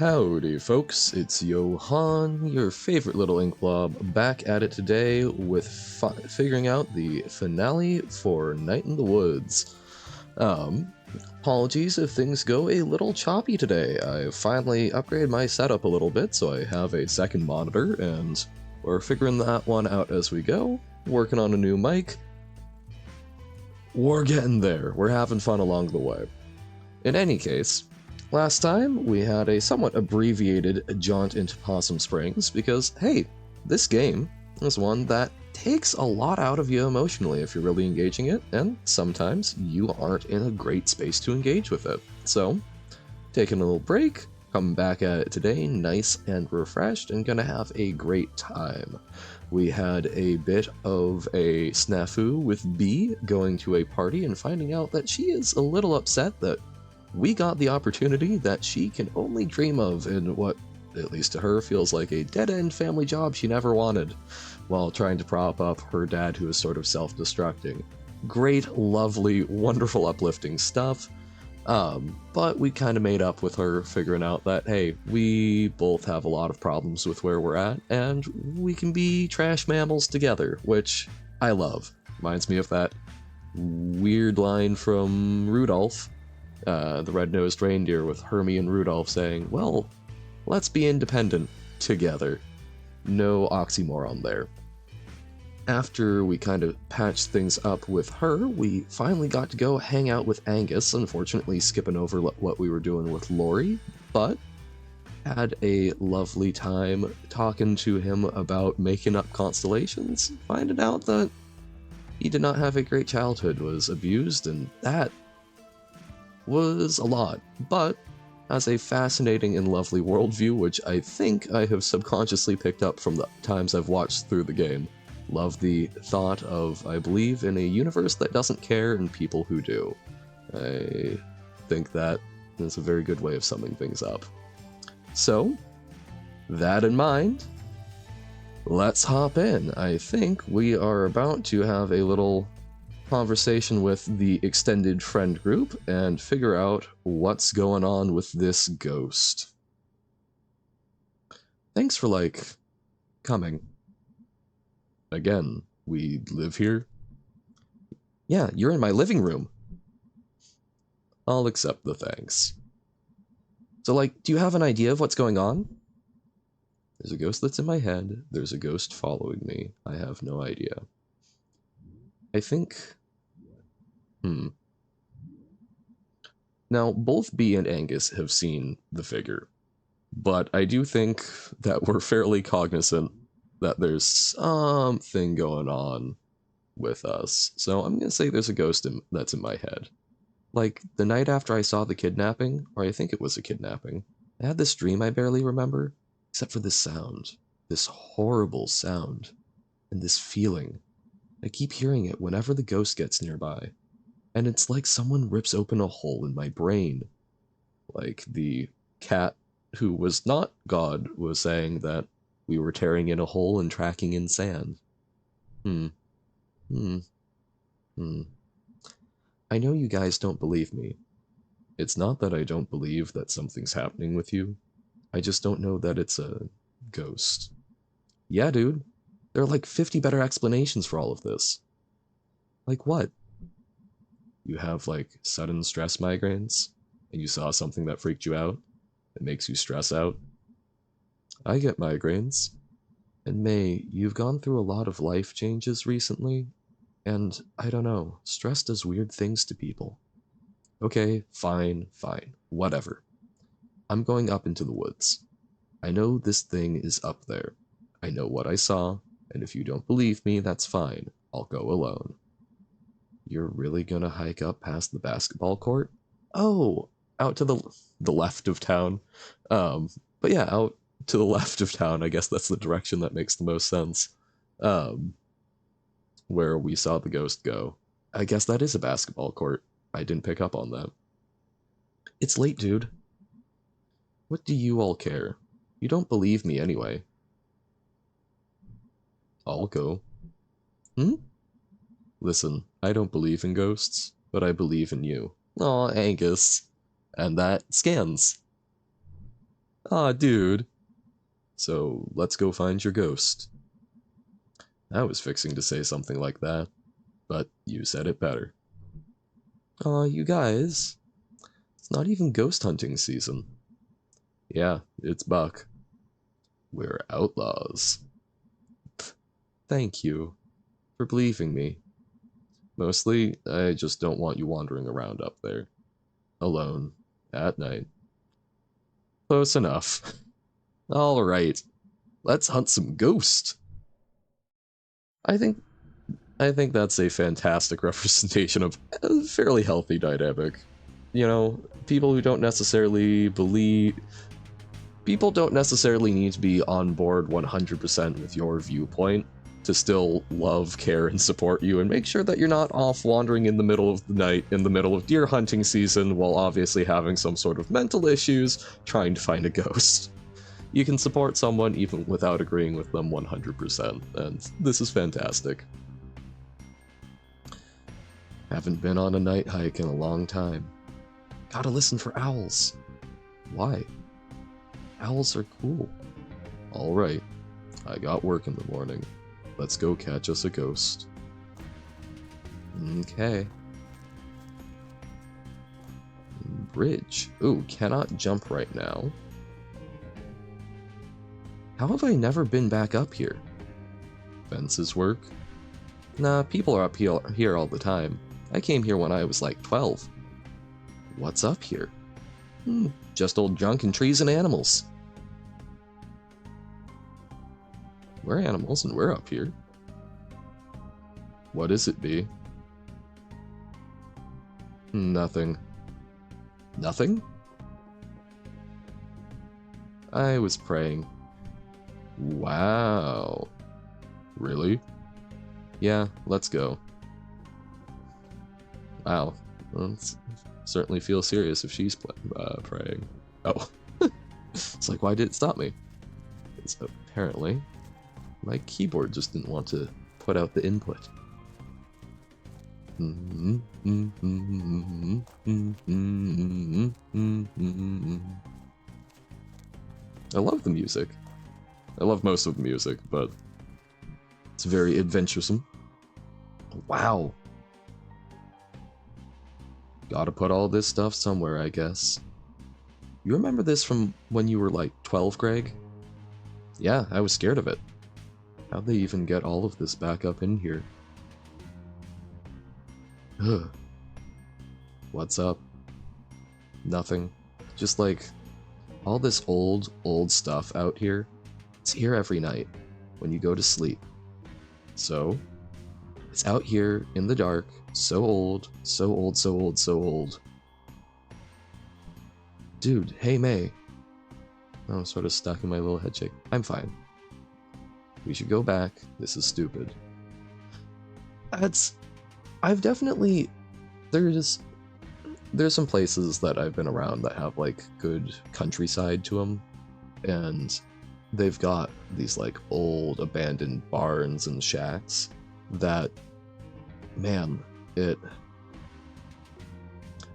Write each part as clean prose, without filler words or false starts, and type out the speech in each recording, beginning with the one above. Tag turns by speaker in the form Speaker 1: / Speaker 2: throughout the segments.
Speaker 1: Howdy folks, it's Johan, your favorite little ink blob, back at it today with figuring out the finale for Night in the Woods. Apologies if things go a little choppy today. I finally upgraded my setup a little bit, so I have a second monitor, and we're figuring that one out as we go, working on a new mic. We're getting there, we're having fun along the way. In any case, last time, we had a somewhat abbreviated jaunt into Possum Springs because, hey, this game is one that takes a lot out of you emotionally if you're really engaging it, and sometimes you aren't in a great space to engage with it. So, taking a little break, coming back at it today, nice and refreshed, and gonna have a great time. We had a bit of a snafu with B going to a party and finding out that she is a little upset that we got the opportunity that she can only dream of in what, at least to her, feels like a dead-end family job she never wanted, while trying to prop up her dad who is sort of self-destructing. Great, lovely, wonderful, uplifting stuff, but we kind of made up with her figuring out that, hey, we both have a lot of problems with where we're at, and we can be trash mammals together, which I love. Reminds me of that weird line from Rudolph, the red-nosed reindeer, with Hermie and Rudolph saying, well, let's be independent together. No oxymoron there. After we kind of patched things up with her, we finally got to go hang out with Angus, unfortunately skipping over what we were doing with Lori, but had a lovely time talking to him about making up constellations, finding out that he did not have a great childhood, was abused, and that was a lot, but has a fascinating and lovely worldview, which I think I have subconsciously picked up from the times I've watched through the game. Love the thought of, I believe in a universe that doesn't care and people who do. I think that is a very good way of summing things up. So, that in mind, let's hop in. I think we are about to have a little conversation with the extended friend group and figure out what's going on with this ghost. Thanks for, coming. Again, we live here? Yeah, you're in my living room. I'll accept the thanks. So, do you have an idea of what's going on? There's a ghost that's in my head. There's a ghost following me. I have no idea. I think... Now, both B and Angus have seen the figure, but I do think that we're fairly cognizant that there's something going on with us. So I'm going to say there's a ghost that's in my head. Like, the night after I saw the kidnapping, or I think it was a kidnapping, I had this dream I barely remember, except for this sound. This horrible sound. And this feeling. I keep hearing it whenever the ghost gets nearby. And it's like someone rips open a hole in my brain. Like the cat who was not God was saying that we were tearing in a hole and tracking in sand. I know you guys don't believe me. It's not that I don't believe that something's happening with you. I just don't know that it's a ghost. Yeah, dude. There are 50 better explanations for all of this. Like what? You have, sudden stress migraines, and you saw something that freaked you out, that makes you stress out. I get migraines. And May, you've gone through a lot of life changes recently, and I don't know, stress does weird things to people. Okay, fine, whatever. I'm going up into the woods. I know this thing is up there. I know what I saw, and if you don't believe me, that's fine. I'll go alone. You're really gonna hike up past the basketball court? Oh, out to the left of town. But yeah, out to the left of town. I guess that's the direction that makes the most sense. Where we saw the ghost go. I guess that is a basketball court. I didn't pick up on that. It's late, dude. What do you all care? You don't believe me anyway. I'll go. Listen, I don't believe in ghosts, but I believe in you. Aw, Angus. And that scans. Aw, dude. So, let's go find your ghost. I was fixing to say something like that, but you said it better. Aw, you guys. It's not even ghost hunting season. Yeah, it's Buck. We're outlaws. Thank you for believing me. Mostly, I just don't want you wandering around up there. Alone. At night. Close enough. Alright. Let's hunt some ghosts. I think that's a fantastic representation of a fairly healthy dynamic. You know, people don't necessarily need to be on board 100% with your viewpoint to still love, care, and support you, and make sure that you're not off wandering in the middle of the night in the middle of deer hunting season while obviously having some sort of mental issues trying to find a ghost. You can support someone even without agreeing with them 100%, and this is fantastic. Haven't been on a night hike in a long time. Gotta listen for owls. Why? Owls are cool. Alright, I got work in the morning. Let's go catch us a ghost. Okay. Bridge. Ooh, cannot jump right now. How have I never been back up here? Fences work? Nah, people are up here all the time. I came here when I was like 12. What's up here? Just old junk and trees and animals. We're animals and we're up here. What is it, B? Nothing. Nothing? I was praying. Wow. Really? Yeah, let's go. Wow. Well, certainly feels serious if she's praying. Oh. It's like, why did it stop me? It's apparently my keyboard just didn't want to put out the input. I love the music. I love most of the music, but it's very adventuresome. Wow. Gotta put all this stuff somewhere, I guess. You remember this from when you were like 12, Greg? Yeah, I was scared of it. How'd they even get all of this back up in here? Ugh. What's up? Nothing. Just like all this old stuff out here. It's here every night when you go to sleep. So, it's out here in the dark, so old, so old, so old, so old. Dude, hey May. Oh, I'm sort of stuck in my little head shake. I'm fine. We should go back. This is stupid. I've definitely... There's some places that I've been around that have, like, good countryside to them. And they've got these, like, old abandoned barns and shacks that... Man, I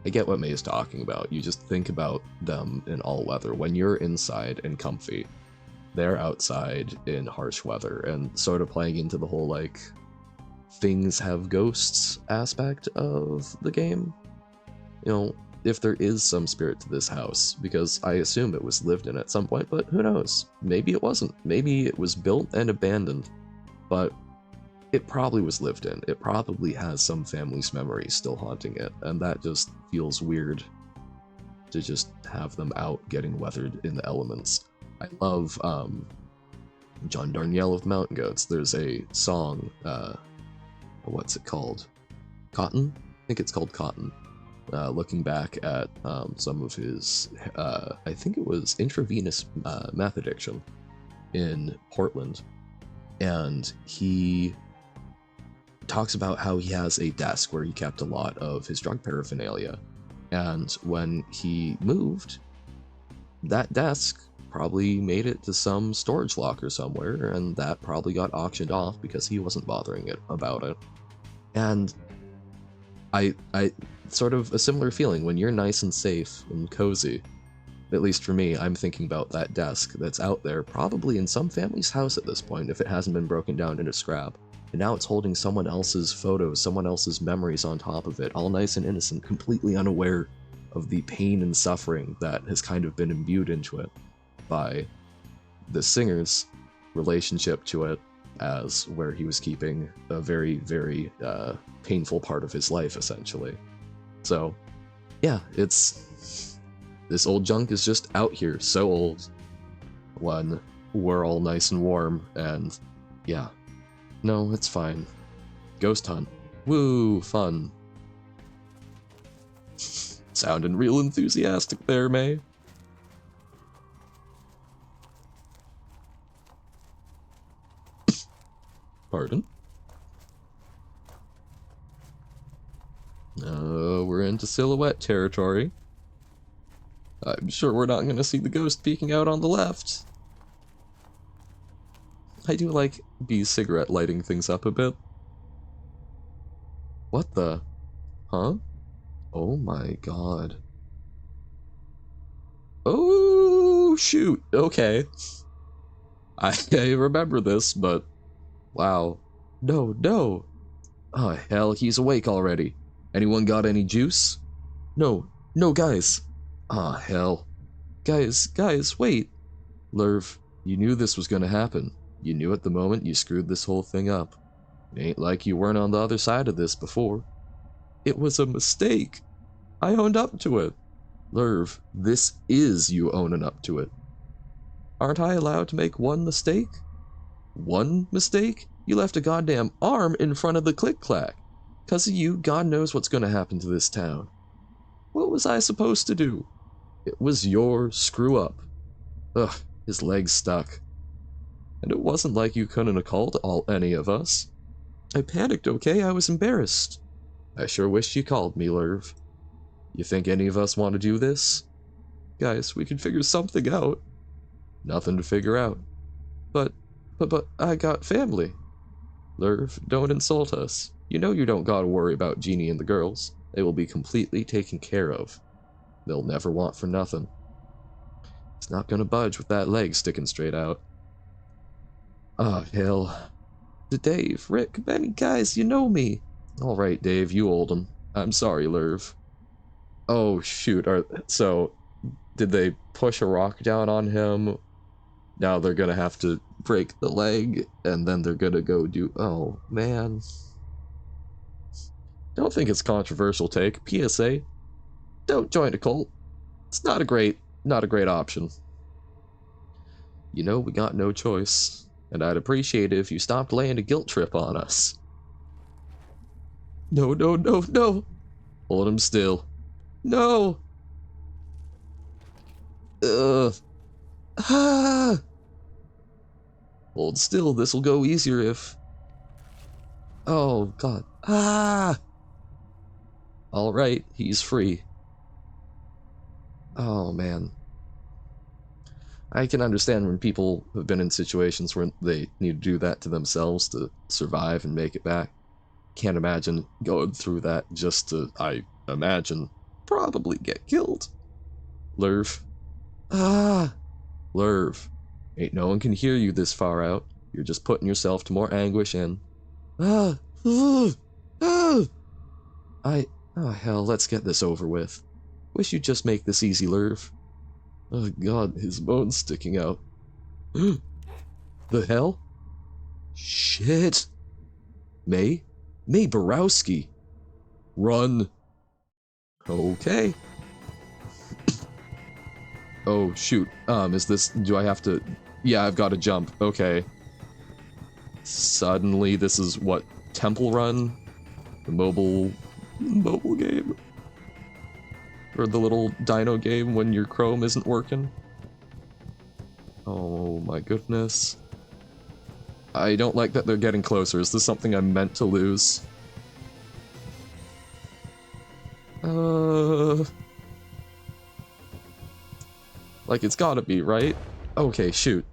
Speaker 1: get what May's talking about. You just think about them in all weather. When you're inside and comfy, they're outside in harsh weather, and sort of playing into the whole, like, things have ghosts aspect of the game. You know, if there is some spirit to this house, because I assume it was lived in at some point, but who knows? Maybe it wasn't. Maybe it was built and abandoned, but it probably was lived in. It probably has some family's memories still haunting it, and that just feels weird to just have them out getting weathered in the elements. I love John Darnielle of Mountain Goats. There's a song, what's it called? Cotton? I think it's called Cotton. Looking back at some of his, I think it was intravenous meth addiction in Portland. And he talks about how he has a desk where he kept a lot of his drug paraphernalia. And when he moved, that desk probably made it to some storage locker somewhere, and that probably got auctioned off because he wasn't bothering about it. And I sort of a similar feeling when you're nice and safe and cozy, At least for me, I'm thinking about that desk that's out there, probably in some family's house at this point, if it hasn't been broken down into scrap. And now it's holding someone else's photos, someone else's memories on top of it, all nice and innocent, completely unaware of the pain and suffering that has kind of been imbued into it by the singer's relationship to it, as where he was keeping a very, very painful part of his life, essentially. So, yeah, this old junk is just out here, so old, when we're all nice and warm, and yeah. No, it's fine. Ghost hunt. Woo, fun. Sounding real enthusiastic there, May. Pardon? We're into silhouette territory. I'm sure we're not gonna see the ghost peeking out on the left. I do like B's cigarette lighting things up a bit. What the? Huh? Oh my god. Oh, shoot. Okay. I remember this, but wow. No, no. Oh, hell, he's awake already. Anyone got any juice? No, no, guys. Ah, hell. Guys, wait. Lerv, you knew this was gonna happen. You knew at the moment you screwed this whole thing up. It ain't like you weren't on the other side of this before. It was a mistake. I owned up to it. Lerv, this is you owning up to it. Aren't I allowed to make one mistake? One mistake? You left a goddamn arm in front of the click-clack. 'Cause of you, God knows what's gonna happen to this town. What was I supposed to do? It was your screw-up. Ugh, his leg's stuck. And it wasn't like you couldn't have called any of us. I panicked, okay? I was embarrassed. I sure wish you called me, Lerv. You think any of us want to do this? Guys, we can figure something out. Nothing to figure out. But I got family. Lerv, don't insult us. You know you don't gotta worry about Jeannie and the girls. They will be completely taken care of. They'll never want for nothing. It's not gonna budge with that leg sticking straight out. Ah, hell. To Dave, Rick, Benny, guys, you know me. Alright, Dave, you old 'em. I'm sorry, Lerv. Oh, shoot. So, did they push a rock down on him? Now they're gonna have to break the leg, and then they're gonna go do... Oh, man. Don't think it's controversial take. PSA. Don't join a cult. It's not a great option. You know, we got no choice, and I'd appreciate it if you stopped laying a guilt trip on us. No, no, no, no! Hold him still. No! Ugh. Ah! Hold still, this'll go easier if... Oh, God. Ah! Alright, he's free. Oh, man. I can understand when people have been in situations where they need to do that to themselves to survive and make it back. Can't imagine going through that just to, I imagine, probably get killed. Lerv. Ah! Lerv. Ain't no one can hear you this far out. You're just putting yourself to more anguish and... Ah! Ah! Ah! Oh hell, let's get this over with. Wish you'd just make this easy, Lerv. Oh god, his bone's sticking out. The hell? Shit! May Borowski! Run! Okay. Oh shoot, is this... do I have to... Yeah, I've got to jump, okay. Suddenly, this is what, Temple Run? The mobile game? Or the little dino game when your Chrome isn't working? Oh my goodness. I don't like that they're getting closer. Is this something I'm meant to lose? Like it's gotta be, right? Okay, shoot.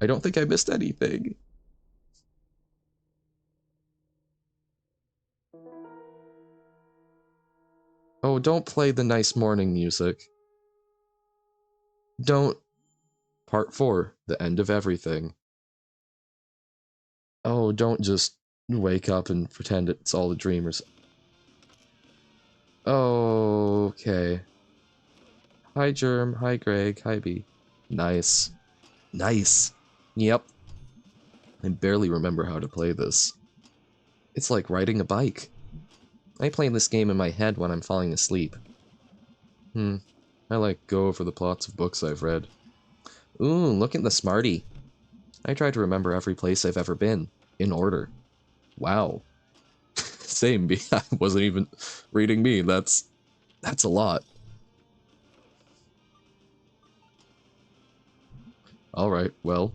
Speaker 1: I don't think I missed anything. Oh, don't play the nice morning music. Don't. Part 4, the end of everything. Oh, don't just wake up and pretend it's all a dream or okay. Hi, Germ. Hi, Greg. Hi, B. Nice. Nice. Yep. I barely remember how to play this. It's like riding a bike. I play this game in my head when I'm falling asleep. I like go over the plots of books I've read. Ooh, look at the smarty. I try to remember every place I've ever been, in order. Wow. Same, B. I wasn't even reading me. That's a lot. Alright, well.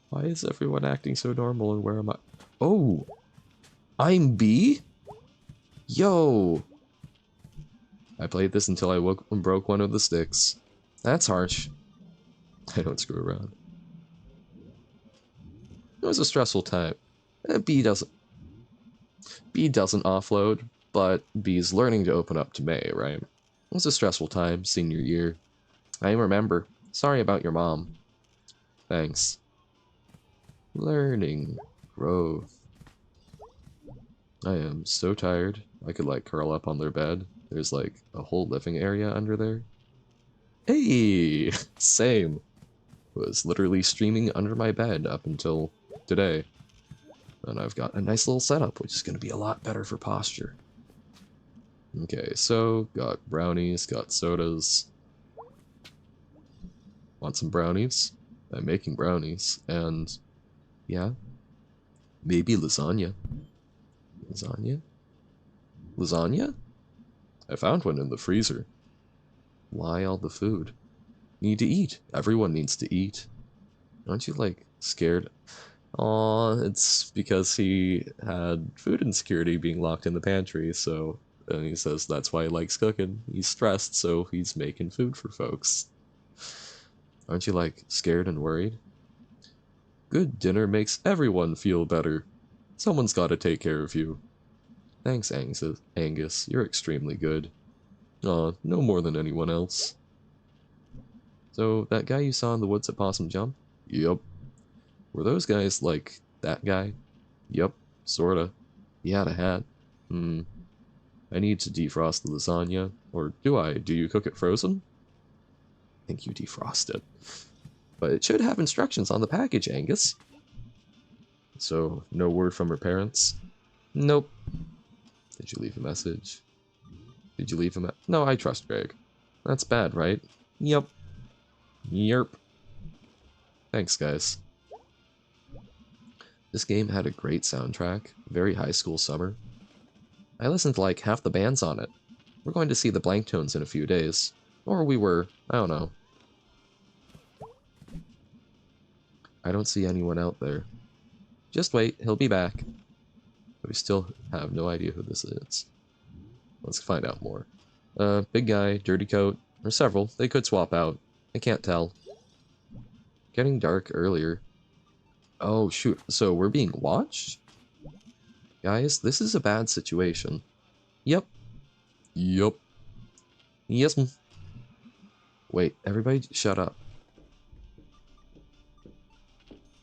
Speaker 1: Why is everyone acting so normal and where am I? Oh! I'm B? Yo! I played this until I woke and broke one of the sticks. That's harsh. I don't screw around. It was a stressful time. B doesn't offload, but B's learning to open up to May, right? It was a stressful time, senior year. I remember. Sorry about your mom. Thanks. Learning. Growth. I am so tired. I could like curl up on their bed. There's like a whole living area under there. Hey! Same. Was literally streaming under my bed up until today. And I've got a nice little setup, which is going to be a lot better for posture. Okay, so got brownies, got sodas. Want some brownies? I'm making brownies, and yeah, maybe lasagna. Lasagna? Lasagna? I found one in the freezer. Why all the food? Need to eat. Everyone needs to eat. Aren't you, like, scared? Aw, it's because he had food insecurity being locked in the pantry, so and he says that's why he likes cooking. He's stressed, so he's making food for folks. Aren't you, like, scared and worried? Good dinner makes everyone feel better. Someone's gotta take care of you. Thanks, Angus. You're extremely good. Aw, no more than anyone else. So, that guy you saw in the woods at Possum Jump? Yup. Were those guys like that guy? Yup, sorta. He had a hat. I need to defrost the lasagna. Or do I? Do you cook it frozen? I think you defrost it. But it should have instructions on the package, Angus. So, no word from her parents? Nope. Did you leave a message? Did you leave a No, I trust Greg. That's bad, right? Yup. Yerp. Thanks, guys. This game had a great soundtrack, very high school summer. I listened to like half the bands on it. We're going to see the Blank Tones in a few days. Or we were, I don't know. I don't see anyone out there. Just wait, he'll be back. But we still have no idea who this is. Let's find out more. Big guy, dirty coat, or several. They could swap out. I can't tell. Getting dark earlier. Oh, shoot. So we're being watched? Guys, this is a bad situation. Yep. Yup. Yes. Wait, everybody shut up.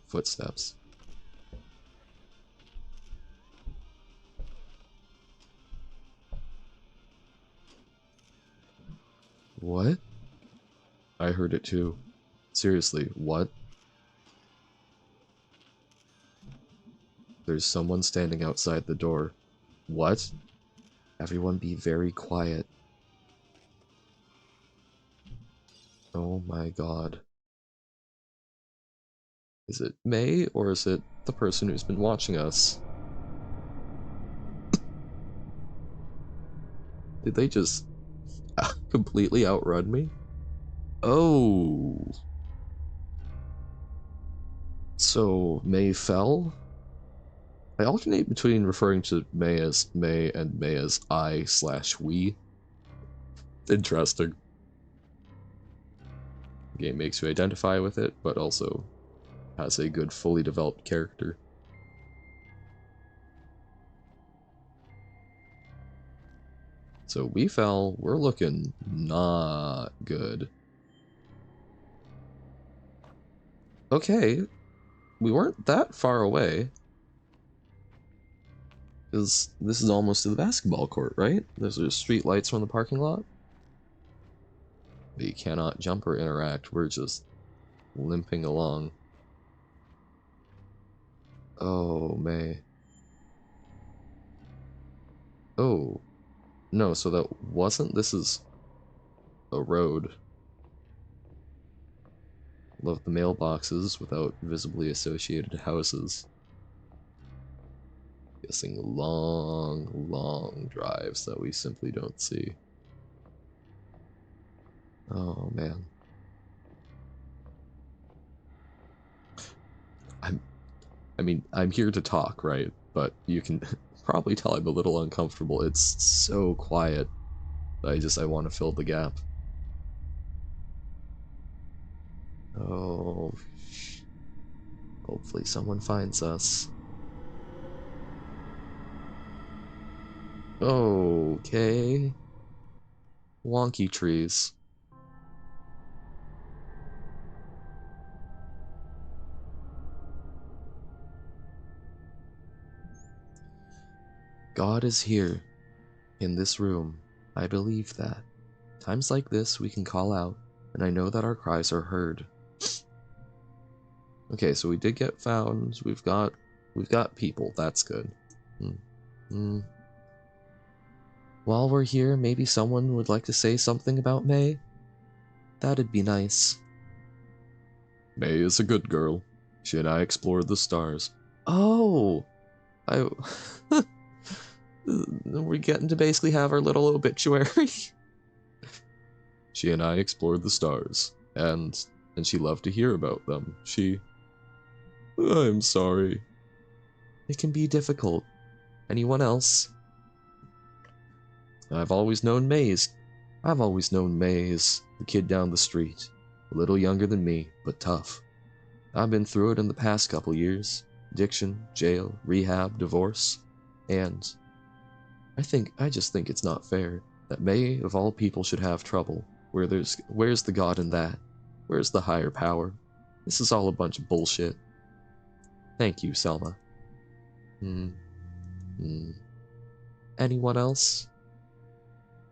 Speaker 1: Footsteps. What? I heard it too. Seriously, what? There's someone standing outside the door. What? Everyone be very quiet. Oh my god. Is it May, or is it the person who's been watching us? Did they just completely outrun me? Oh. So, May fell? I alternate between referring to May as May and May as I/we. Interesting. The game makes you identify with it, but also has a good, fully developed character. So we fell. We're looking not good. Okay, we weren't that far away. Because this is almost to the basketball court, right? Those are street lights from the parking lot. We cannot jump or interact. We're just limping along. Oh, May. Oh. No, so that wasn't... This is a road. Love the mailboxes without visibly associated houses. Guessing long, long drives that we simply don't see. Oh, man. I'm here to talk, right? But you can probably tell I'm a little uncomfortable. It's so quiet. I want to fill the gap. Oh, hopefully someone finds us. Okay. Wonky trees. God is here, in this room. I believe that. Times like this, we can call out, and I know that our cries are heard. Okay, so we did get found. We've got people. That's good. While we're here, maybe someone would like to say something about May? That'd be nice. May is a good girl. She and I explored the stars. Oh! We're getting to basically have our little obituary. She and I explored the stars, and she loved to hear about them. I'm sorry. It can be difficult. Anyone else? I've always known Maze, the kid down the street. A little younger than me, but tough. I've been through it in the past couple years. Addiction, jail, rehab, divorce. And I just think it's not fair that May, of all people, should have trouble. Where's the God in that? Where's the higher power? This is all a bunch of bullshit. Thank you, Selma. Anyone else?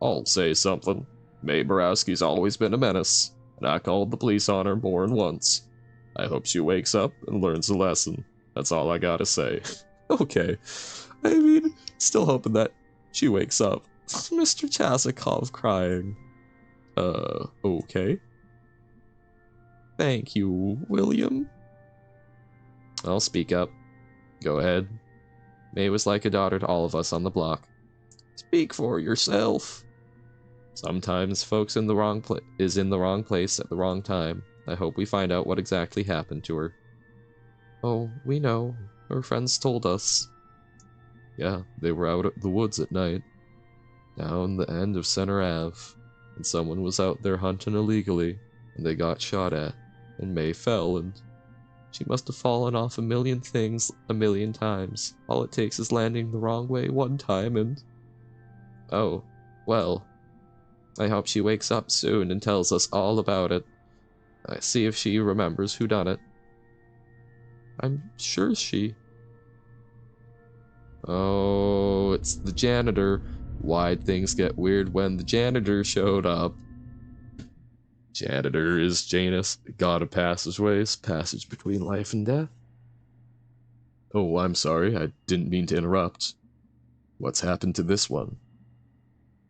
Speaker 1: I'll say something. May Borowski's always been a menace, and I called the police on her more than once. I hope she wakes up and learns a lesson. That's all I gotta say. Okay. I mean, still hoping that she wakes up. Mr. Chazikov crying. Okay. Thank you, William. I'll speak up. Go ahead. May was like a daughter to all of us on the block. Speak for yourself. Sometimes folks in the wrong place at the wrong time. I hope we find out what exactly happened to her. Oh, we know. Her friends told us. Yeah, they were out at the woods at night. Down the end of Center Ave. And someone was out there hunting illegally, and they got shot at. And May fell, and she must have fallen off a million things a million times. All it takes is landing the wrong way one time, and... Oh, well... I hope she wakes up soon and tells us all about it. I see if she remembers who done it. I'm sure she... Oh, it's the janitor. Why'd things get weird when the janitor showed up? Janitor is Janus, god of passageways, passage between life and death. Oh, I'm sorry, I didn't mean to interrupt. What's happened to this one?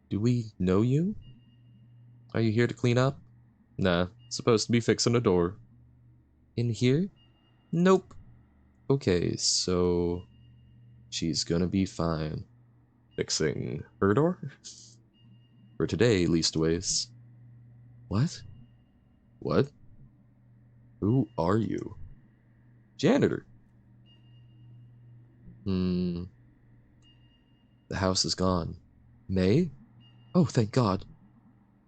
Speaker 1: Do we know you? Are you here to clean up? Nah, supposed to be fixing a door. In here? Nope. Okay, so... she's gonna be fine. Fixing her door? For today, leastways. What? What? Who are you? Janitor. The house is gone. May? Oh, thank God.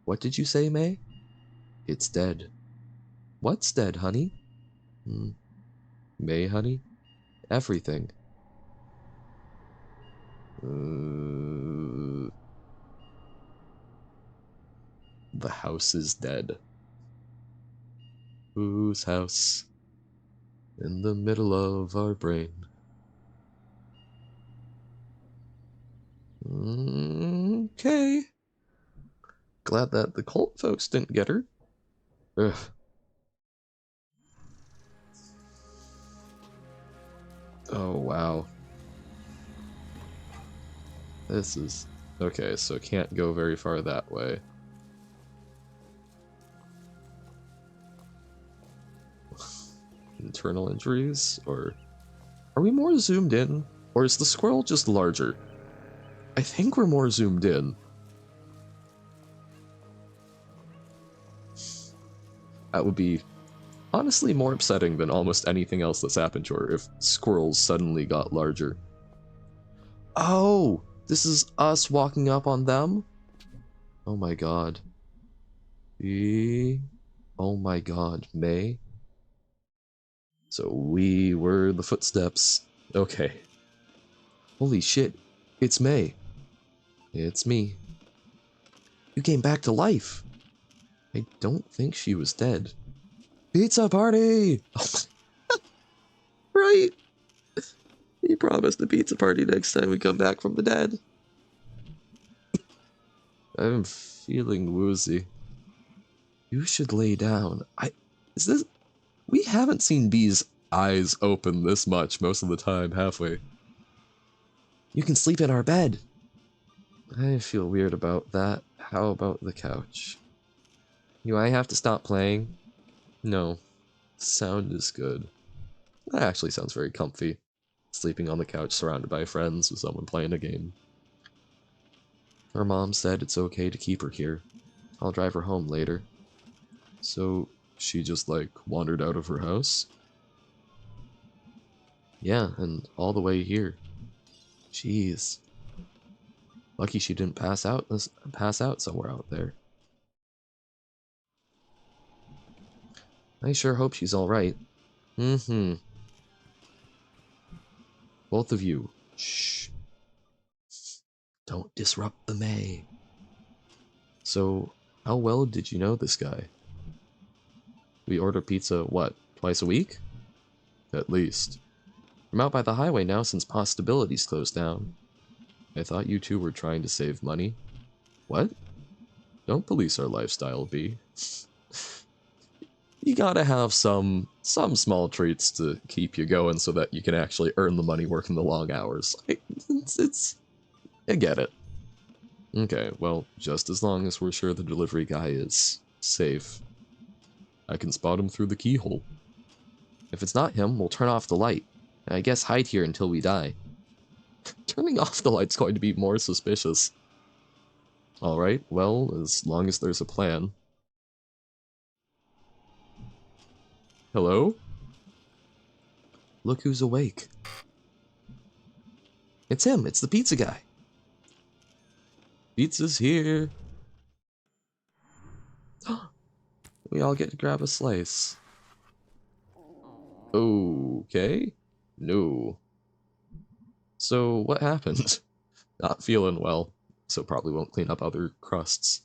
Speaker 1: What did you say, May? It's dead. What's dead, honey? May, honey? Everything. The house is dead. Whose house? In the middle of our brain. Okay. Glad that the cult folks didn't get her. Ugh. Oh, wow. This is... Okay, so can't go very far that way. Internal injuries? Or... Are we more zoomed in? Or is the squirrel just larger? I think we're more zoomed in. That would be honestly more upsetting than almost anything else that's happened to her if squirrels suddenly got larger. Oh! This is us walking up on them? Oh my god. Oh my god, May? So we were the footsteps. Okay. Holy shit, it's May. It's me. You came back to life. I don't think she was dead. Pizza party! Right! He promised a pizza party next time we come back from the dead. I'm feeling woozy. You should lay down. Is this... We haven't seen Bee's eyes open this much most of the time, have we? You can sleep in our bed. I feel weird about that. How about the couch? Do I have to stop playing? No. Sound is good. That actually sounds very comfy. Sleeping on the couch surrounded by friends with someone playing a game. Her mom said it's okay to keep her here. I'll drive her home later. So, she just, like, wandered out of her house? Yeah, and all the way here. Jeez. Lucky she didn't pass out somewhere out there. I sure hope she's alright. Mm-hmm. Both of you. Shh. Don't disrupt the May. So, how well did you know this guy? We order pizza, what, twice a week? At least. I'm out by the highway now since Possibility's closed down. I thought you two were trying to save money. What? Don't police our lifestyle, B. You gotta have some small treats to keep you going so that you can actually earn the money working the long hours. I get it. Okay, well, just as long as we're sure the delivery guy is safe. I can spot him through the keyhole. If it's not him, we'll turn off the light. I guess hide here until we die. Turning off the light's going to be more suspicious. Alright, well, as long as there's a plan. Hello? Look who's awake. It's him, it's the pizza guy. Pizza's here. We all get to grab a slice. Okay. No. So, what happened? Not feeling well, so probably won't clean up other crusts.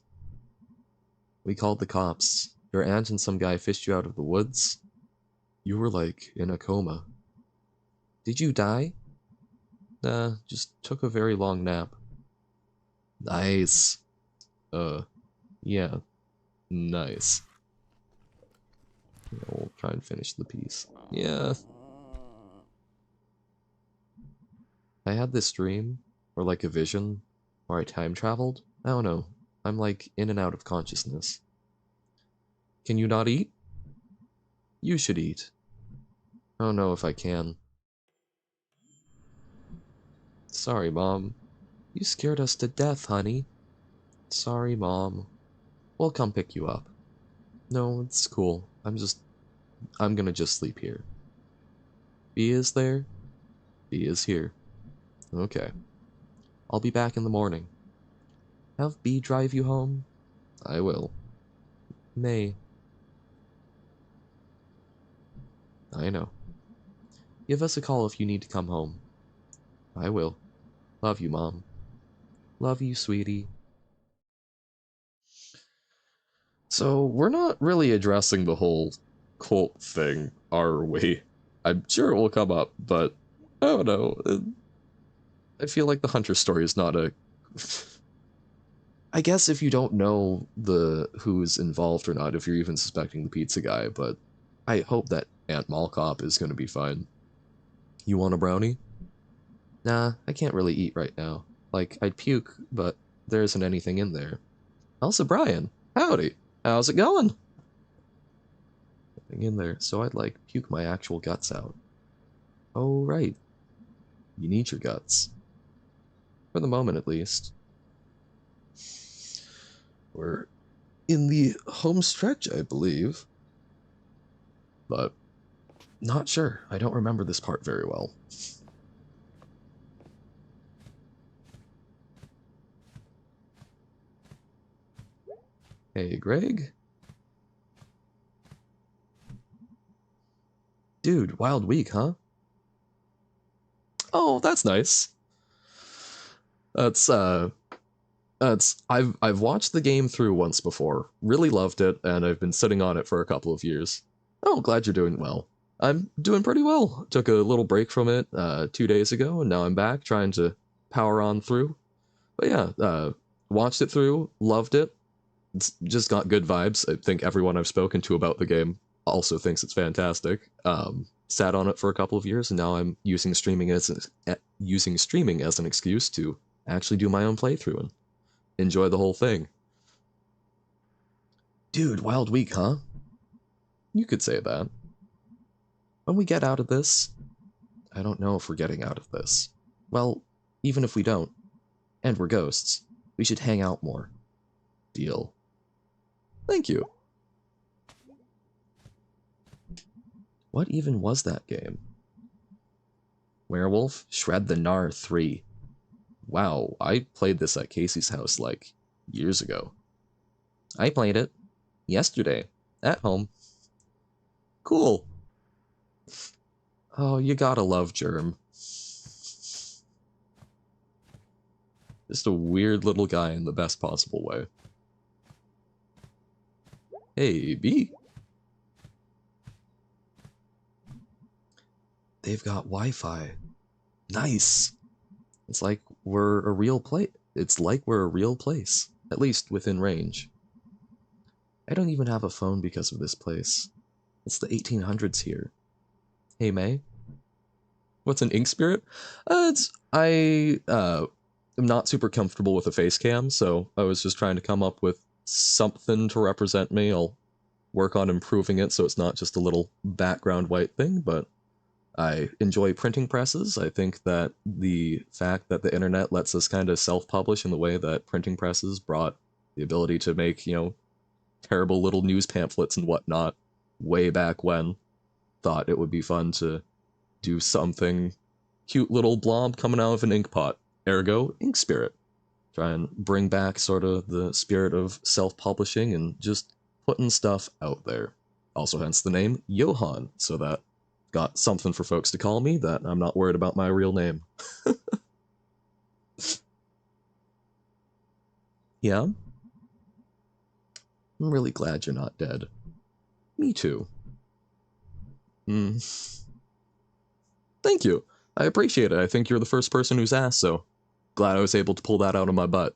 Speaker 1: We called the cops. Your aunt and some guy fished you out of the woods. You were, like, in a coma. Did you die? Nah, just took a very long nap. Nice. Yeah. Nice. We'll try and finish the piece. Yeah. I had this dream, or like a vision, where I time traveled. I don't know. I'm like in and out of consciousness. Can you not eat? You should eat. I don't know if I can. Sorry, Mom. You scared us to death, honey. Sorry, Mom. We'll come pick you up. No, it's cool. I'm gonna just sleep here. B is there? B is here. Okay. I'll be back in the morning. Have B drive you home? I will. May. I know. Give us a call if you need to come home. I will. Love you, Mom. Love you, sweetie. So, we're not really addressing the whole cult thing, are we? I'm sure it will come up, but I don't know. I feel like the Hunter story is not a... I guess if you don't know who's involved or not, if you're even suspecting the pizza guy, but I hope that Aunt Malkop is going to be fine. You want a brownie? Nah, I can't really eat right now. Like, I'd puke, but there isn't anything in there. Also, Brian, howdy. How's it going? Nothing in there, so I'd like puke my actual guts out. Oh, right. You need your guts. For the moment, at least. We're in the home stretch, I believe. But not sure. I don't remember this part very well. Hey, Greg? Dude, wild week, huh? Oh, that's nice. That's I've watched the game through once before, really loved it, and I've been sitting on it for a couple of years. Oh, glad you're doing well. I'm doing pretty well. Took a little break from it 2 days ago, and now I'm back trying to power on through. But yeah, watched it through, loved it. It's just got good vibes. I think everyone I've spoken to about the game also thinks it's fantastic. Sat on it for a couple of years, and now I'm using streaming as an excuse to actually do my own playthrough and enjoy the whole thing. Dude, wild week, huh? You could say that. When we get out of this, I don't know if we're getting out of this. Well, even if we don't, and we're ghosts, we should hang out more. Deal. Thank you. What even was that game? Werewolf Shred the Gnar 3. Wow, I played this at Casey's house like years ago. I played it yesterday at home. Cool. Oh, you gotta love Germ. Just a weird little guy in the best possible way. Hey, B. They've got Wi-Fi. Nice. It's like we're a real place. It's like we're a real place, at least within range. I don't even have a phone because of this place. It's the 1800s here. Hey, May. What's an ink spirit? I am not super comfortable with a face cam, so I was just trying to come up with something to represent me. I'll work on improving it so it's not just a little background white thing, but I enjoy printing presses. I think that the fact that the internet lets us kind of self-publish in the way that printing presses brought the ability to make, terrible little news pamphlets and whatnot way back when, thought it would be fun to do something cute little blob coming out of an ink pot. Ergo, ink spirit. Try and bring back sort of the spirit of self-publishing and just putting stuff out there. Also hence the name Johann, so that got something for folks to call me that I'm not worried about my real name. Yeah? I'm really glad you're not dead. Me too. Thank you. I appreciate it. I think you're the first person who's asked, so glad I was able to pull that out of my butt.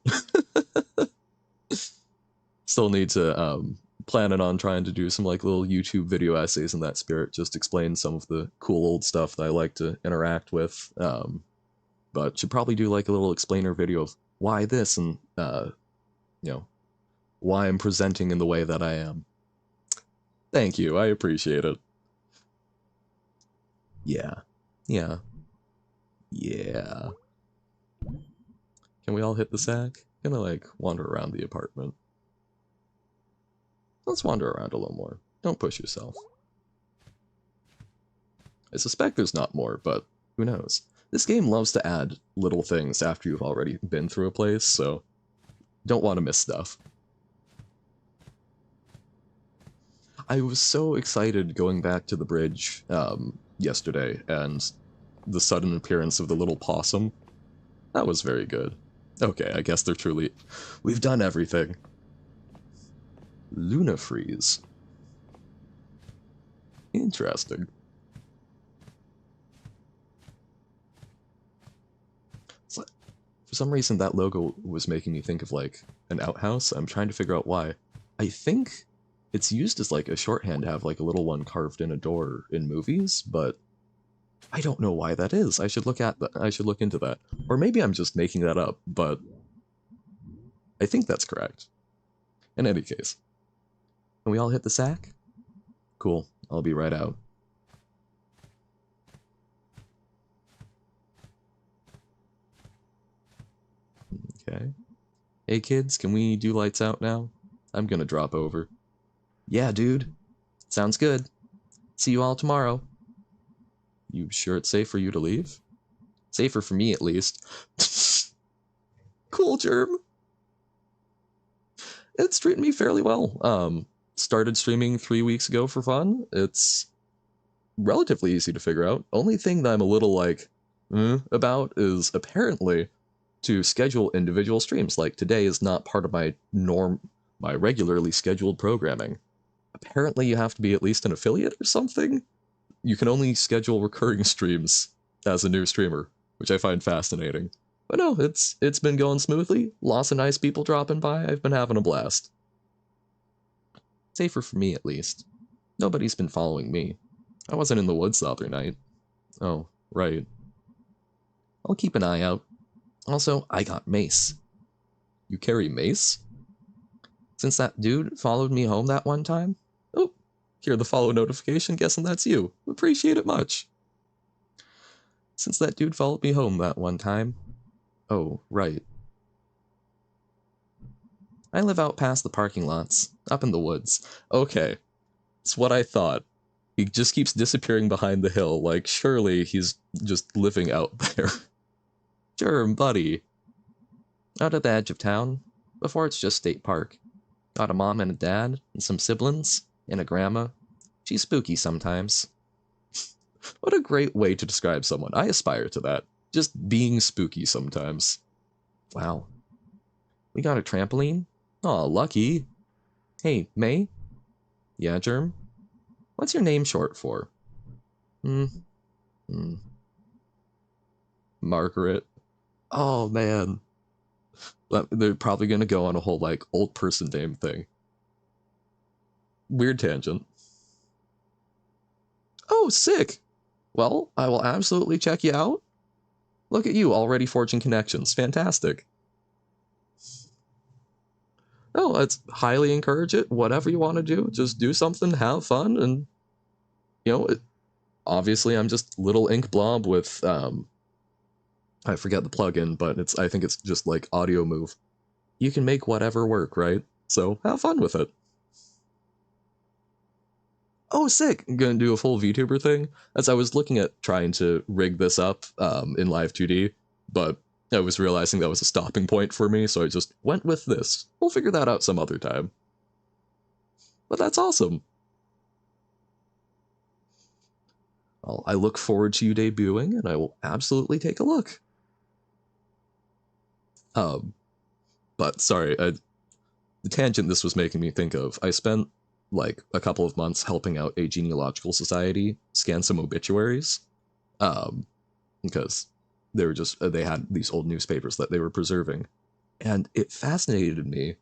Speaker 1: Still need to, planning on trying to do some like little YouTube video essays in that spirit, just explain some of the cool old stuff that I like to interact with. But should probably do like a little explainer video of why this and, why I'm presenting in the way that I am. Thank you, I appreciate it. Yeah. Yeah. Yeah. Can we all hit the sack? Gonna like wander around the apartment. Let's wander around a little more. Don't push yourself. I suspect there's not more, but who knows? This game loves to add little things after you've already been through a place, so don't want to miss stuff. I was so excited going back to the bridge yesterday, and the sudden appearance of the little possum. That was very good. Okay, I guess they're truly... We've done everything. Luna Freeze. Interesting. For some reason, that logo was making me think of, like, an outhouse. I'm trying to figure out why. I think it's used as, like, a shorthand to have, like, a little one carved in a door in movies, but I don't know why that is. I should look into that. Or maybe I'm just making that up, but I think that's correct. In any case. Can we all hit the sack? Cool. I'll be right out. Okay. Hey kids, can we do lights out now? I'm gonna drop over. Yeah, dude. Sounds good. See you all tomorrow. You sure it's safe for you to leave? Safer for me, at least. Cool, Germ. It's treating me fairly well. Started streaming 3 weeks ago for fun. It's relatively easy to figure out. Only thing that I'm a little, like, about is apparently to schedule individual streams. Like, today is not part of my regularly scheduled programming. Apparently you have to be at least an affiliate or something. You can only schedule recurring streams as a new streamer, which I find fascinating. But no, it's been going smoothly. Lots of nice people dropping by. I've been having a blast. Safer for me, at least. Nobody's been following me. I wasn't in the woods the other night. Oh, right. I'll keep an eye out. Also, I got mace. You carry mace? Since that dude followed me home that one time? Oh, hear the follow notification, guessing that's you. Appreciate it much. Since that dude followed me home that one time. Oh, right. I live out past the parking lots, up in the woods. Okay, it's what I thought. He just keeps disappearing behind the hill, like, surely he's just living out there. Sure, buddy. Out at the edge of town, before it's just State Park. Got a mom and a dad, and some siblings, and a grandma. She's spooky sometimes. What a great way to describe someone. I aspire to that. Just being spooky sometimes. Wow. We got a trampoline? Aw, lucky. Hey, May? Yeah, Germ? What's your name short for? Margaret. Oh, man. They're probably gonna go on a whole, like, old person name thing. Weird tangent. Oh, sick! Well, I will absolutely check you out. Look at you, already forging connections. Fantastic. No, let's highly encourage it. Whatever you want to do, just do something, have fun, and, obviously I'm just little ink blob with, I forget the plugin, but I think it's just like Audio Move. You can make whatever work, right? So have fun with it. Oh, sick! I'm gonna do a full VTuber thing. As I was looking at trying to rig this up in Live 2D, but I was realizing that was a stopping point for me, so I just went with this. We'll figure that out some other time. But that's awesome. Well, I look forward to you debuting, and I will absolutely take a look. But sorry, the tangent this was making me think of, I spent like a couple of months helping out a genealogical society scan some obituaries, because they had these old newspapers that they were preserving, and it fascinated me.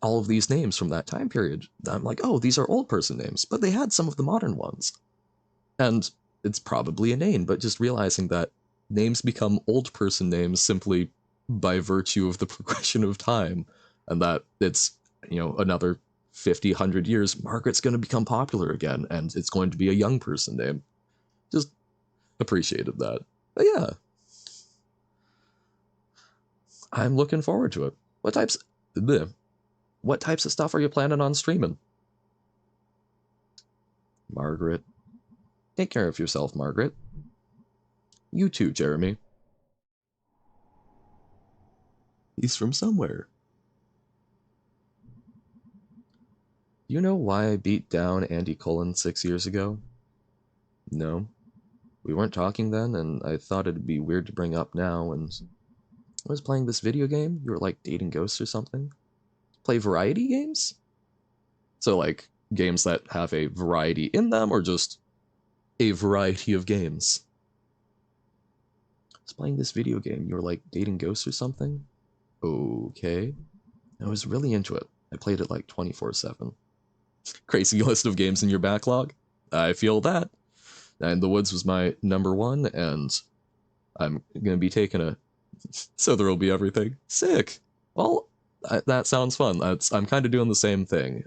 Speaker 1: All of these names from that time period, I'm like, oh, these are old person names, but they had some of the modern ones, and it's probably inane, but just realizing that names become old person names simply by virtue of the progression of time, and that it's, another 50, 100 years, Margaret's going to become popular again, and it's going to be a young person name. Just appreciated that. But yeah, I'm looking forward to it. What types of stuff are you planning on streaming? Margaret. Take care of yourself, Margaret. You too, Jeremy. He's from somewhere. You know why I beat down Andy Cullen 6 years ago? No. We weren't talking then, and I thought it'd be weird to bring up now, and I was playing this video game. You were like dating ghosts or something. Play variety games? So, like, games that have a variety in them, or just a variety of games. I was playing this video game. You were like dating ghosts or something? Okay. I was really into it. I played it like 24/7. Crazy list of games in your backlog? I feel that. And The Woods was my number one, and I'm gonna be taking a. So there will be everything. Sick. Well, that sounds fun. I'm kind of doing the same thing.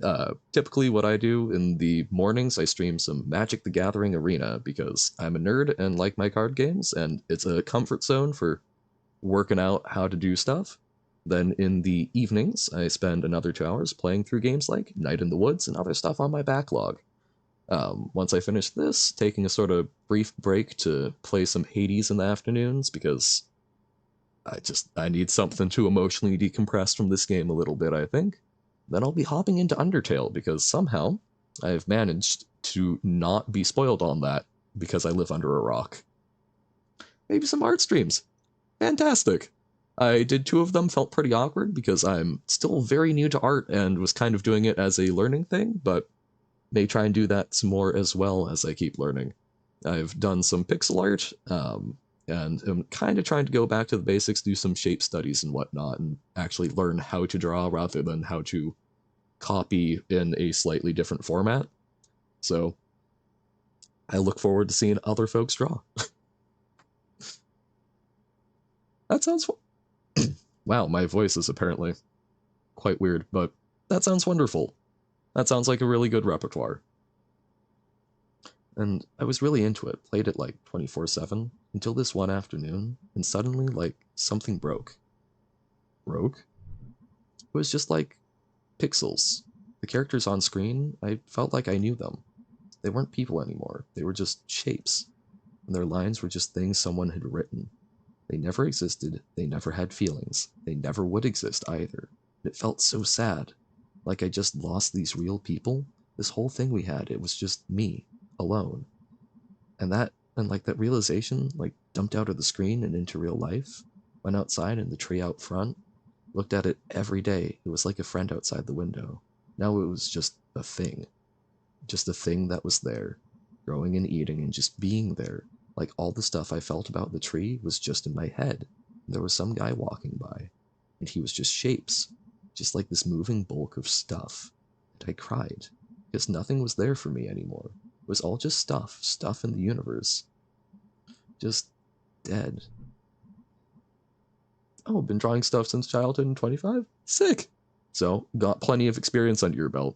Speaker 1: Typically, what I do in the mornings, I stream some Magic the Gathering Arena because I'm a nerd and like my card games, and it's a comfort zone for working out how to do stuff. Then in the evenings, I spend another 2 hours playing through games like Night in the Woods and other stuff on my backlog. Once I finish this, taking a sort of brief break to play some Hades in the afternoons because I need something to emotionally decompress from this game a little bit, I think. Then I'll be hopping into Undertale because somehow I've managed to not be spoiled on that because I live under a rock. Maybe some art streams. Fantastic. I did 2 of them, felt pretty awkward because I'm still very new to art and was kind of doing it as a learning thing, but may try and do that some more as well as I keep learning. I've done some pixel art, and I'm kind of trying to go back to the basics, do some shape studies and whatnot, and actually learn how to draw rather than how to copy in a slightly different format. So I look forward to seeing other folks draw. That sounds wow, my voice is apparently quite weird, but that sounds wonderful. That sounds like a really good repertoire. And I was really into it, played it like 24/7 until this one afternoon, and suddenly, like, something broke. Broke? It was just like pixels. The characters on screen, I felt like I knew them. They weren't people anymore, they were just shapes. And their lines were just things someone had written. They never existed, they never had feelings, they never would exist either. It felt so sad. Like I just lost these real people. This whole thing we had, it was just me, alone. And like that realization, like dumped out of the screen and into real life. Went outside in the tree out front, looked at it every day. It was like a friend outside the window. Now it was just a thing. Just a thing that was there, growing and eating and just being there. Like all the stuff I felt about the tree was just in my head. There was some guy walking by, and he was just shapes, just like this moving bulk of stuff. And I cried, because nothing was there for me anymore. It was all just stuff in the universe. Just dead. Oh, been drawing stuff since childhood and 25? Sick! So, got plenty of experience under your belt.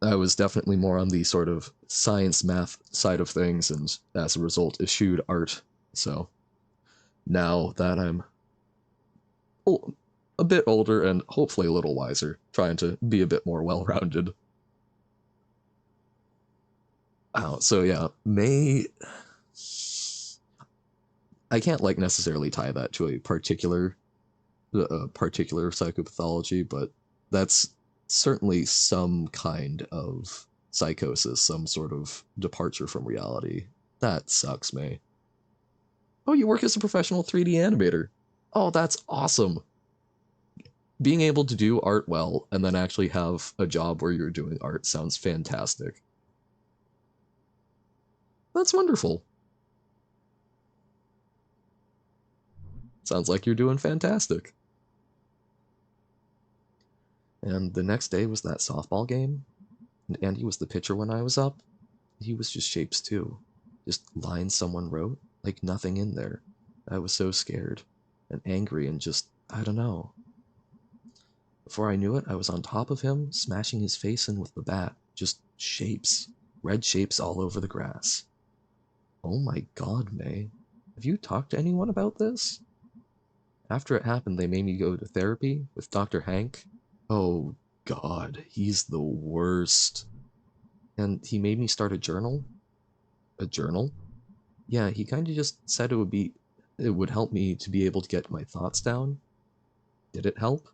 Speaker 1: I was definitely more on the sort of science math side of things, and as a result, eschewed art. So, now that I'm a bit older and hopefully a little wiser, trying to be a bit more well-rounded. Oh, so yeah, I can't like necessarily tie that to a particular psychopathology, but that's certainly some kind of psychosis, some sort of departure from reality. That sucks, May. Oh, you work as a professional 3D animator. Oh, that's awesome. Being able to do art well and then actually have a job where you're doing art sounds fantastic. That's wonderful. Sounds like you're doing fantastic. And the next day was that softball game, and Andy was the pitcher when I was up. He was just shapes too. Just lines someone wrote, like nothing in there. I was so scared and angry and just, I don't know. Before I knew it, I was on top of him, smashing his face in with the bat. Just shapes. Red shapes all over the grass. Oh my god, May. Have you talked to anyone about this? After it happened, they made me go to therapy with Dr. Hank. Oh god, he's the worst. And he made me start a journal. A journal? Yeah, he kind of just said it would help me to be able to get my thoughts down. Did it help?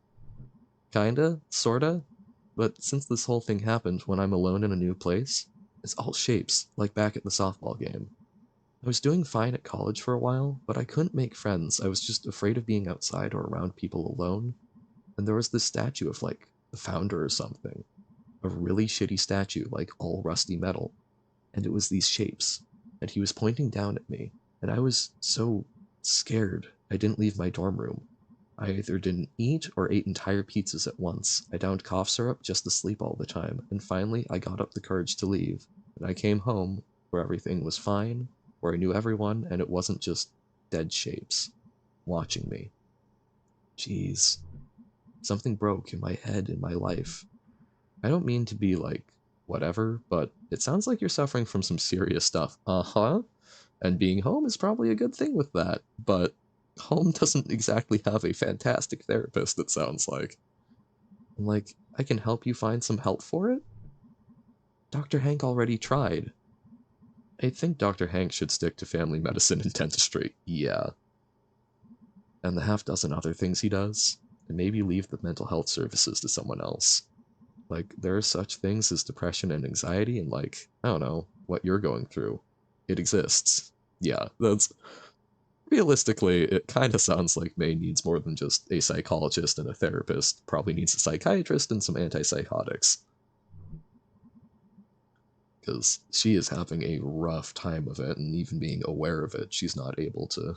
Speaker 1: Kinda, sorta. But since this whole thing happened when I'm alone in a new place, it's all shapes, like back at the softball game. I was doing fine at college for a while, but I couldn't make friends. I was just afraid of being outside or around people alone. And there was this statue of, like, the founder or something. A really shitty statue, like, all rusty metal. And it was these shapes. And he was pointing down at me. And I was so scared, I didn't leave my dorm room. I either didn't eat or ate entire pizzas at once. I downed cough syrup just to sleep all the time. And finally, I got up the courage to leave. And I came home, where everything was fine, where I knew everyone, and it wasn't just dead shapes watching me. Jeez. Something broke in my head, in my life. I don't mean to be like, whatever, but it sounds like you're suffering from some serious stuff. Uh-huh. And being home is probably a good thing with that, but home doesn't exactly have a fantastic therapist, it sounds like. And like, I can help you find some help for it? Dr. Hank already tried. I think Dr. Hank should stick to family medicine and dentistry. Yeah. And the half dozen other things he does, and maybe leave the mental health services to someone else. Like, there are such things as depression and anxiety, and like, I don't know, what you're going through. It exists. Yeah, that's... Realistically, it kind of sounds like May needs more than just a psychologist and a therapist. Probably needs a psychiatrist and some antipsychotics. Because she is having a rough time of it, and even being aware of it, she's not able to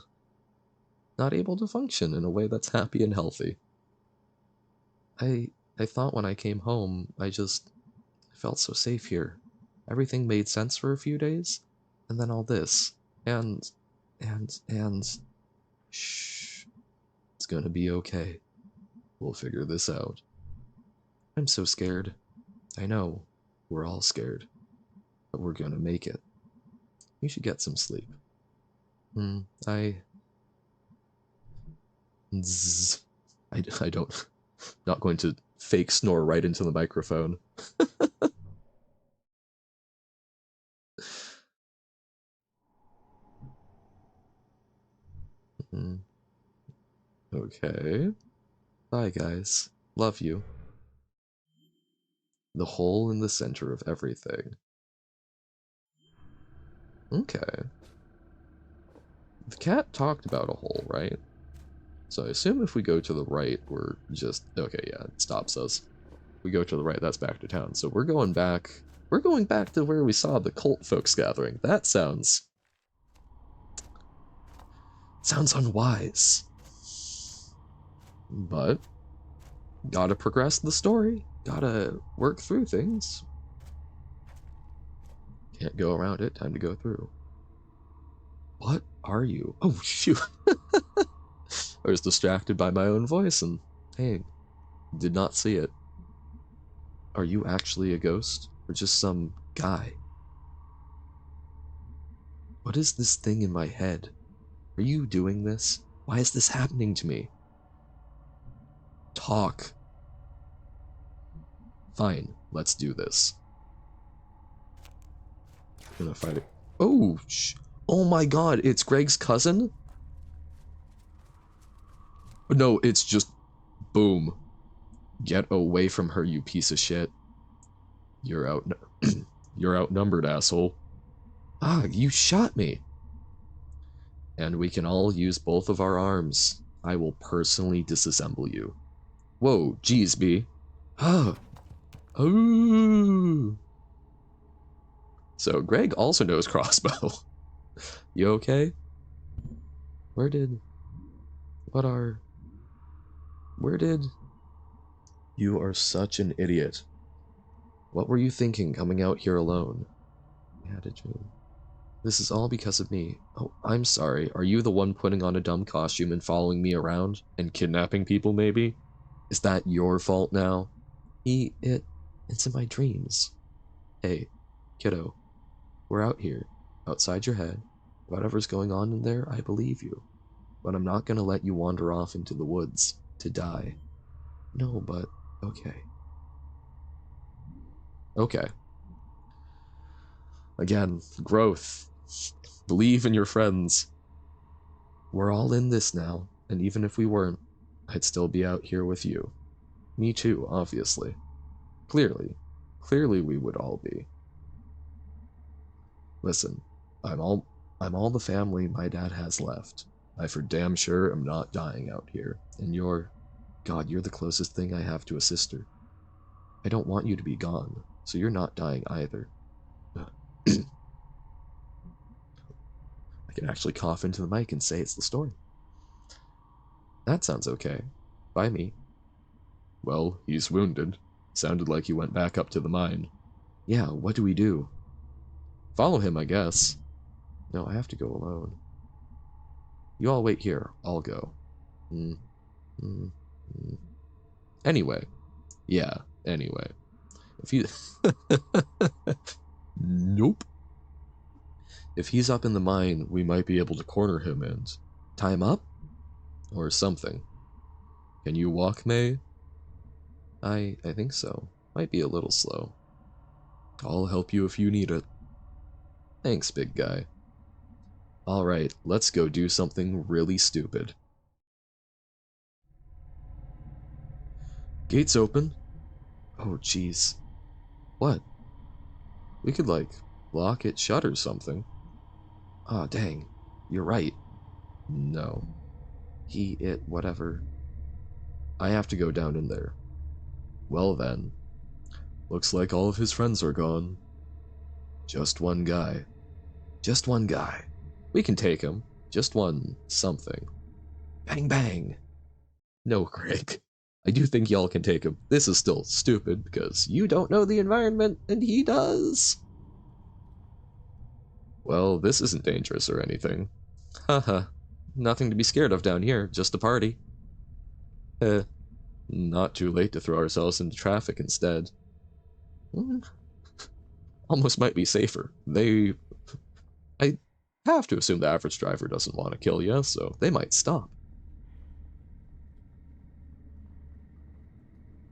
Speaker 1: function in a way that's happy and healthy. I thought when I came home, I felt so safe here. Everything made sense for a few days, and then all this. And shh. It's gonna be okay. We'll figure this out. I'm so scared. I know. We're all scared. But we're gonna make it. You should get some sleep. Zzz. I don't... Not going to fake snore right into the microphone. Okay. Bye, guys. Love you. The hole in the center of everything. Okay. The cat talked about a hole, right? So I assume if we go to the right, we're just... Okay, yeah, it stops us. We go to the right, that's back to town. So we're going back... We're going back to where we saw the cult folks gathering. That sounds... sounds unwise. But... gotta progress the story. Gotta work through things. Can't go around it, time to go through. What are you? Oh, shoot. I was distracted by my own voice and, hey, did not see it. Are you actually a ghost? Or just some guy? What is this thing in my head? Are you doing this? Why is this happening to me? Talk. Fine, let's do this. I'm gonna fight it. Oh, oh my god, it's Greg's cousin? No, it's just... boom. Get away from her, you piece of shit. You're out... You're outnumbered, asshole. Ah, you shot me. And we can all use both of our arms. I will personally disassemble you. Whoa, geez, B. Ah. Oh. So Greg also knows crossbow. You okay? Where did... You are such an idiot. What were you thinking coming out here alone? I had a dream. This is all because of me. Oh, I'm sorry. Are you the one putting on a dumb costume and following me around? And kidnapping people, maybe? Is that your fault now? It's in my dreams. Hey, kiddo. We're out here, outside your head. Whatever's going on in there, I believe you. But I'm not gonna let you wander off into the woods to die. No, but okay. Okay. Again, growth. Believe in your friends. We're all in this now, and even if we weren't, I'd still be out here with you. Me too, obviously. Clearly we would all be. Listen, I'm all the family my dad has left. I for damn sure am not dying out here, and you're God, you're the closest thing I have to a sister. I don't want you to be gone, so you're not dying either. I can actually cough into the mic and say it's the story. That sounds okay. By me. Well, he's wounded. Sounded like he went back up to the mine. Yeah, what do we do? Follow him, I guess. No, I have to go alone. You all wait here. I'll go. Mm, mm, mm. Anyway. Yeah, anyway. If you... Nope. If he's up in the mine, we might be able to corner him and tie him up? Or something. Can you walk, May? I think so. Might be a little slow. I'll help you if you need it. Thanks, big guy. Alright, let's go do something really stupid. Gates open. Oh, jeez. What? We could, like, lock it shut or something. Ah, dang. You're right. No. It, whatever. I have to go down in there. Well then. Looks like all of his friends are gone. Just one guy. Just one guy. We can take him. Just one something. Bang bang. No, Craig. I do think y'all can take him. This is still stupid because you don't know the environment and he does. Well, this isn't dangerous or anything. Haha. Nothing to be scared of down here, just a party. Not too late to throw ourselves into traffic instead. Almost might be safer. I have to assume the average driver doesn't want to kill you, so they might stop.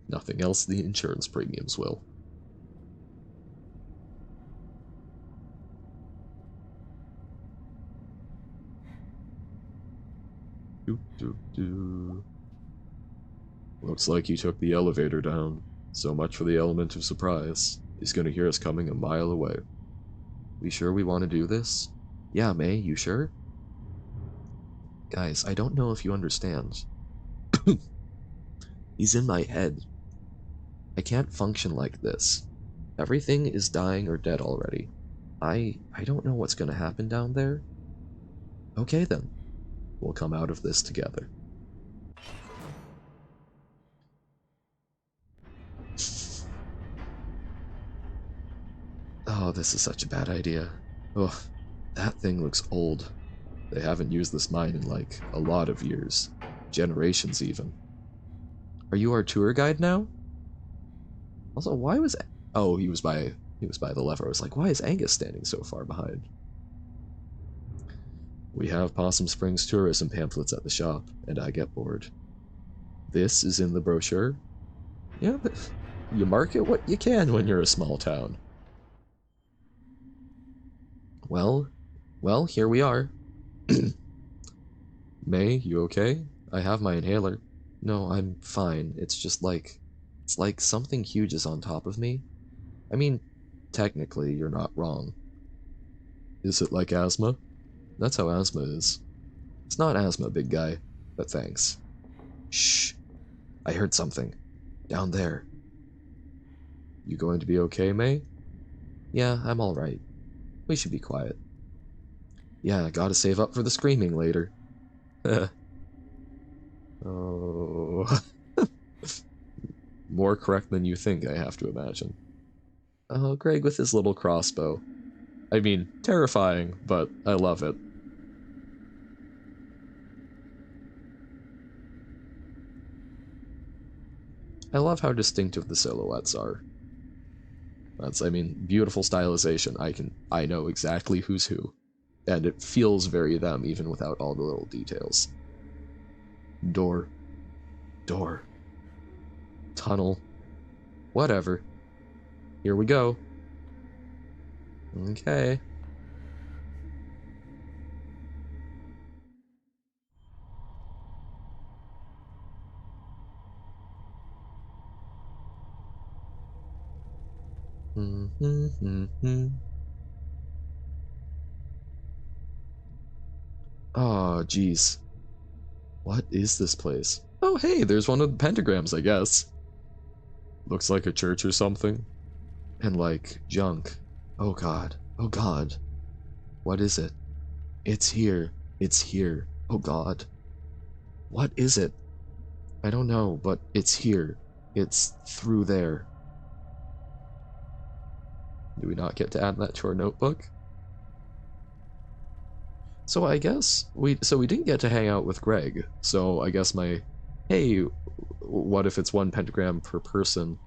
Speaker 1: Nothing else, the insurance premiums will. Looks like you took the elevator down. So much for the element of surprise. He's gonna hear us coming a mile away. We sure we want to do this? Yeah, May, you sure? Guys, I don't know if you understand. He's in my head. I can't function like this. Everything is dying or dead already. I don't know what's gonna happen down there. Okay then. We'll come out of this together. Oh, this is such a bad idea. Ugh, that thing looks old. They haven't used this mine in like a lot of years. Generations even. Are you our tour guide now? Also, why was... Oh, he was by the lever. I was like, why is Angus standing so far behind? We have Possum Springs tourism pamphlets at the shop, and I get bored. This is in the brochure? Yeah, but you market what you can when you're a small town. Well, here we are. May, you okay? I have my inhaler. No, I'm fine. It's just like... It's like something huge is on top of me. I mean, technically, you're not wrong. Is it like asthma? That's how asthma is. It's not asthma, big guy, but thanks. Shh. I heard something. Down there. You going to be okay, May? Yeah, I'm alright. We should be quiet. Yeah, gotta save up for the screaming later. Oh... More correct than you think, I have to imagine. Oh, Greg with his little crossbow. I mean, terrifying, but I love it. I love how distinctive the silhouettes are. I mean, beautiful stylization. I know exactly who's who. And it feels very them, even without all the little details. Door. Door. Tunnel. Whatever. Here we go. Okay. Oh, jeez. What is this place? Oh hey, there's one of the pentagrams, I guess. Looks like a church or something. And like, junk. Oh god. Oh god. What is it? It's here. It's here. Oh god. What is it? I don't know, but it's here. It's through there. Do we not get to add that to our notebook? So I guess we didn't get to hang out with Greg. So I guess my, hey, what if it's one pentagram per person?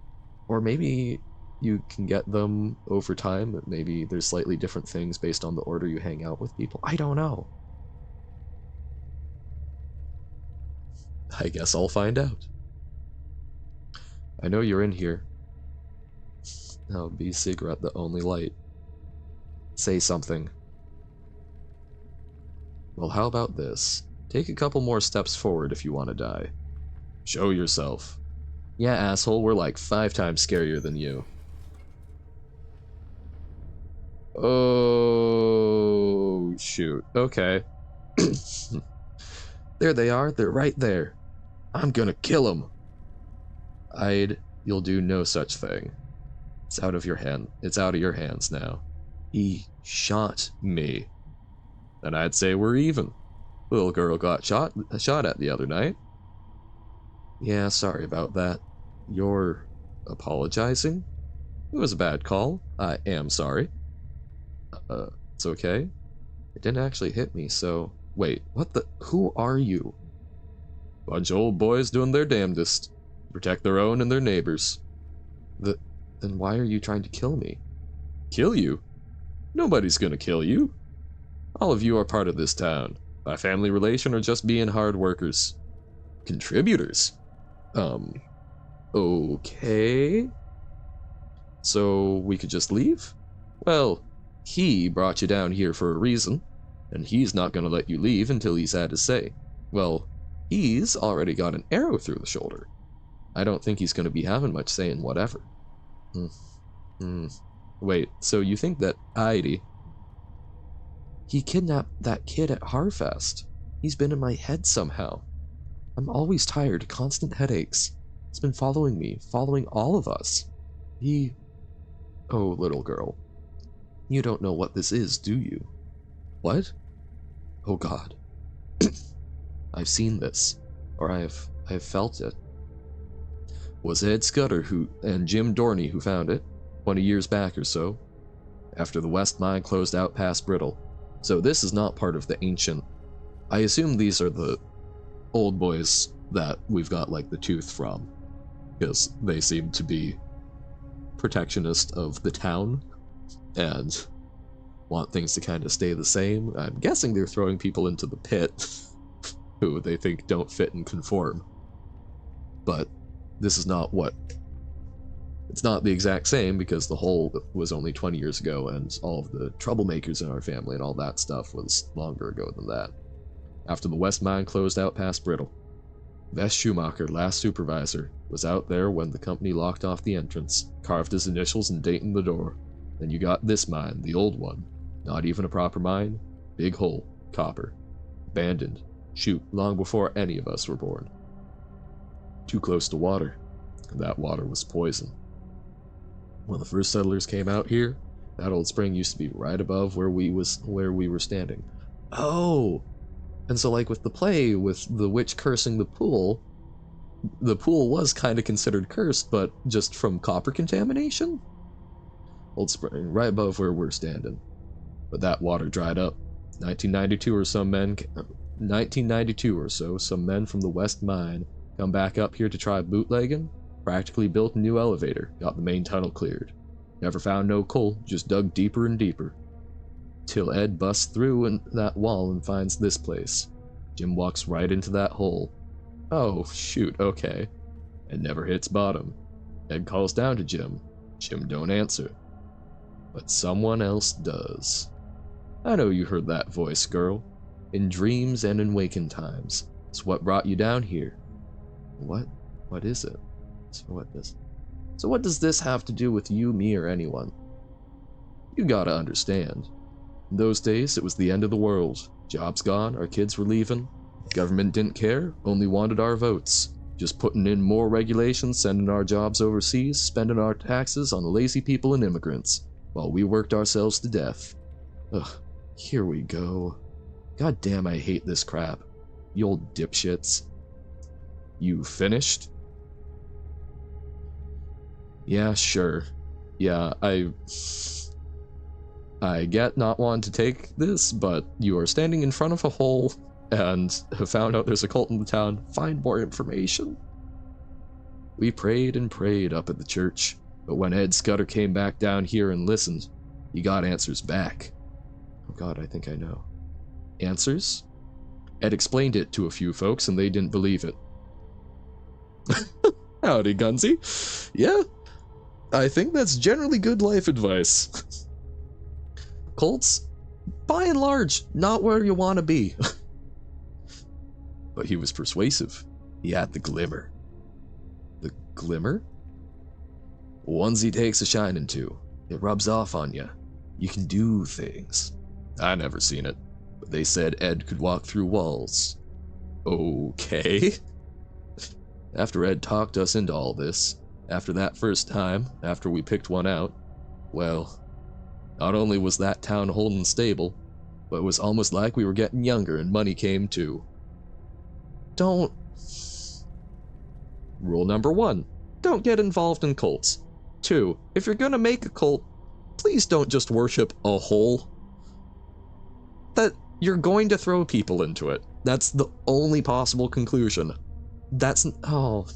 Speaker 1: Or maybe you can get them over time. Maybe there's slightly different things based on the order you hang out with people. I don't know. I guess I'll find out. I know you're in here. Oh, be cigarette the only light. Say something. Well, how about this? Take a couple more steps forward if you want to die. Show yourself. Yeah, asshole, we're like 5 times scarier than you. Oh, shoot. Okay. There they are. They're right there. I'm gonna kill them. You'll do no such thing. It's out of your hand. It's out of your hands now. He shot me. Then I'd say we're even. Little girl got shot at the other night. Yeah, sorry about that. You're apologizing? It was a bad call. I am sorry. It's okay. It didn't actually hit me, so... Wait, what the... Who are you? Bunch of old boys doing their damnedest to protect their own and their neighbors. Then why are you trying to kill me? Kill you? Nobody's gonna kill you. All of you are part of this town. By family relation or just being hard workers. Contributors. Okay. So we could just leave? Well, he brought you down here for a reason, and he's not gonna let you leave until he's had his say. Well, he's already got an arrow through the shoulder. I don't think he's gonna be having much say in whatever. Wait, so you think that he kidnapped that kid at Harfest? He's been in my head somehow. I'm always tired, constant headaches. He's been following me, following all of us. Oh, little girl. You don't know what this is, do you? What? Oh god. I've seen this. Or I've felt it. Was Ed Scudder and Jim Dorney who found it, 20 years back or so, after the West Mine closed out past Brittle. So this is not part of the ancient... I assume these are the old boys that we've got like the tooth from, because they seem to be protectionist of the town and want things to kind of stay the same. I'm guessing they're throwing people into the pit who they think don't fit and conform. But this is not what... It's not the exact same, because the whole was only 20 years ago, and all of the troublemakers in our family and all that stuff was longer ago than that. After the West Mine closed out past Brittle. Vess Schumacher, last supervisor, was out there when the company locked off the entrance, carved his initials and date in the door. Then you got this mine, the old one. Not even a proper mine. Big hole. Copper. Abandoned. Shoot, long before any of us were born. Too close to water. And that water was poison. When the first settlers came out here, that old spring used to be right above where we were standing. Oh! And so like with the play, with the witch cursing the pool was kind of considered cursed, but just from copper contamination? Old spring, right above where we're standing. But that water dried up. 1992 or so, some men from the West Mine come back up here to try bootlegging, practically built a new elevator, got the main tunnel cleared. Never found no coal, just dug deeper and deeper. Till Ed busts through that wall and finds this place. Jim walks right into that hole. Oh, shoot, okay. And never hits bottom. Ed calls down to Jim. Jim don't answer. But someone else does. I know you heard that voice, girl. In dreams and in waking times. It's what brought you down here. What? What is it? So what does this have to do with you, me, or anyone? You gotta understand. In those days, it was the end of the world. Jobs gone, our kids were leaving. Government didn't care, only wanted our votes. Just putting in more regulations, sending our jobs overseas, spending our taxes on lazy people and immigrants, while we worked ourselves to death. Ugh, here we go. God damn, I hate this crap. You old dipshits. You finished? Yeah, sure. Yeah, I get not wanting to take this, but you are standing in front of a hole and have found out there's a cult in the town. Find more information. We prayed and prayed up at the church, but when Ed Scudder came back down here and listened, he got answers back. Oh god, I think I know. Answers? Ed explained it to a few folks and they didn't believe it. Howdy, Gunsy. Yeah, I think that's generally good life advice. Cults, by and large, not where you want to be. But he was persuasive. He had the glimmer. The glimmer? Onesie takes a shining to. It rubs off on you. You can do things. I never seen it, but they said Ed could walk through walls. Okay. After Ed talked us into all this, after that first time, after we picked one out, well, not only was that town holding stable, but it was almost like we were getting younger and money came too. Don't... Rule number 1, don't get involved in cults. 2, if you're gonna make a cult, please don't just worship a hole. That you're going to throw people into it. That's the only possible conclusion. That's... oh...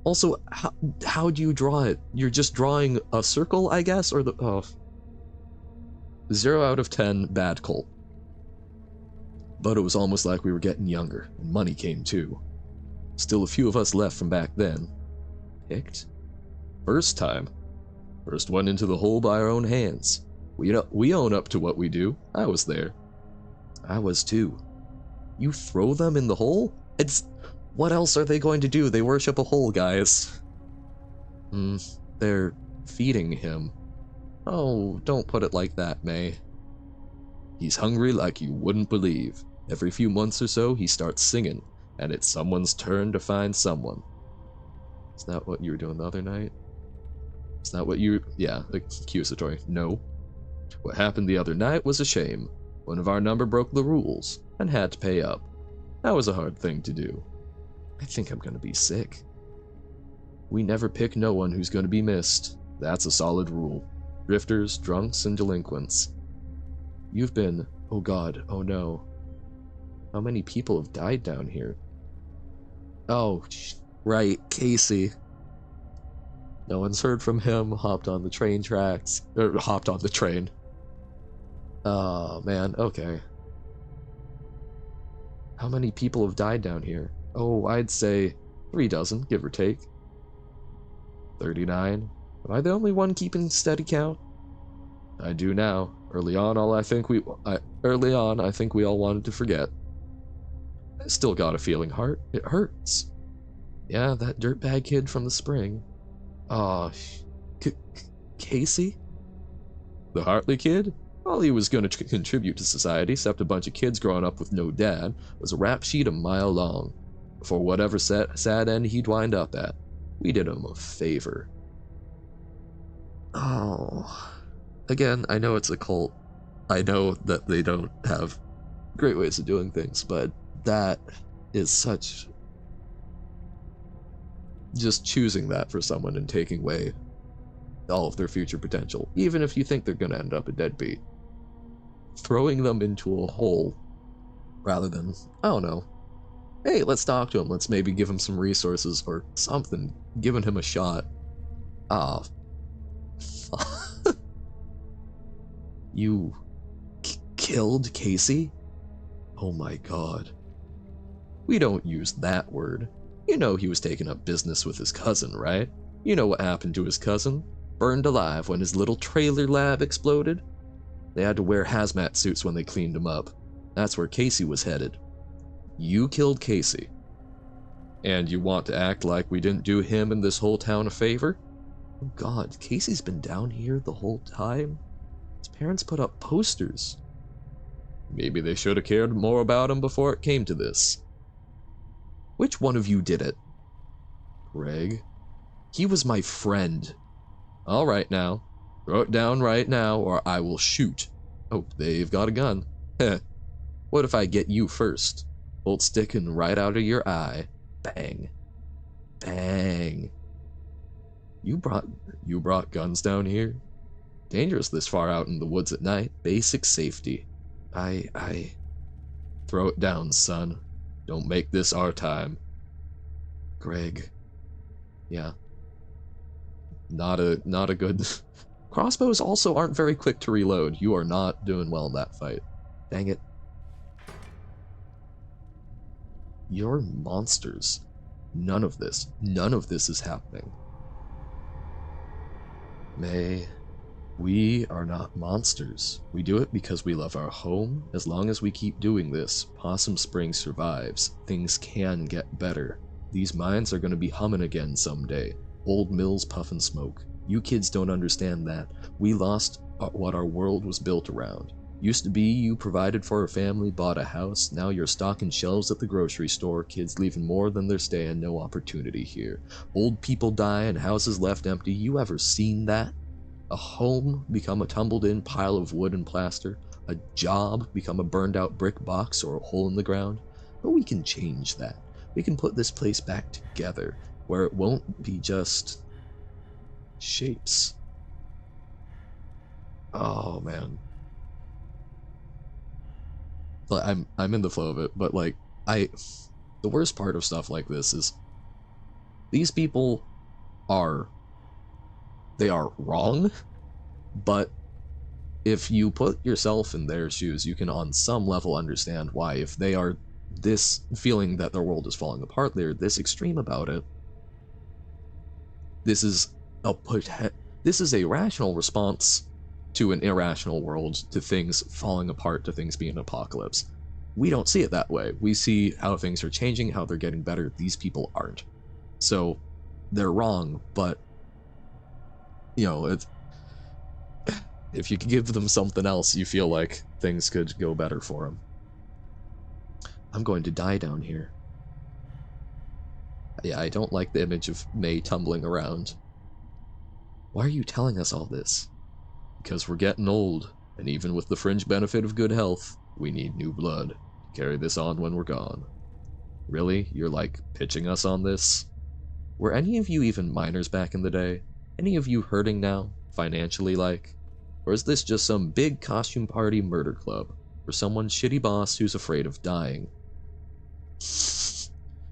Speaker 1: Also, how do you draw it? You're just drawing a circle, I guess, or the... oh. 0 out of 10, bad cult. But it was almost like we were getting younger, and money came too. Still a few of us left from back then. Picked? First time. First one into the hole by our own hands. We own up to what we do. I was there. I was too. You throw them in the hole? It's... what else are they going to do? They worship a hole, guys. They're feeding him. Oh, don't put it like that, May. He's hungry like you wouldn't believe. Every few months or so, he starts singing, and it's someone's turn to find someone. Is that what you were doing the other night? Is that what you... yeah, accusatory. No. What happened the other night was a shame. One of our number broke the rules, and had to pay up. That was a hard thing to do. I think I'm gonna be sick. We never pick no one who's gonna be missed. That's a solid rule. Drifters, drunks, and delinquents. You've been... oh god, oh no. How many people have died down here? Oh, right, Casey. No one's heard from him, hopped on the train tracks. Hopped on the train. Oh, man, okay. How many people have died down here? Oh, I'd say 3 dozen, give or take. 39. Am I the only one keeping steady count? I do now. Early on, I think we all wanted to forget. I still got a feeling heart. It hurts. Yeah, that dirtbag kid from the spring. Aw, Casey? The Hartley kid? All he was going to contribute to society, except a bunch of kids growing up with no dad, was a rap sheet a mile long. For whatever sad end he'd wind up at. We did him a favor. Oh. Again, I know it's a cult. I know that they don't have great ways of doing things, but that is such... just choosing that for someone and taking away all of their future potential, even if you think they're gonna end up a deadbeat. Throwing them into a hole, rather than, I don't know, hey, let's talk to him, let's maybe give him some resources or something, giving him a shot. Ah. You killed Casey? Oh my god. We don't use that word. You know he was taking up business with his cousin, right? You know what happened to his cousin? Burned alive when his little trailer lab exploded? They had to wear hazmat suits when they cleaned him up. That's where Casey was headed. You killed Casey. And you want to act like we didn't do him and this whole town a favor? Oh god, Casey's been down here the whole time? His parents put up posters. Maybe they should have cared more about him before it came to this. Which one of you did it? Greg? He was my friend. All right now. Throw it down right now or I will shoot. Oh, they've got a gun. Heh. What if I get you first? Bolt sticking right out of your eye. Bang. Bang. You brought guns down here? Dangerous this far out in the woods at night. Basic safety. I... Throw it down, son. Don't make this our time. Greg. Yeah. Not a good... Crossbows also aren't very quick to reload. You are not doing well in that fight. Dang it. You're monsters. None of this is happening. May, we are not monsters. We do it because we love our home. As long as we keep doing this, Possum Springs survives. Things can get better. These mines are going to be humming again someday. Old mills puff and smoke. You kids don't understand that. We lost what our world was built around. Used to be you provided for a family, bought a house, now you're stocking shelves at the grocery store, kids leaving more than they're staying, no opportunity here. Old people die and houses left empty, you ever seen that? A home become a tumbled-in pile of wood and plaster, a job become a burned-out brick box or a hole in the ground? But we can change that. We can put this place back together, where it won't be just... shapes. Oh, man. But I'm in the flow of it, but like, the worst part of stuff like this is these people they are wrong, but if you put yourself in their shoes, you can on some level understand why. If they are this feeling that their world is falling apart, they're this extreme about it. This is a rational response to an irrational world, to things falling apart, to things being an apocalypse. We don't see it that way. We see how things are changing, how they're getting better. These people aren't. So, they're wrong, but, you know, if you could give them something else, you feel like things could go better for them. I'm going to die down here. Yeah, I don't like the image of May tumbling around. Why are you telling us all this? Because we're getting old, and even with the fringe benefit of good health, we need new blood to carry this on when we're gone. Really? You're like pitching us on this? Were any of you even minors back in the day? Any of you hurting now, financially like? Or is this just some big costume party murder club, for someone's shitty boss who's afraid of dying?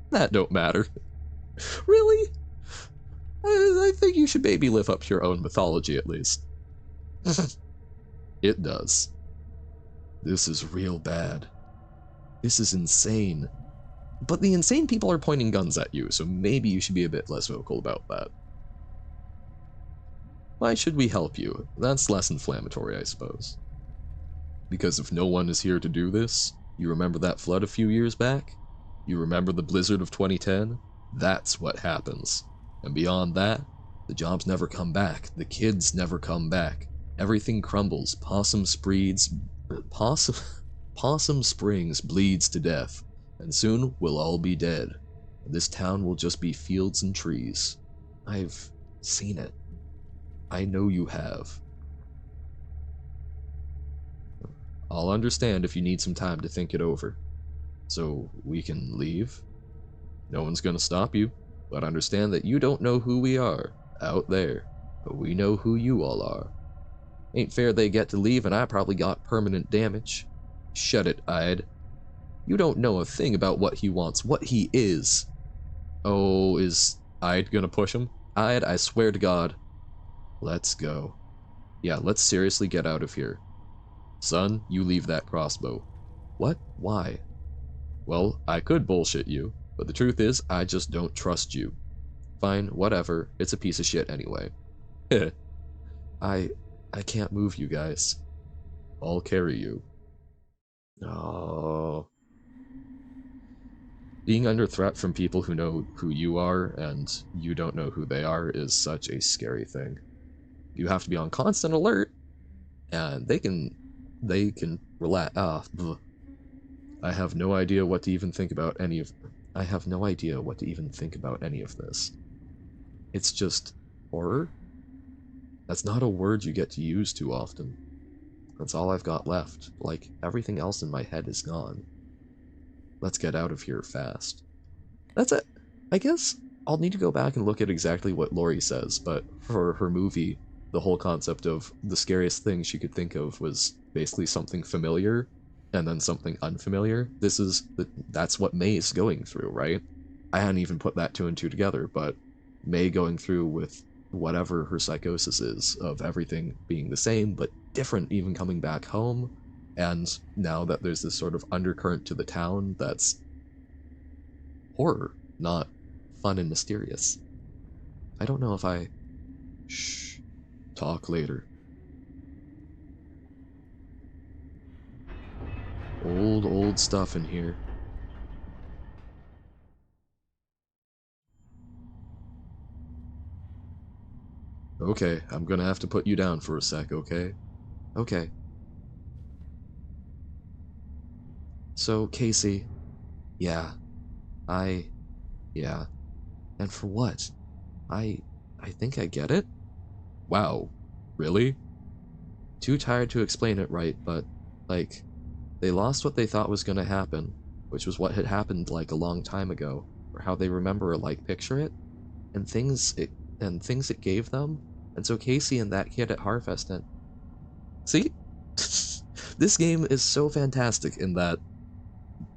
Speaker 1: That don't matter. Really? I think you should maybe live up to your own mythology at least. It does. This is real bad. This is insane. But the insane people are pointing guns at you, so maybe you should be a bit less vocal about that. Why should we help you? That's less inflammatory, I suppose. Because if no one is here to do this, you remember that flood a few years back? You remember the blizzard of 2010? That's what happens. And beyond that, the jobs never come back, the kids never come back. Everything crumbles, Possum Springs bleeds to death, and soon we'll all be dead. And this town will just be fields and trees. I've seen it. I know you have. I'll understand if you need some time to think it over. So we can leave? No one's gonna stop you, but understand that you don't know who we are out there, but we know who you all are. Ain't fair they get to leave and I probably got permanent damage. Shut it, Ide. You don't know a thing about what he wants, what he is. Oh, is Ide gonna push him? Ide, I swear to God. Let's go. Yeah, let's seriously get out of here. Son, you leave that crossbow. What? Why? Well, I could bullshit you, but the truth is, I just don't trust you. Fine, whatever, it's a piece of shit anyway. Heh. I can't move you guys. I'll carry you. Oh. Being under threat from people who know who you are and you don't know who they are is such a scary thing. You have to be on constant alert, and they can they can relax. I have no idea what to even think about any of. I have no idea what to even think about any of this. It's just horror? That's not a word you get to use too often. That's all I've got left. Like, everything else in my head is gone. Let's get out of here fast. That's it. I guess I'll need to go back and look at exactly what Lori says, but for her movie, the whole concept of the scariest thing she could think of was basically something familiar and then something unfamiliar. That's what May's going through, right? I hadn't even put that two and two together, but May going through with whatever her psychosis is of everything being the same but different, even coming back home, and now that there's this sort of undercurrent to the town that's horror, not fun and mysterious. I don't know if I... Shh. Talk later. Old stuff in here. Okay, I'm gonna have to put you down for a sec, okay? Okay. So, Casey, yeah, yeah. And for what? I think I get it? Wow. Really? Too tired to explain it right, but, like, they lost what they thought was gonna happen, which was what had happened, like, a long time ago, or how they remember or, like, picture it, and things it gave them, and so Casey and that kid at Harfest and... See? This game is so fantastic in that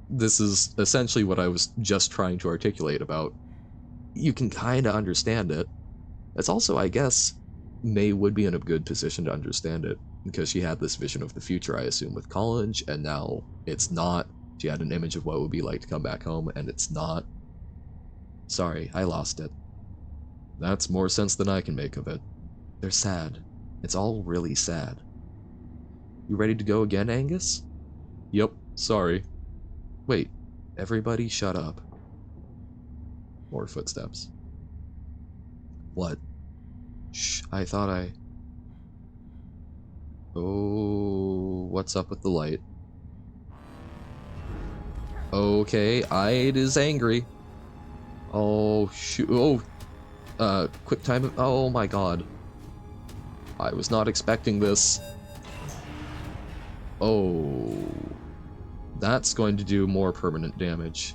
Speaker 1: this is essentially what I was just trying to articulate about. You can kinda understand it. It's also, I guess, May would be in a good position to understand it, because she had this vision of the future, I assume, with college, and now it's not. She had an image of what it would be like to come back home, and it's not. Sorry, I lost it. That's more sense than I can make of it. They're sad. It's all really sad. You ready to go again, Angus? Yep, sorry. Wait, everybody shut up. More footsteps. What? Shh, I thought I... Oh, what's up with the light? Okay, Ide is angry. Oh, shoot. Oh, quick time. Oh my god. I was not expecting this. Oh. That's going to do more permanent damage.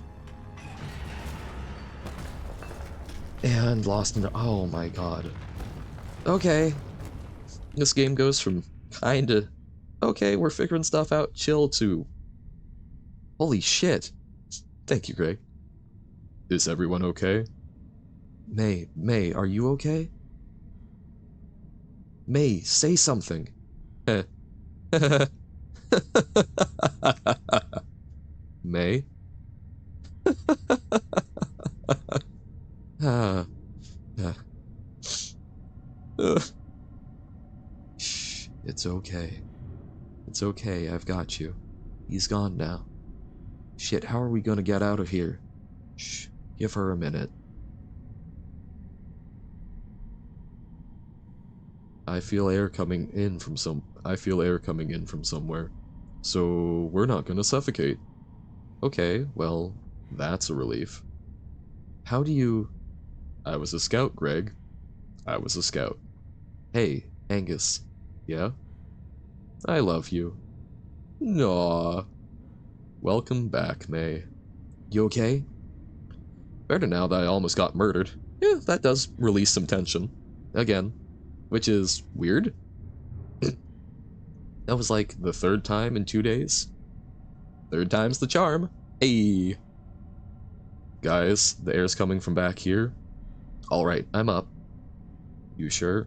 Speaker 1: And lost in... Oh my god. Okay. This game goes from kinda... Okay, we're figuring stuff out, chill, to... Holy shit. Thank you, Greg. Is everyone okay? May, are you okay? May, say something. May? Ah. Shh, it's okay. It's okay, I've got you. He's gone now. Shit, how are we gonna get out of here? Shh, give her a minute. I feel air coming in from somewhere. So we're not gonna suffocate. Okay, well, that's a relief. How do you... I was a scout, Greg. I was a scout. Hey, Angus. Yeah? I love you. Aw. Welcome back, May. You okay? Better now that I almost got murdered. Yeah, that does release some tension. Again. Which is weird. That was like the third time in 2 days. Third time's the charm. Hey. Guys, the air's coming from back here. Alright, I'm up. You sure?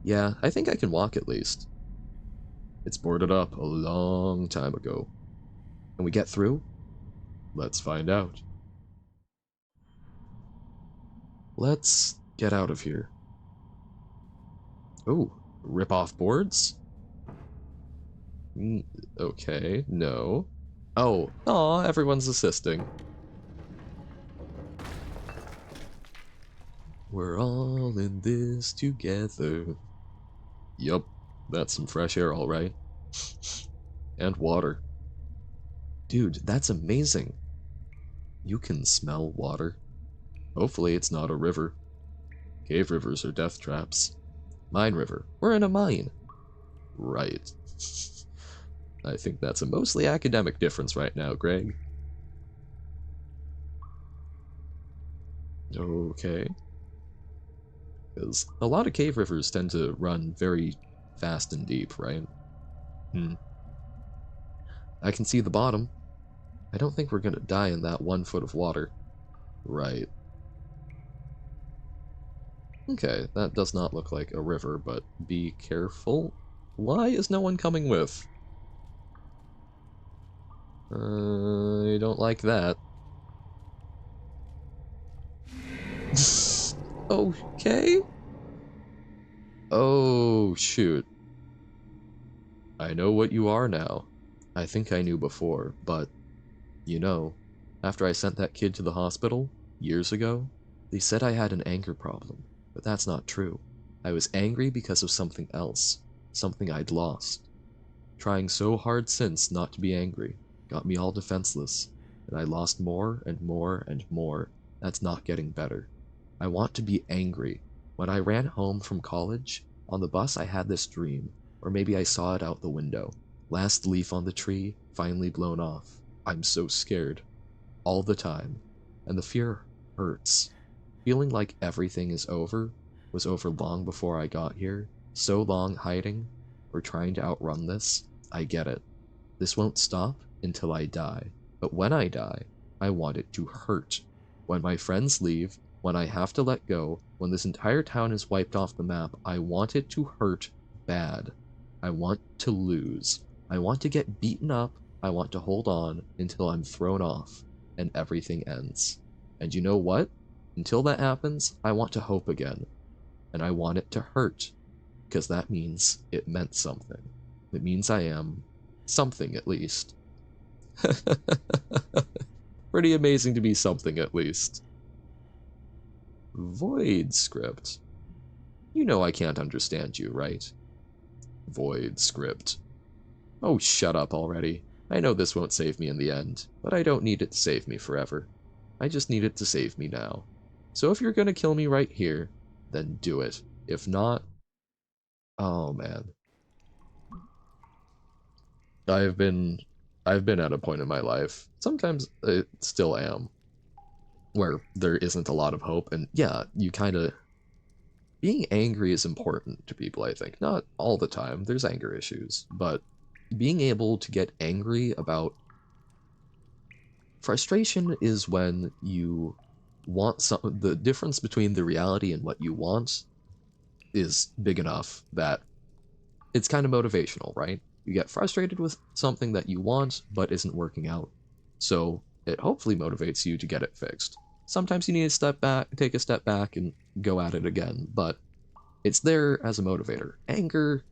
Speaker 1: Yeah, I think I can walk at least. It's boarded up a long time ago. Can we get through? Let's find out. Let's get out of here. Oh, rip off boards? Okay, no. Oh, aw, everyone's assisting. We're all in this together. Yup, that's some fresh air, alright. And water. Dude, that's amazing. You can smell water. Hopefully it's not a river. Cave rivers are death traps. Mine river. We're in a mine. Right. I think that's a mostly academic difference right now, Greg. Okay. Because a lot of cave rivers tend to run very fast and deep, right? I can see the bottom. I don't think we're gonna die in that 1 foot of water. Right. Okay, that does not look like a river, but be careful. Why is no one coming with? I don't like that. Okay. Oh, shoot. I know what you are now. I think I knew before, but, you know, after I sent that kid to the hospital, years ago, they said I had an anger problem, but that's not true. I was angry because of something else, something I'd lost. Trying so hard since not to be angry got me all defenseless, and I lost more and more and more. That's not getting better. I want to be angry. When I ran home from college, on the bus I had this dream, or maybe I saw it out the window. Last leaf on the tree, finally blown off. I'm so scared. All the time. And the fear hurts. Feeling like everything is over was over long before I got here. So long hiding, or trying to outrun this. I get it. This won't stop until I die. But when I die, I want it to hurt. When my friends leave, when I have to let go, when this entire town is wiped off the map, I want it to hurt bad. I want to lose. I want to get beaten up. I want to hold on until I'm thrown off and everything ends. And you know what? Until that happens, I want to hope again. And I want it to hurt, because that means it meant something. It means I am something, at least. Pretty amazing to be something, at least. Void script. You know I can't understand you, right? Void script. Oh, shut up already. I know this won't save me in the end, but I don't need it to save me forever. I just need it to save me now. So if you're gonna kill me right here, then do it. If not... Oh, man. I've been at a point in my life, sometimes I still am, where there isn't a lot of hope, and yeah, you kind of... Being angry is important to people, I think. Not all the time, there's anger issues, but being able to get angry about... Frustration is when you want some... The difference between the reality and what you want is big enough that it's kind of motivational, right? You get frustrated with something that you want but isn't working out. So it hopefully motivates you to get it fixed. Sometimes you need to step back, take a step back and go at it again, but it's there as a motivator. Anger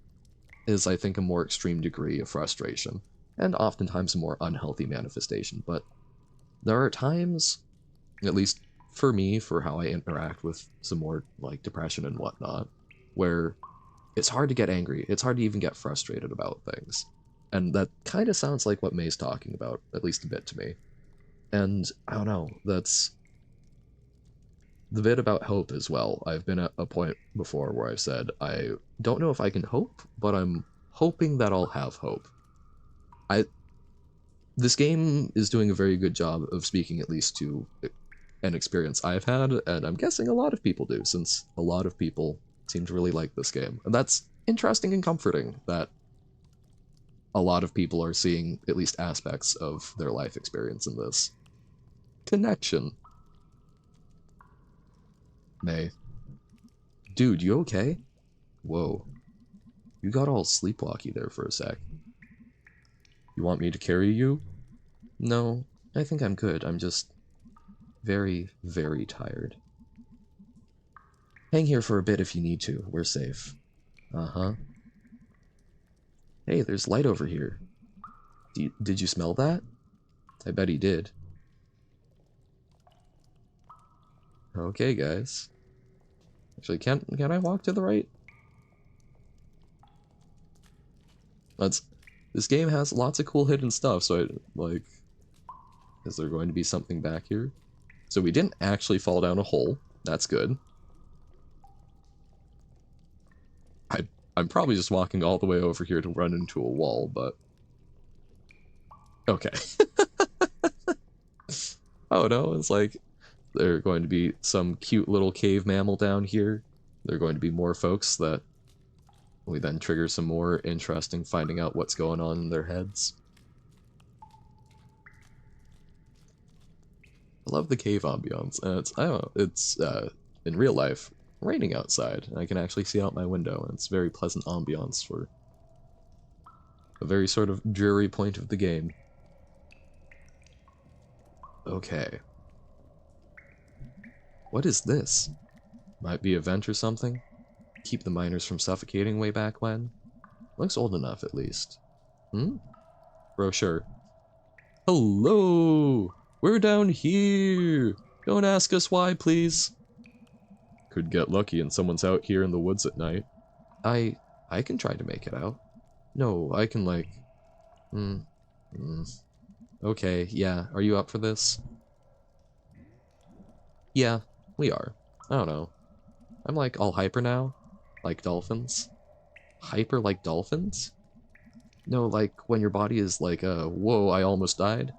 Speaker 1: is, I think, a more extreme degree of frustration, and oftentimes a more unhealthy manifestation, but there are times, at least for me, for how I interact with some more, like, depression and whatnot, where it's hard to get angry. It's hard to even get frustrated about things. And that kind of sounds like what May's talking about, at least a bit to me. And I don't know, that's the bit about hope as well. I've been at a point before where I've said, I don't know if I can hope, but I'm hoping that I'll have hope. This game is doing a very good job of speaking at least to an experience I've had, and I'm guessing a lot of people do, since a lot of people seem to really like this game. And that's interesting and comforting that a lot of people are seeing at least aspects of their life experience in this. Connection. May. Dude, you okay? Whoa. You got all sleepwalky there for a sec. You want me to carry you? No, I think I'm good. I'm just very, very tired. Hang here for a bit if you need to. We're safe. Uh-huh. Hey, there's light over here. Did you smell that? I bet he did. Okay, guys. Actually, can I walk to the right? This This game has lots of cool hidden stuff, so like, is there going to be something back here? So we didn't actually fall down a hole. That's good. I'm probably just walking all the way over here to run into a wall, but... Okay. Oh no, it's like, there are going to be some cute little cave mammal down here. There are going to be more folks that we then trigger some more interesting finding out what's going on in their heads. I love the cave ambiance, and it's, I don't know, it's, in real life, raining outside, and I can actually see out my window, and it's very pleasant ambiance for a very sort of dreary point of the game. Okay. What is this? Might be a vent or something? Keep the miners from suffocating way back when? Looks old enough, at least. Hmm? Brochure. Hello! We're down here! Don't ask us why, please. Could get lucky and someone's out here in the woods at night. I can try to make it out. No, I can like... Okay, yeah, are you up for this? Yeah, we are. I don't know. I'm like all hyper now. Like dolphins. Hyper like dolphins? No, like when your body is like, whoa, I almost died.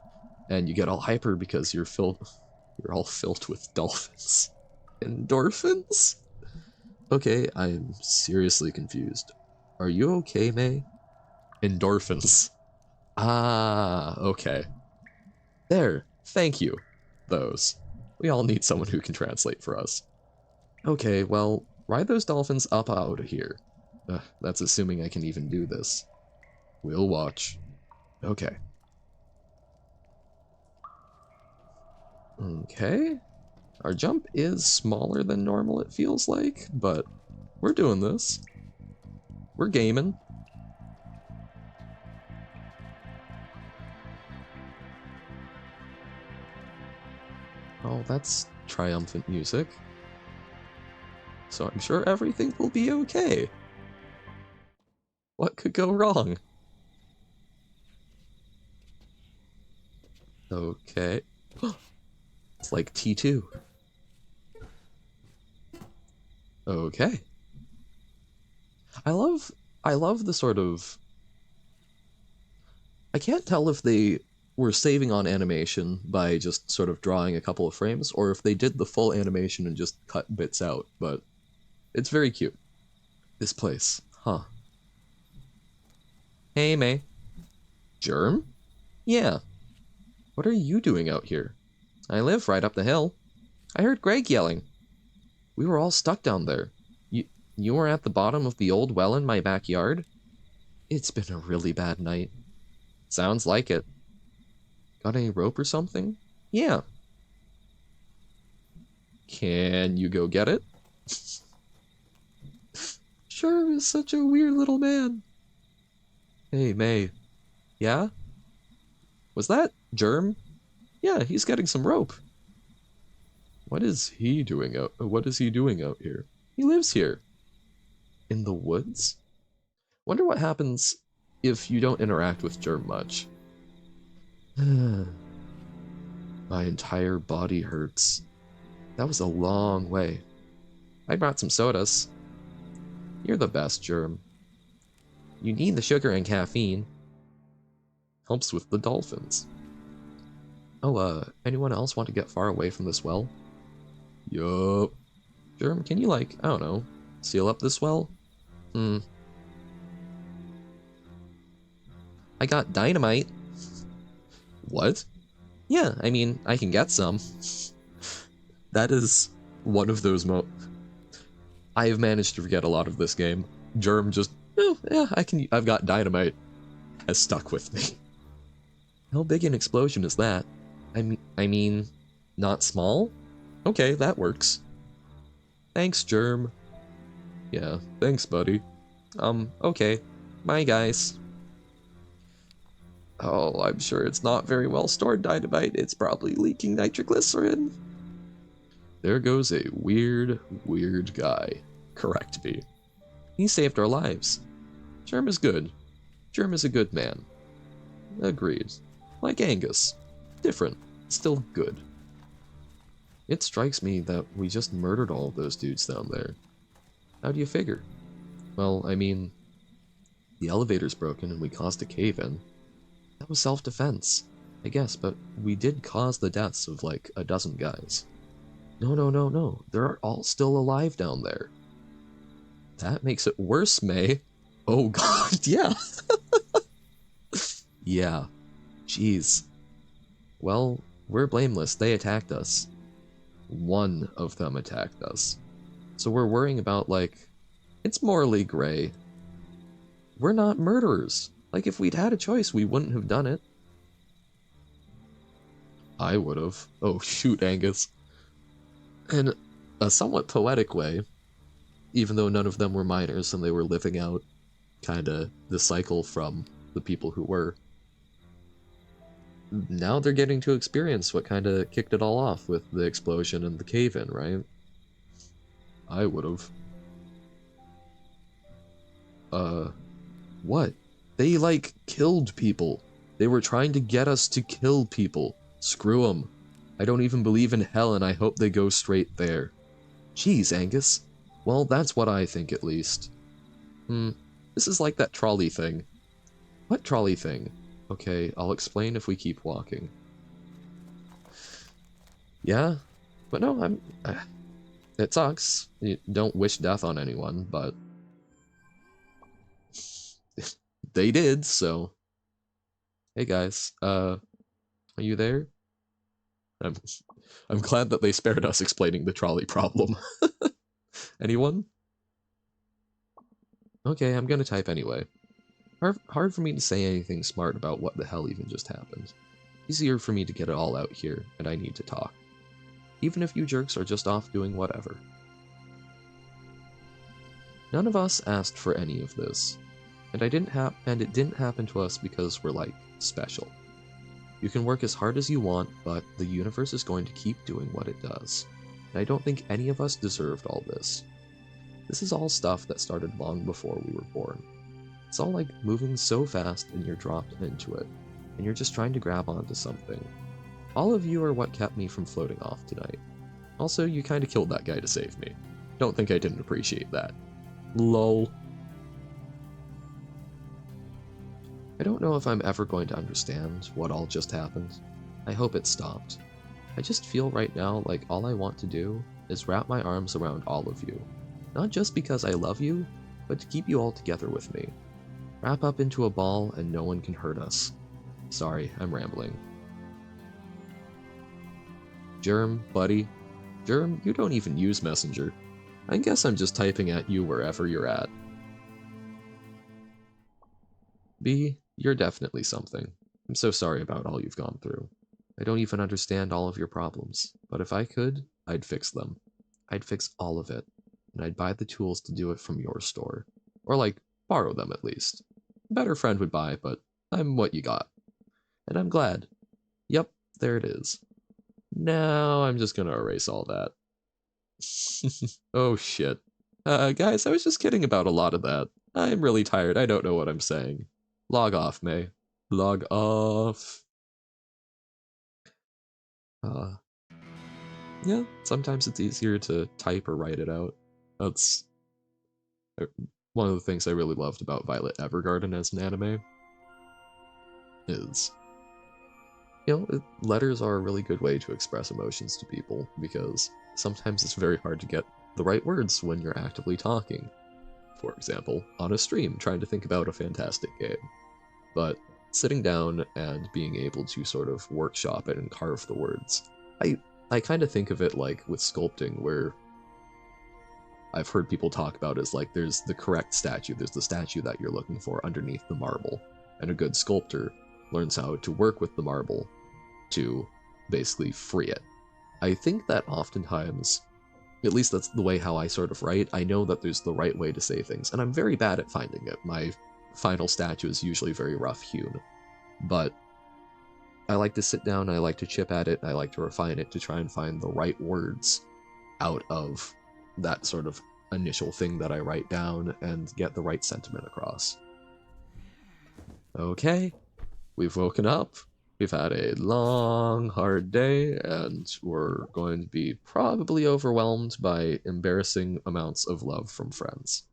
Speaker 1: And you get all hyper because you're all filled with dolphins. Endorphins? Okay, I'm seriously confused. Are you okay, May? Endorphins. Ah, okay. There, thank you. Those. We all need someone who can translate for us. Okay, well, ride those dolphins up out of here. That's assuming I can even do this. We'll watch. Okay. Okay. Our jump is smaller than normal, it feels like, but we're doing this. We're gaming. Oh, that's triumphant music. So I'm sure everything will be okay. What could go wrong? Okay. It's like T2. Okay. I love the sort of... I can't tell if they were saving on animation by just sort of drawing a couple of frames, or if they did the full animation and just cut bits out, but it's very cute. This place, huh? Hey, May. Germ? Yeah. What are you doing out here? I live right up the hill. I heard Greg yelling. We were all stuck down there. You were at the bottom of the old well in my backyard? It's been a really bad night. Sounds like it. Got any rope or something? Yeah. Can you go get it? Sure is such a weird little man. Hey, May. Yeah? Was that Germ? Yeah, he's getting some rope. What is he doing out here? He lives here. In the woods? Wonder what happens if you don't interact with Germ much. My entire body hurts. That was a long way. I brought some sodas. You're the best, Germ. You need the sugar and caffeine. Helps with the dolphins. Oh, anyone else want to get far away from this well? Yup. Germ, can you, like, I don't know, seal up this well? I got dynamite. What? Yeah, I mean, I can get some. That is one of those I have managed to forget a lot of this game. Germ just, oh, yeah, I've got dynamite. Has stuck with me. How big an explosion is that? I mean, not small? Okay, that works. Thanks, Germ. Yeah, thanks, buddy. Okay. Bye, guys. Oh, I'm sure it's not very well stored dynamite. It's probably leaking nitroglycerin. There goes a weird, weird guy. Correct me. He saved our lives. Germ is good. Germ is a good man. Agreed. Like Angus. Different. Still good. It strikes me that we just murdered all of those dudes down there. How do you figure? Well, I mean, the elevator's broken and we caused a cave-in. That was self-defense, I guess, but we did cause the deaths of like a dozen guys. No, no, no, no. They're all still alive down there. That makes it worse, May. Oh god, yeah. Yeah. Jeez. Well, we're blameless. They attacked us. One of them attacked us. So we're worrying about, like, it's morally gray. We're not murderers. Like, if we'd had a choice, we wouldn't have done it. I would have. Oh, shoot, Angus. In a somewhat poetic way, even though none of them were minors and they were living out kinda the cycle from the people who were. Now they're getting to experience what kinda kicked it all off with the explosion and the cave-in, right? I would've. What? They, like, killed people. They were trying to get us to kill people. Screw them. I don't even believe in hell and I hope they go straight there. Jeez, Angus. Well, that's what I think, at least. This is like that trolley thing. What trolley thing? Okay, I'll explain if we keep walking. Yeah? But no, it sucks. You don't wish death on anyone, but... they did, so... Hey guys, are you there? I'm glad that they spared us explaining the trolley problem. Anyone? Okay, I'm gonna type anyway. Hard for me to say anything smart about what the hell even just happened. Easier for me to get it all out here, and I need to talk. Even if you jerks are just off doing whatever. None of us asked for any of this, and it didn't happen to us because we're, like, special. You can work as hard as you want, but the universe is going to keep doing what it does. And I don't think any of us deserved all this. This is all stuff that started long before we were born. It's all like moving so fast and you're dropped into it, and you're just trying to grab onto something. All of you are what kept me from floating off tonight. Also, you kinda killed that guy to save me. Don't think I didn't appreciate that. LOL. I don't know if I'm ever going to understand what all just happened. I hope it stopped. I just feel right now like all I want to do is wrap my arms around all of you. Not just because I love you, but to keep you all together with me. Wrap up into a ball and no one can hurt us. Sorry, I'm rambling. Germ, buddy. Germ, you don't even use Messenger. I guess I'm just typing at you wherever you're at. B, you're definitely something. I'm so sorry about all you've gone through. I don't even understand all of your problems, but if I could, I'd fix them. I'd fix all of it, and I'd buy the tools to do it from your store. Or, like, borrow them at least. A better friend would buy, but I'm what you got. And I'm glad. Yep, there it is. Now I'm just gonna erase all that. Oh shit. Guys, I was just kidding about a lot of that. I'm really tired, I don't know what I'm saying. Log off, May. Log off. Yeah, sometimes it's easier to type or write it out. That's one of the things I really loved about Violet Evergarden as an anime. Is, letters are a really good way to express emotions to people, because sometimes it's very hard to get the right words when you're actively talking. For example, on a stream, trying to think about a fantastic game. But sitting down and being able to sort of workshop it and carve the words, I kind of think of it like with sculpting, where I've heard people talk about as like there's the correct statue, there's the statue that you're looking for underneath the marble, and a good sculptor learns how to work with the marble to basically free it. I think that oftentimes, at least that's the way how I sort of write, I know that there's the right way to say things, and I'm very bad at finding it. My final statue is usually very rough hewn, but I like to sit down, I like to chip at it, I like to refine it to try and find the right words out of that sort of initial thing that I write down and get the right sentiment across. Okay, we've woken up, we've had a long, hard day, and we're going to be probably overwhelmed by embarrassing amounts of love from friends.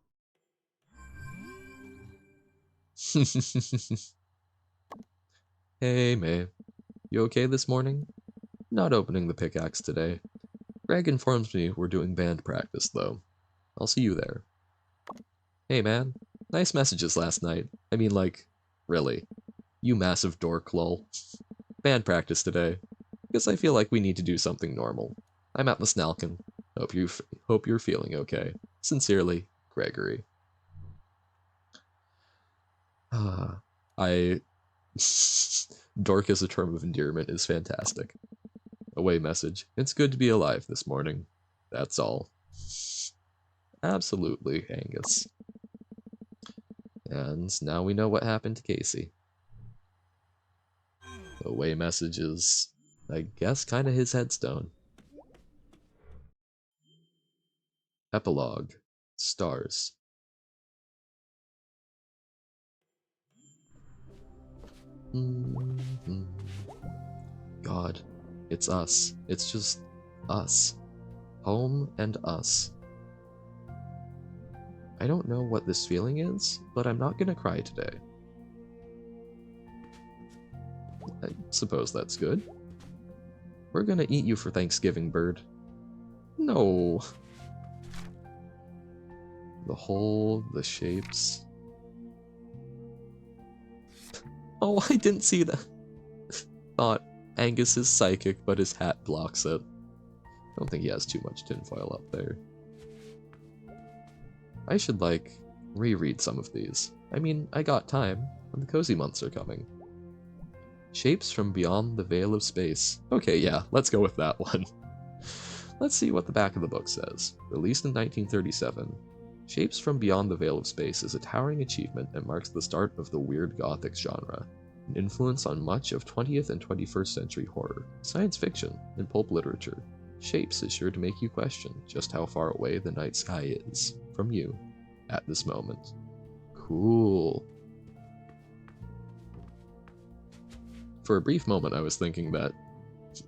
Speaker 1: Hey, May. You okay this morning? Not opening the pickaxe today. Greg informs me we're doing band practice, though. I'll see you there. Hey, man. Nice messages last night. I mean, like, really. You massive dork, lol. Band practice today. Guess I feel like we need to do something normal. I'm at the Snalkin. Hope you're feeling okay. Sincerely, Gregory. I dork as a term of endearment is fantastic. Away message. It's good to be alive this morning. That's all. Absolutely, Angus. And now we know what happened to Casey. Away message is, I guess, kind of his headstone. Epilogue. Stars. God, it's us. It's just us. Home and us. I don't know what this feeling is, but I'm not gonna cry today. I suppose that's good. We're gonna eat you for Thanksgiving, bird. No. The hole, the shapes. Oh, I didn't see that. Thought Angus is psychic, but his hat blocks it. I don't think he has too much tinfoil up there. I should, like, reread some of these. I mean, I got time, and the cozy months are coming. Shapes from Beyond the Veil of Space. Okay, yeah, let's go with that one. Let's see what the back of the book says. Released in 1937. Shapes from Beyond the Veil of Space is a towering achievement and marks the start of the weird gothic genre, an influence on much of 20th and 21st century horror, science fiction, and pulp literature. Shapes is sure to make you question just how far away the night sky is from you at this moment. Cool. For a brief moment, I was thinking that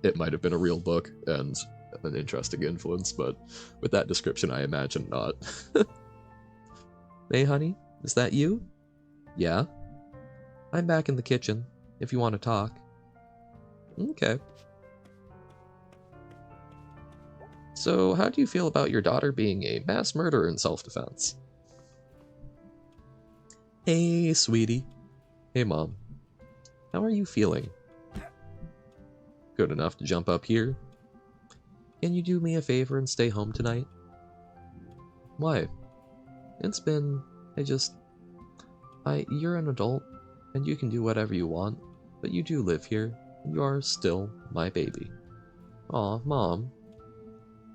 Speaker 1: it might have been a real book and an interesting influence, but with that description, I imagine not. Hey, honey, is that you? Yeah? I'm back in the kitchen, if you want to talk. Okay. So, how do you feel about your daughter being a mass murderer in self-defense? Hey, sweetie. Hey, Mom. How are you feeling? Good enough to jump up here? Can you do me a favor and stay home tonight? Why? It's been... You're an adult, and you can do whatever you want, but you do live here, and you are still my baby. Aw, Mom.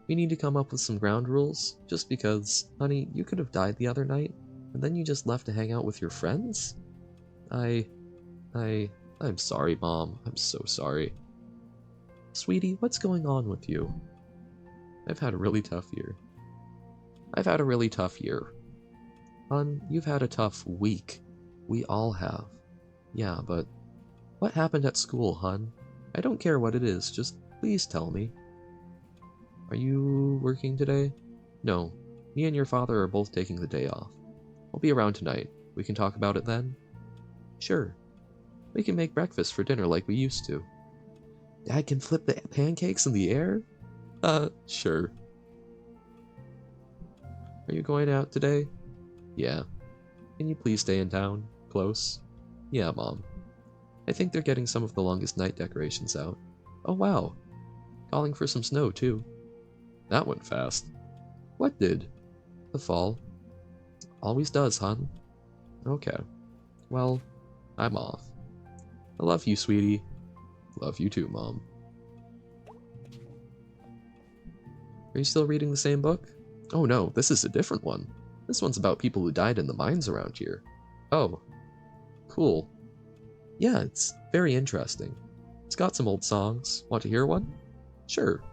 Speaker 1: We need to come up with some ground rules, just because, honey, you could have died the other night, and then you just left to hang out with your friends? I'm sorry, Mom. I'm so sorry. Sweetie, what's going on with you? I've had a really tough year. I've had a really tough year. Hon, you've had a tough week. We all have. Yeah, but what happened at school, hon? I don't care what it is, just please tell me. Are you working today? No, me and your father are both taking the day off. I'll be around tonight. We can talk about it then? Sure. We can make breakfast for dinner like we used to. Dad can flip the pancakes in the air? Sure. Are you going out today? Yeah. Can you please stay in town? Close? Yeah, Mom. I think they're getting some of the longest night decorations out. Oh wow. Calling for some snow, too. That went fast. What did? The fall. Always does, hon. Okay. Well, I'm off. I love you, sweetie. Love you too, Mom. Are you still reading the same book? Oh no, this is a different one. This one's about people who died in the mines around here. Oh. Cool. Yeah, it's very interesting. It's got some old songs. Want to hear one? Sure.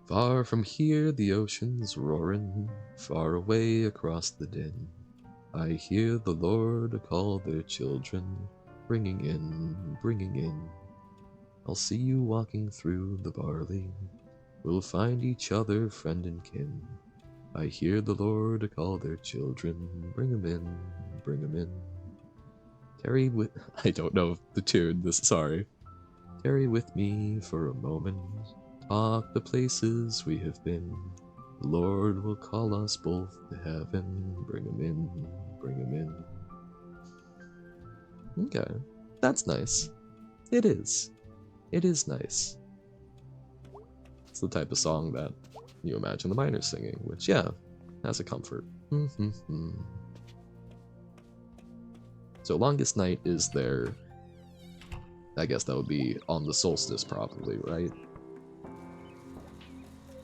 Speaker 1: Far from here the ocean's roaring, far away across the din. I hear the Lord call their children, bringing in, bringing in. I'll see you walking through the barley. We'll find each other, friend and kin. I hear the Lord call their children. Bring 'em in, bring 'em in. Tarry with... I don't know the tune, sorry. Tarry with me for a moment. Talk the places we have been. The Lord will call us both to heaven. Bring 'em in, bring 'em in. Okay, that's nice. It is. It is nice. It's the type of song that you imagine the miners singing, which, yeah, has a comfort. So longest night is there. I guess that would be on the solstice, probably, right?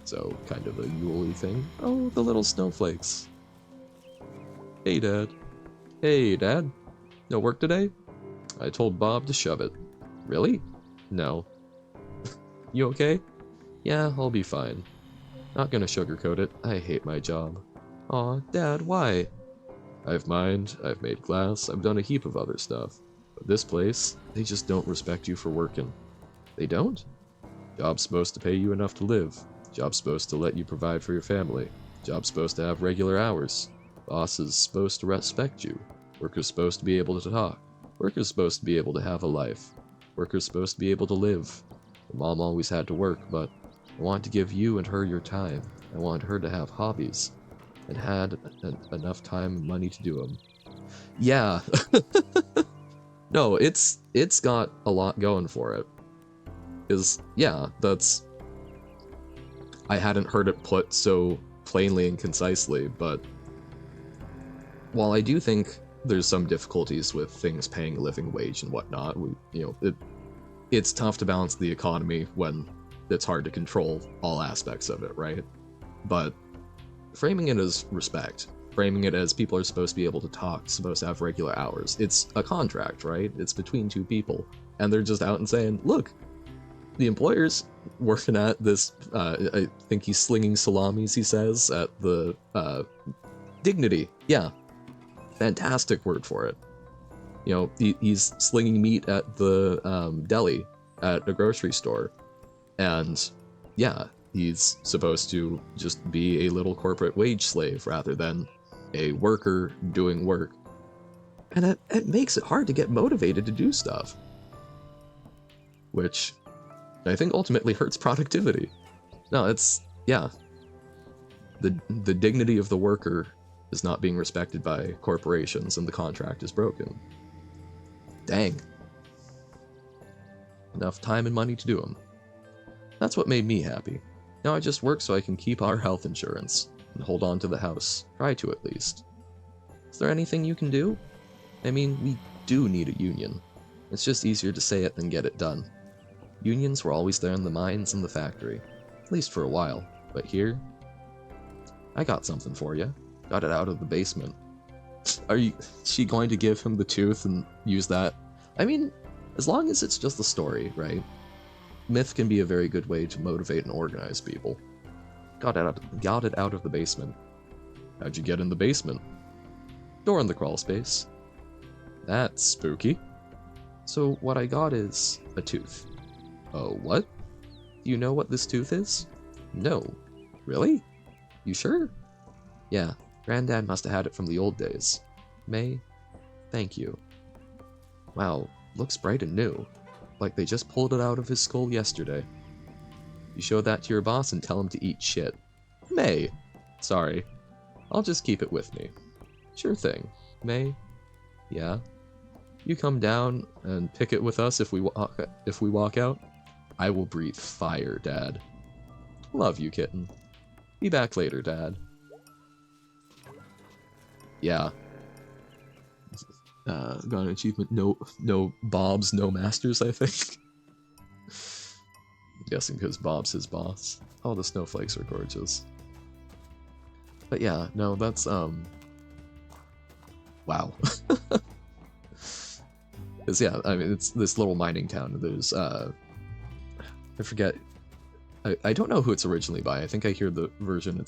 Speaker 1: So, kind of a Yule-y thing. Oh, the little snowflakes. Hey, Dad. Hey, Dad. No work today? I told Bob to shove it. Really? No. You okay? Yeah, I'll be fine. Not gonna sugarcoat it. I hate my job. Aw, Dad, why? I've mined, I've made glass, I've done a heap of other stuff. But this place, they just don't respect you for working. They don't? Job's supposed to pay you enough to live. Job's supposed to let you provide for your family. Job's supposed to have regular hours. Boss is supposed to respect you. Worker's supposed to be able to talk. Worker's supposed to be able to have a life. Worker's supposed to be able to live. Mom always had to work, but I wanted to give you and her your time. I wanted her to have hobbies. And had enough time and money to do them. Yeah. No, it's got a lot going for it. Because, yeah, that's... I hadn't heard it put so plainly and concisely, but... While I do think there's some difficulties with things paying a living wage and whatnot, it's tough to balance the economy when it's hard to control all aspects of it, right? But framing it as respect, framing it as people are supposed to be able to talk, supposed to have regular hours. It's a contract, right? It's between two people. And they're just out and saying, look, the employer's working at this, I think he's slinging salamis, he says, at the, Dignity. Yeah. Fantastic word for it. You know, he's slinging meat at the, deli at a grocery store. And, yeah, he's supposed to just be a little corporate wage slave rather than a worker doing work. And it makes it hard to get motivated to do stuff. Which I think ultimately hurts productivity. No, it's, yeah. The dignity of the worker is not being respected by corporations and the contract is broken. Dang. Enough time and money to do them. That's what made me happy. Now I just work so I can keep our health insurance and hold on to the house. Try to, at least. Is there anything you can do? I mean, we do need a union. It's just easier to say it than get it done. Unions were always there in the mines and the factory. At least for a while. But here... I got something for you. Got it out of the basement. She going to give him the tooth and use that? I mean, as long as it's just a story, right? Myth can be a very good way to motivate and organize people. Got it out of the basement. How'd you get in the basement? Door in the crawl space. That's spooky. So what I got is a tooth. Oh, what? Do you know what this tooth is? No. Really? You sure? Yeah, Granddad must have had it from the old days. May, thank you. Wow, looks bright and new. Like they just pulled it out of his skull yesterday. You show that to your boss and tell him to eat shit. May. Sorry. I'll just keep it with me. Sure thing. May. Yeah. You come down and pick it with us if we walk out. I will breathe fire, Dad. Love you, kitten. Be back later, Dad. Yeah. Got an achievement. No Bob's, no Masters, I think. I'm guessing because Bob's his boss. Oh, the snowflakes are gorgeous. But yeah, no, that's, wow. Because, yeah, I mean, it's this little mining town. There's, I forget. I don't know who it's originally by. I think I hear the version. I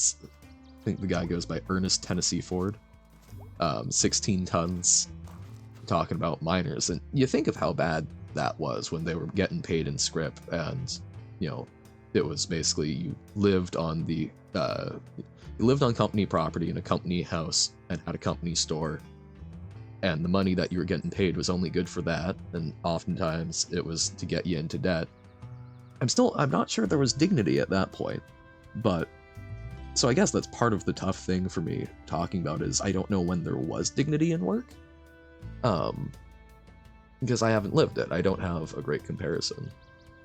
Speaker 1: think the guy goes by Ernest Tennessee Ford. 16 tons. talking about miners, and you think of how bad that was when they were getting paid in scrip, and you know, it was basically you lived on company property in a company house and had a company store, and the money that you were getting paid was only good for that, and oftentimes it was to get you into debt. I'm not sure there was dignity at that point, but so I guess that's part of the tough thing for me talking about is I don't know when there was dignity in work. Because I haven't lived it. I don't have a great comparison.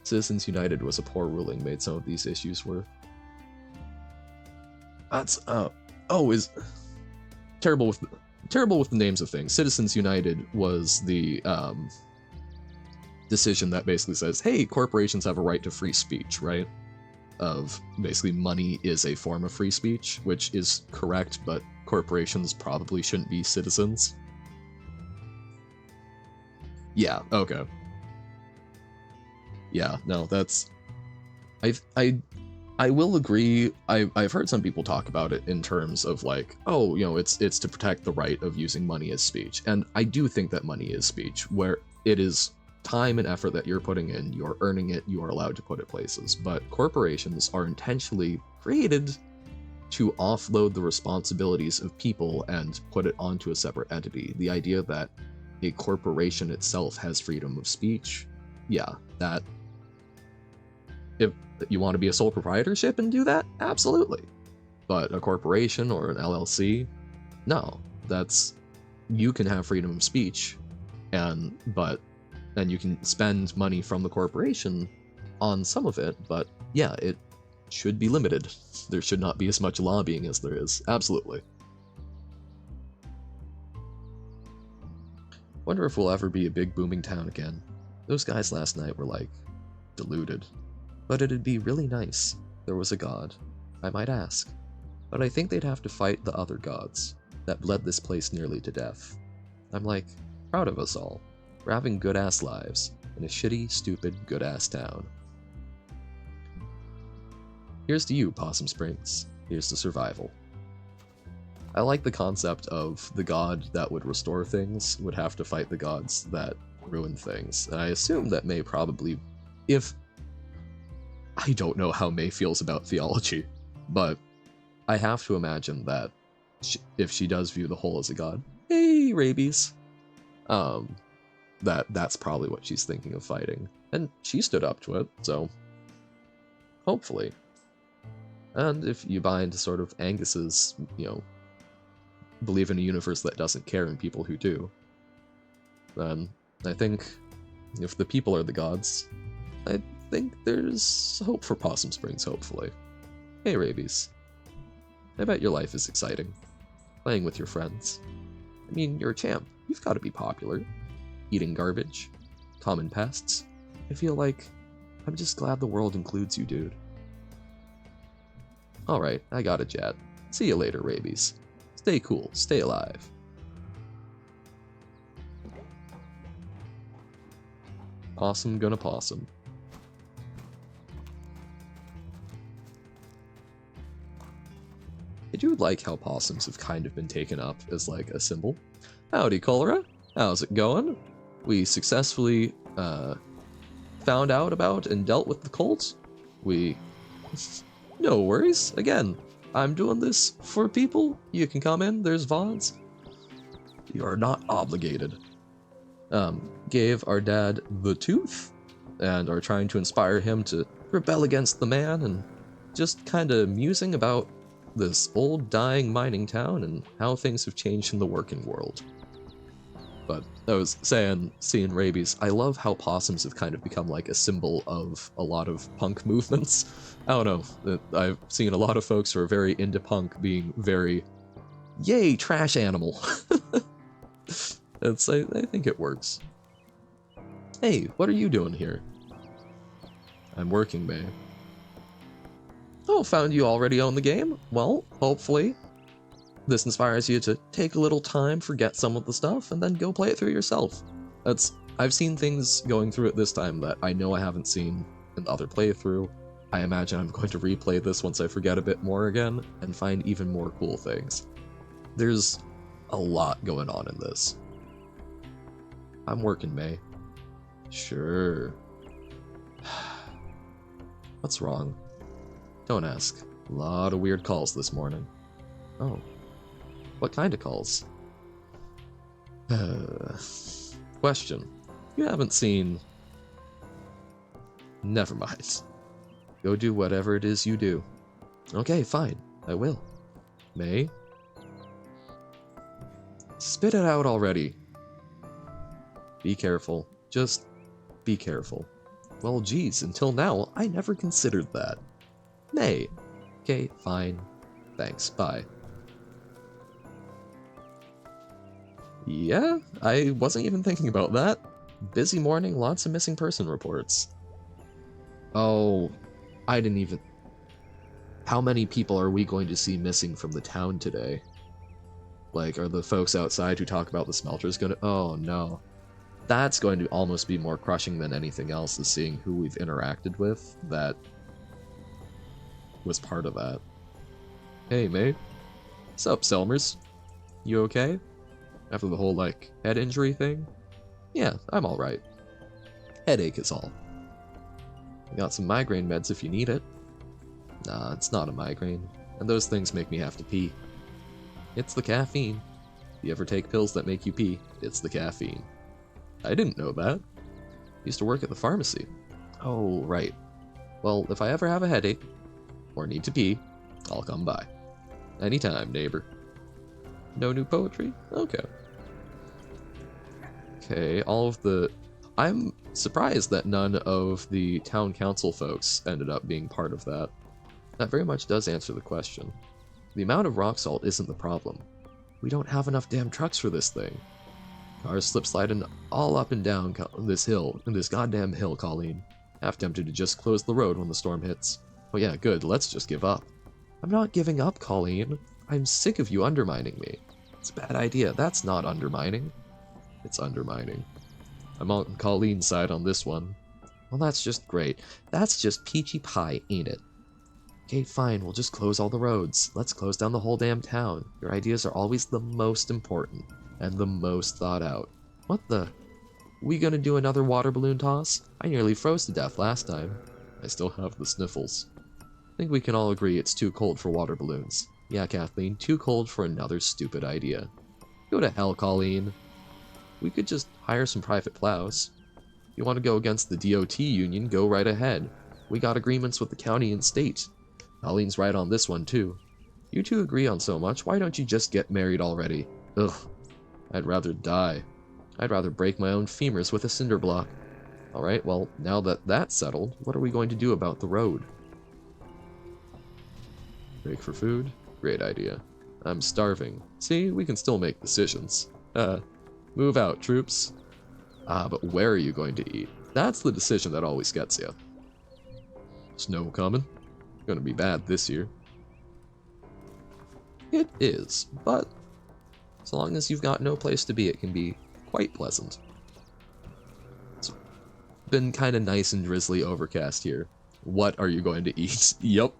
Speaker 1: Citizens United was a poor ruling, made some of these issues worse. That's is terrible with the names of things. Citizens United was the decision that basically says, hey, corporations have a right to free speech, right? Of basically money is a form of free speech, which is correct, but corporations probably shouldn't be citizens. Yeah, okay. Yeah, no, that's... I will agree. I've heard some people talk about it in terms of like, oh, you know, it's to protect the right of using money as speech. And I do think that money is speech, where it is time and effort that you're putting in, you're earning it, you are allowed to put it places. But corporations are intentionally created to offload the responsibilities of people and put it onto a separate entity. The idea that a corporation itself has freedom of speech, yeah, that if you want to be a sole proprietorship and do that, absolutely. But a corporation or an LLC, no. That's, you can have freedom of speech, but then you can spend money from the corporation on some of it, but yeah, it should be limited. There should not be as much lobbying as there is. Absolutely. Wonder if we'll ever be a big booming town again. Those guys last night were like, deluded. But it'd be really nice. There was a god. I might ask. But I think they'd have to fight the other gods that bled this place nearly to death. I'm like, proud of us all. We're having good-ass lives in a shitty, stupid, good-ass town. Here's to you, Possum Springs. Here's to survival. I like the concept of the god that would restore things would have to fight the gods that ruin things. And I assume that May probably, if... I don't know how May feels about theology, but I have to imagine that if she does view the whole as a god, hey, rabies, that's probably what she's thinking of fighting. And she stood up to it, so hopefully. And if you buy into sort of Angus's, you know, believe in a universe that doesn't care and people who do, then I think if the people are the gods, I think there's hope for Possum Springs, hopefully. Hey, rabies. I bet your life is exciting. Playing with your friends. I mean, you're a champ. You've got to be popular. Eating garbage. Common pests. I feel like I'm just glad the world includes you, dude. Alright, I got a jet. See you later, rabies. Stay cool. Stay alive. Possum gonna possum. I do like how possums have kind of been taken up as like a symbol. Howdy, Cholera. How's it going? We successfully found out about and dealt with the cult. No worries. Again, I'm doing this for people. You can come in. There's VODs. You are not obligated. Gave our dad the tooth and are trying to inspire him to rebel against the man and just kind of musing about this old dying mining town and how things have changed in the working world. But I was saying, seeing rabies, I love how possums have kind of become like a symbol of a lot of punk movements. I don't know, I've seen a lot of folks who are very into punk being very, yay, trash animal. I think it works. Hey, what are you doing here? I'm working, May. Oh, found you already own the game? Well, hopefully this inspires you to take a little time, forget some of the stuff, and then go play it through yourself. I've seen things going through it this time that I know I haven't seen in the other playthrough. I imagine I'm going to replay this once I forget a bit more again, and find even more cool things. There's a lot going on in this. I'm working, May. Sure. What's wrong? Don't ask. A lot of weird calls this morning. Oh. What kind of calls? Question. You haven't seen... Never mind. Go do whatever it is you do. Okay, fine. I will. May? Spit it out already. Be careful. Just be careful. Well, geez, until now, I never considered that. May. Okay, fine. Thanks, bye. Yeah, I wasn't even thinking about that. Busy morning, lots of missing person reports. Oh, I didn't even... How many people are we going to see missing from the town today? Like, are the folks outside who talk about the smelters gonna... Oh, no. That's going to almost be more crushing than anything else, is seeing who we've interacted with that was part of that. Hey, mate. Sup, Selmers? You okay? After the whole, like, head injury thing? Yeah, I'm alright. Headache is all. I got some migraine meds if you need it. Nah, it's not a migraine, and those things make me have to pee. It's the caffeine. If you ever take pills that make you pee, it's the caffeine. I didn't know that. Used to work at the pharmacy. Oh, right. Well, if I ever have a headache, or need to pee, I'll come by. Anytime, neighbor. No new poetry? Okay. Okay, all of the... I'm surprised that none of the town council folks ended up being part of that. That very much does answer the question. The amount of rock salt isn't the problem. We don't have enough damn trucks for this thing. Cars slip sliding all up and down this hill, this goddamn hill, Colleen. Half tempted to just close the road when the storm hits. Oh yeah, good, let's just give up. I'm not giving up, Colleen. I'm sick of you undermining me. It's a bad idea. That's not undermining. It's undermining. I'm on Colleen's side on this one. Well, that's just great. That's just peachy pie, ain't it? Okay, fine, we'll just close all the roads. Let's close down the whole damn town. Your ideas are always the most important, and the most thought out. What the? We gonna do another water balloon toss? I nearly froze to death last time. I still have the sniffles. I think we can all agree it's too cold for water balloons. Yeah, Kathleen, too cold for another stupid idea. Go to hell, Colleen. We could just hire some private plows. If you want to go against the DOT union, go right ahead. We got agreements with the county and state. Colleen's right on this one, too. You two agree on so much, why don't you just get married already? Ugh. I'd rather die. I'd rather break my own femurs with a cinder block. Alright, well, now that that's settled, what are we going to do about the road? Break for food? Great idea. I'm starving. See, we can still make decisions. Move out, troops. But where are you going to eat? That's the decision that always gets you. Snow coming? Gonna be bad this year. It is, but as long as you've got no place to be, it can be quite pleasant. It's been kind of nice and drizzly overcast here. What are you going to eat? Yup.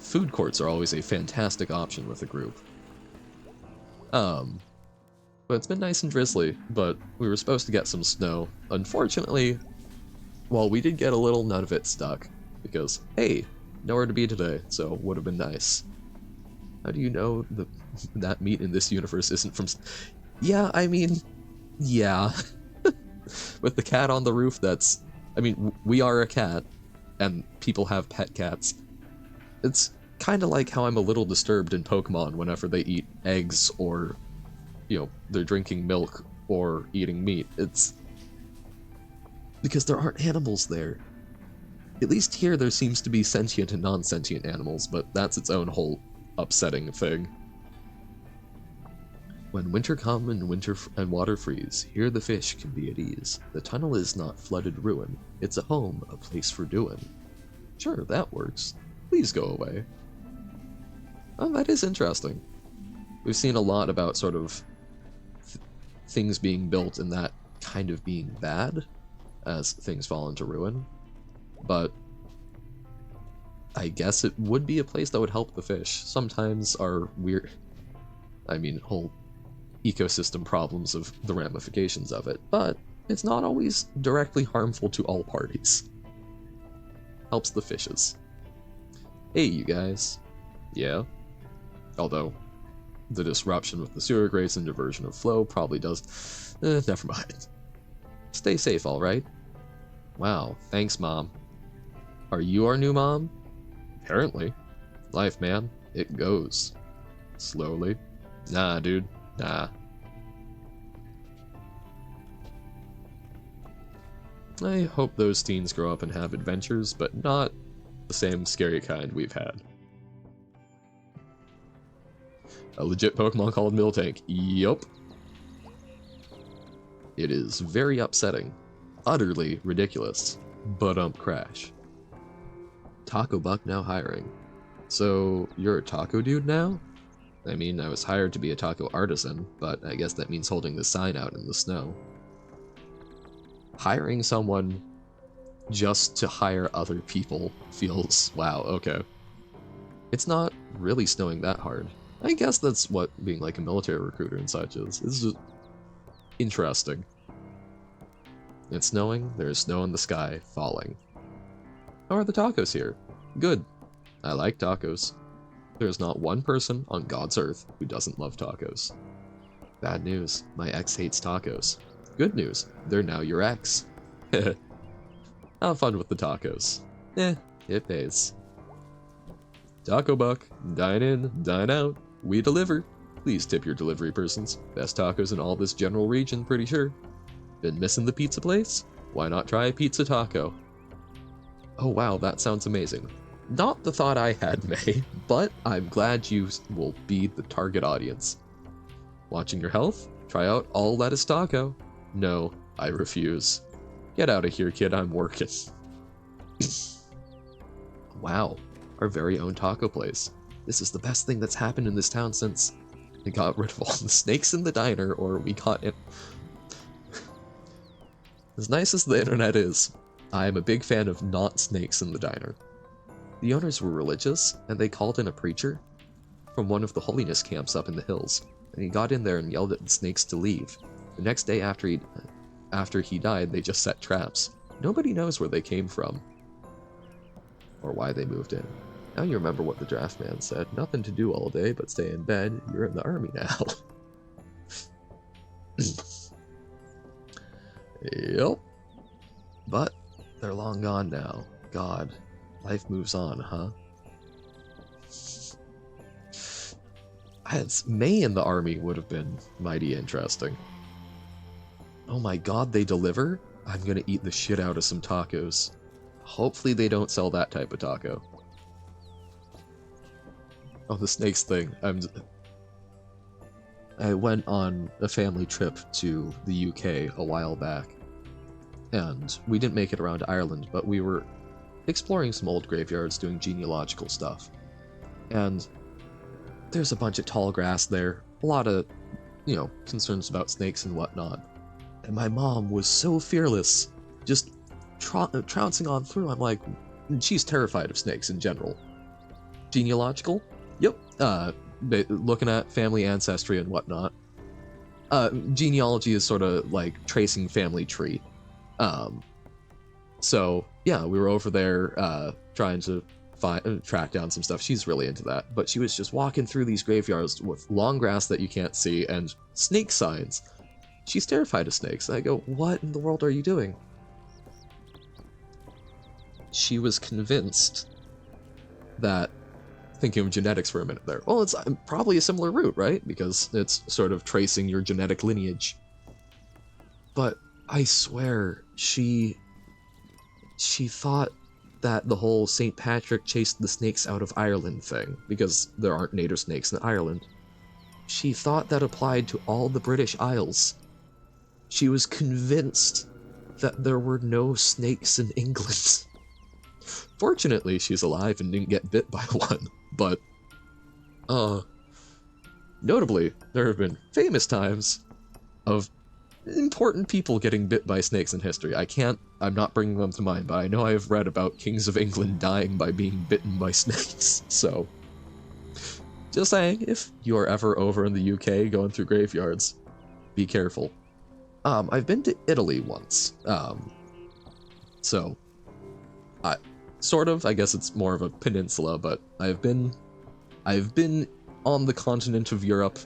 Speaker 1: Food courts are always a fantastic option with a group. But it's been nice and drizzly, but we were supposed to get some snow. Unfortunately, well, we did get a little, none of it stuck. Because, hey, nowhere to be today, so would have been nice. How do you know that meat in this universe isn't from... Yeah, I mean, yeah. With the cat on the roof, that's... I mean, we are a cat, and people have pet cats. It's kind of like how I'm a little disturbed in Pokemon whenever they eat eggs or, you know, they're drinking milk or eating meat. It's... because there aren't animals there. At least here there seems to be sentient and non-sentient animals, but that's its own whole upsetting thing. When winter come and water freeze, here the fish can be at ease. The tunnel is not flooded ruin. It's a home, a place for doing. Sure, that works. Please go away. Oh, that is interesting. We've seen a lot about sort of things being built and that kind of being bad as things fall into ruin. But I guess it would be a place that would help the fish. Sometimes our weird... I mean, whole ecosystem problems of the ramifications of it, but it's not always directly harmful to all parties. Helps the fishes. Hey, you guys. Yeah. Although, the disruption with the sewer grates and diversion of flow probably does... never mind. Stay safe, alright? Wow, thanks, Mom. Are you our new mom? Apparently. Life, man. It goes. Slowly. Nah, dude. Nah. I hope those teens grow up and have adventures, but not the same scary kind we've had. A legit Pokemon called Miltank. Yup. It is very upsetting. Utterly ridiculous. Crash. Taco Buck now hiring. So, you're a taco dude now? I mean, I was hired to be a taco artisan, but I guess that means holding the sign out in the snow. Hiring someone just to hire other people feels... wow, okay. It's not really snowing that hard. I guess that's what being like a military recruiter and such is. It's just interesting. It's snowing, there's snow in the sky, falling. How are the tacos here? Good. I like tacos. There's not one person on God's earth who doesn't love tacos. Bad news, my ex hates tacos. Good news, they're now your ex. Have fun with the tacos. It pays. Taco Buck, dine in, dine out, we deliver. Please tip your delivery persons. Best tacos in all this general region, pretty sure. Been missing the pizza place? Why not try a pizza taco? Oh wow, that sounds amazing. Not the thought I had, May, but I'm glad you will be the target audience. Watching your health? Try out all lettuce taco. No, I refuse. Get out of here, kid, I'm working. Wow, our very own taco place. This is the best thing that's happened in this town since they got rid of all the snakes in the diner, or we got it. As nice as the internet is, I am a big fan of not snakes in the diner. The owners were religious, and they called in a preacher from one of the holiness camps up in the hills, and he got in there and yelled at the snakes to leave. The next day after he died, they just set traps. Nobody knows where they came from, or why they moved in. Now you remember what the draft man said. Nothing to do all day but stay in bed. You're in the army now. Yep. But they're long gone now. God, life moves on, huh? May in the army would have been mighty interesting. Oh my god, they deliver? I'm gonna eat the shit out of some tacos. Hopefully they don't sell that type of taco. Oh, the snakes thing. I went on a family trip to the UK a while back, and we didn't make it around to Ireland, but we were exploring some old graveyards doing genealogical stuff. And there's a bunch of tall grass there, a lot of, concerns about snakes and whatnot. And my mom was so fearless, just trouncing on through. I'm like, she's terrified of snakes in general. Genealogical? Yep. Looking at family ancestry and whatnot. Genealogy is sort of like tracing family tree. So yeah, we were over there trying to track down some stuff. She's really into that, but she was just walking through these graveyards with long grass that you can't see and snake signs. She's terrified of snakes. I go, what in the world are you doing? She was convinced that, thinking of genetics for a minute there, well, it's probably a similar route, right? Because it's sort of tracing your genetic lineage. But I swear, she thought that the whole St. Patrick chased the snakes out of Ireland thing, because there aren't native snakes in Ireland. She thought that applied to all the British Isles. She was convinced that there were no snakes in England. Fortunately, she's alive and didn't get bit by one, but, notably, there have been famous times of important people getting bit by snakes in history. I'm not bringing them to mind, but I know I have read about kings of England dying by being bitten by snakes, so Just saying, if you are ever over in the UK going through graveyards, be careful. I've been to Italy once. So I sort of, I guess it's more of a peninsula, but I've been on the continent of Europe,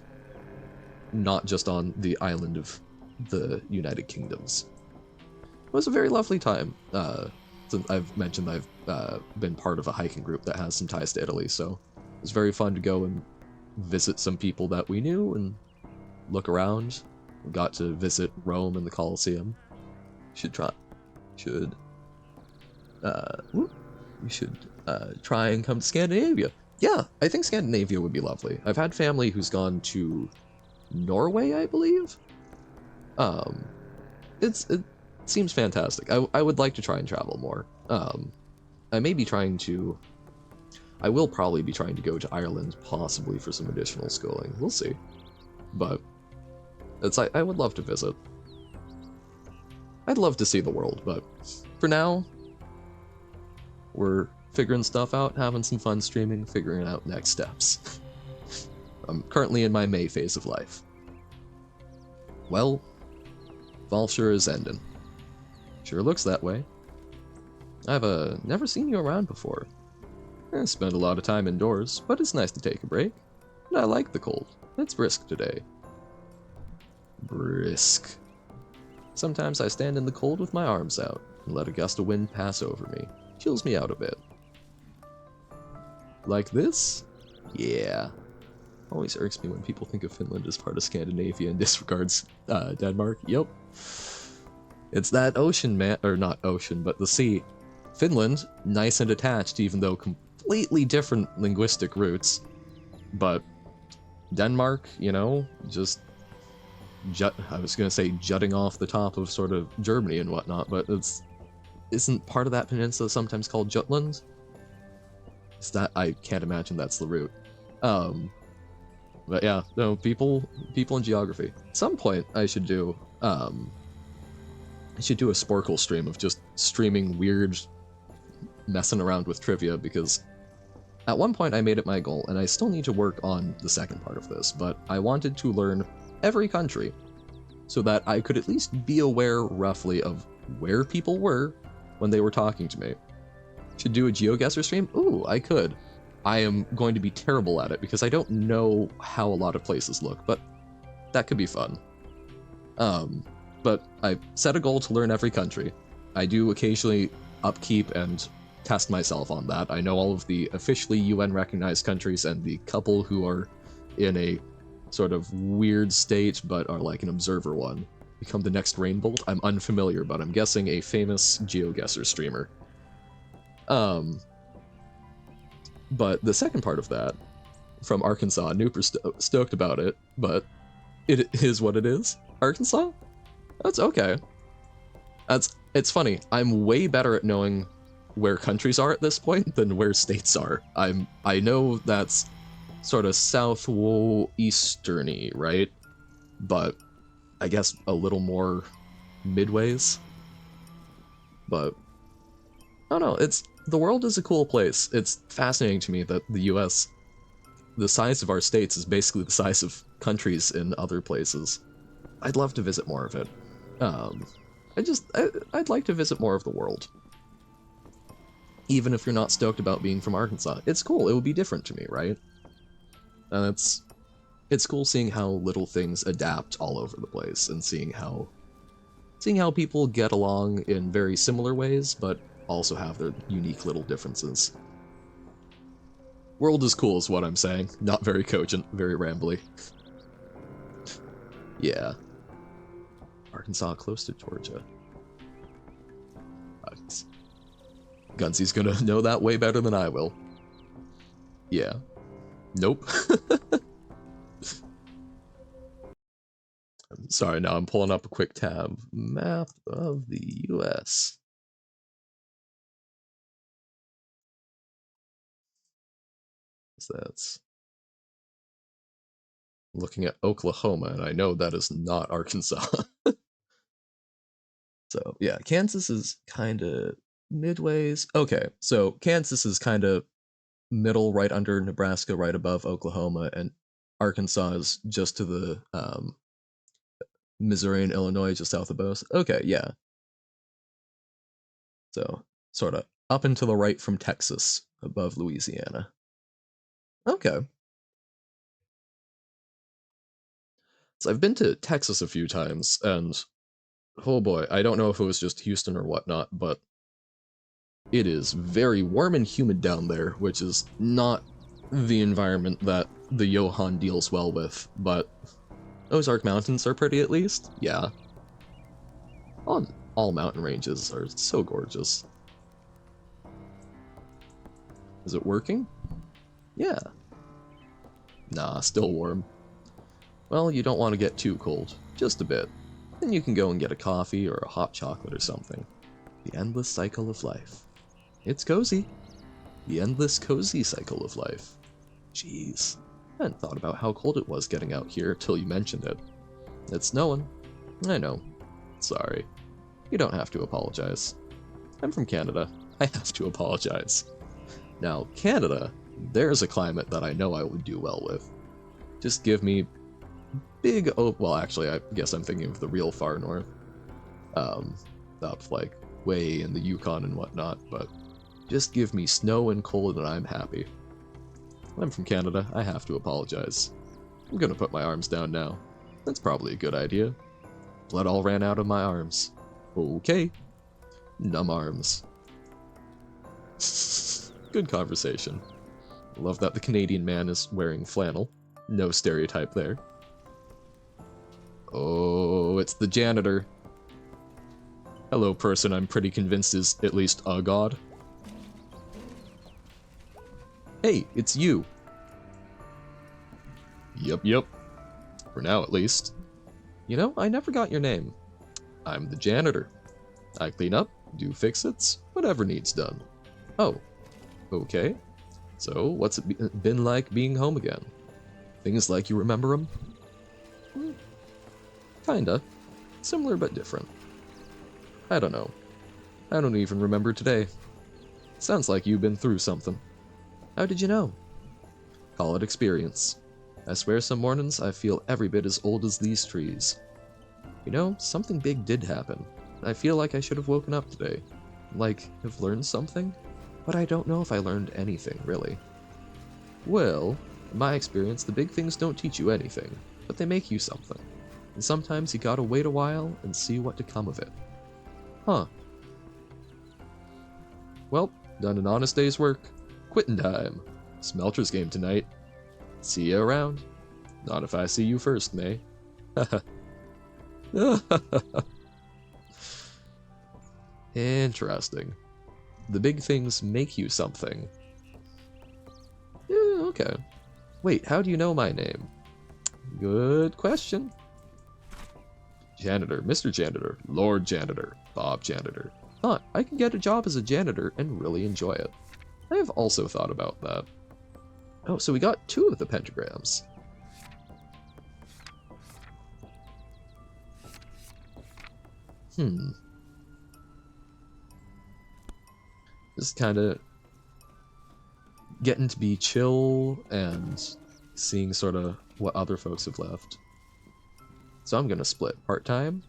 Speaker 1: not just on the island of the United Kingdoms. It was a very lovely time. Since I've mentioned I've been part of a hiking group that has some ties to Italy, so it was very fun to go and visit some people that we knew and look around. We got to visit Rome and the Colosseum. Should try. Should. You should try and come to Scandinavia. Yeah, I think Scandinavia would be lovely. I've had family who's gone to Norway, I believe. Um, it seems fantastic. I would like to try and travel more. I may be trying to. I will probably be trying to go to Ireland, possibly for some additional schooling. We'll see. But I would love to visit. I'd love to see the world, but for now, we're figuring stuff out, having some fun streaming, figuring out next steps. I'm currently in my May phase of life. Well, fall sure is ending. Sure looks that way. I've never seen you around before. I spend a lot of time indoors, but it's nice to take a break. And I like the cold. It's brisk today. Brisk. Sometimes I stand in the cold with my arms out and let a gust of wind pass over me. Chills me out a bit. Like this? Yeah. Always irks me when people think of Finland as part of Scandinavia and disregards Denmark. Yep. It's that ocean, man. Or not ocean, but the sea. Finland, nice and attached, even though completely different linguistic roots. But Denmark, you know, just I was gonna say jutting off the top of sort of Germany and whatnot, but isn't part of that peninsula sometimes called Jutland? Is that, I can't imagine that's the root. But yeah, no, people in geography. At some point I should do a Sporkle stream of just streaming weird messing around with trivia, because at one point I made it my goal, and I still need to work on the second part of this, but I wanted to learn every country so that I could at least be aware roughly of where people were when they were talking to me. Should do a GeoGuessr stream? Ooh, I could. I am going to be terrible at it because I don't know how a lot of places look, but that could be fun. But I set a goal to learn every country. I do occasionally upkeep and test myself on that. I know all of the officially UN recognized countries, and the couple who are in a sort of weird state but are like an observer one become the next Rainbolt. I'm unfamiliar, but I'm guessing a famous GeoGuessr streamer. But the second part of that, from Arkansas, Nooper stoked about it, but it is what it is. Arkansas? That's okay. It's funny. I'm way better at knowing where countries are at this point than where states are. I know that's sort of southeasterny, right? But I guess a little more midways. But I don't know, the world is a cool place. It's fascinating to me that the US, the size of our states is basically the size of countries in other places. I'd love to visit more of it. I'd like to visit more of the world. Even if you're not stoked about being from Arkansas, it's cool. It would be different to me, right? And it's cool seeing how little things adapt all over the place, and seeing how people get along in very similar ways, but also have their unique little differences. World is cool is what I'm saying. Not very cogent, very rambly. Yeah. Arkansas close to Georgia. Gunsy's gonna know that way better than I will. Yeah. Nope. Sorry, now I'm pulling up a quick tab. Map of the US. That's looking at Oklahoma, and I know that is not Arkansas. So yeah, Kansas is kind of midways. Okay, so Kansas is kind of middle, right under Nebraska, right above Oklahoma, and Arkansas is just to the Missouri and Illinois, just south of both. Okay, yeah. So sort of up and to the right from Texas, above Louisiana. Okay. So I've been to Texas a few times, and oh boy, I don't know if it was just Houston or whatnot, but it is very warm and humid down there, which is not the environment that the Johann deals well with, but Ozark Mountains are pretty at least, yeah. All mountain ranges are so gorgeous. Is it working? Yeah. Nah, still warm. Well, you don't want to get too cold, just a bit. Then you can go and get a coffee or a hot chocolate or something. The endless cycle of life. It's cozy. The endless cozy cycle of life. Jeez, I hadn't thought about how cold it was getting out here till you mentioned it. It's snowing. I know. Sorry. You don't have to apologize. I'm from Canada. I have to apologize. Now, Canada, there's a climate that I know I would do well with. Just give me big well, actually, I guess I'm thinking of the real far north. Up like way in the Yukon and whatnot, but just give me snow and cold and I'm happy. I'm from Canada, I have to apologize. I'm gonna put my arms down now. That's probably a good idea. Blood all ran out of my arms. Okay. Numb arms. Good conversation. Love that the Canadian man is wearing flannel. No stereotype there. Oh, it's the janitor. Hello, person I'm pretty convinced is at least a god. Hey, it's you. Yep. For now, at least. You know, I never got your name. I'm the janitor. I clean up, do fix-its, whatever needs done. Oh, okay. So, what's it been like being home again? Things like you remember them? Kinda. Similar but different. I don't know. I don't even remember today. Sounds like you've been through something. How did you know? Call it experience. I swear some mornings I feel every bit as old as these trees. You know, something big did happen. I feel like I should have woken up today. Like, have learned something? But I don't know if I learned anything, really. Well, in my experience, the big things don't teach you anything, but they make you something. And sometimes you gotta wait a while and see what to come of it. Huh. Well, done an honest day's work. Quitting time. Smelters game tonight. See you around. Not if I see you first, May. Interesting. The big things make you something. Yeah, okay. Wait, how do you know my name? Good question. Janitor, Mr. Janitor, Lord Janitor, Bob Janitor. Thought I could get a job as a janitor and really enjoy it. I have also thought about that. Oh, so we got 2 of the pentagrams. Just kind of getting to be chill and seeing sort of what other folks have left. So I'm gonna split part-time.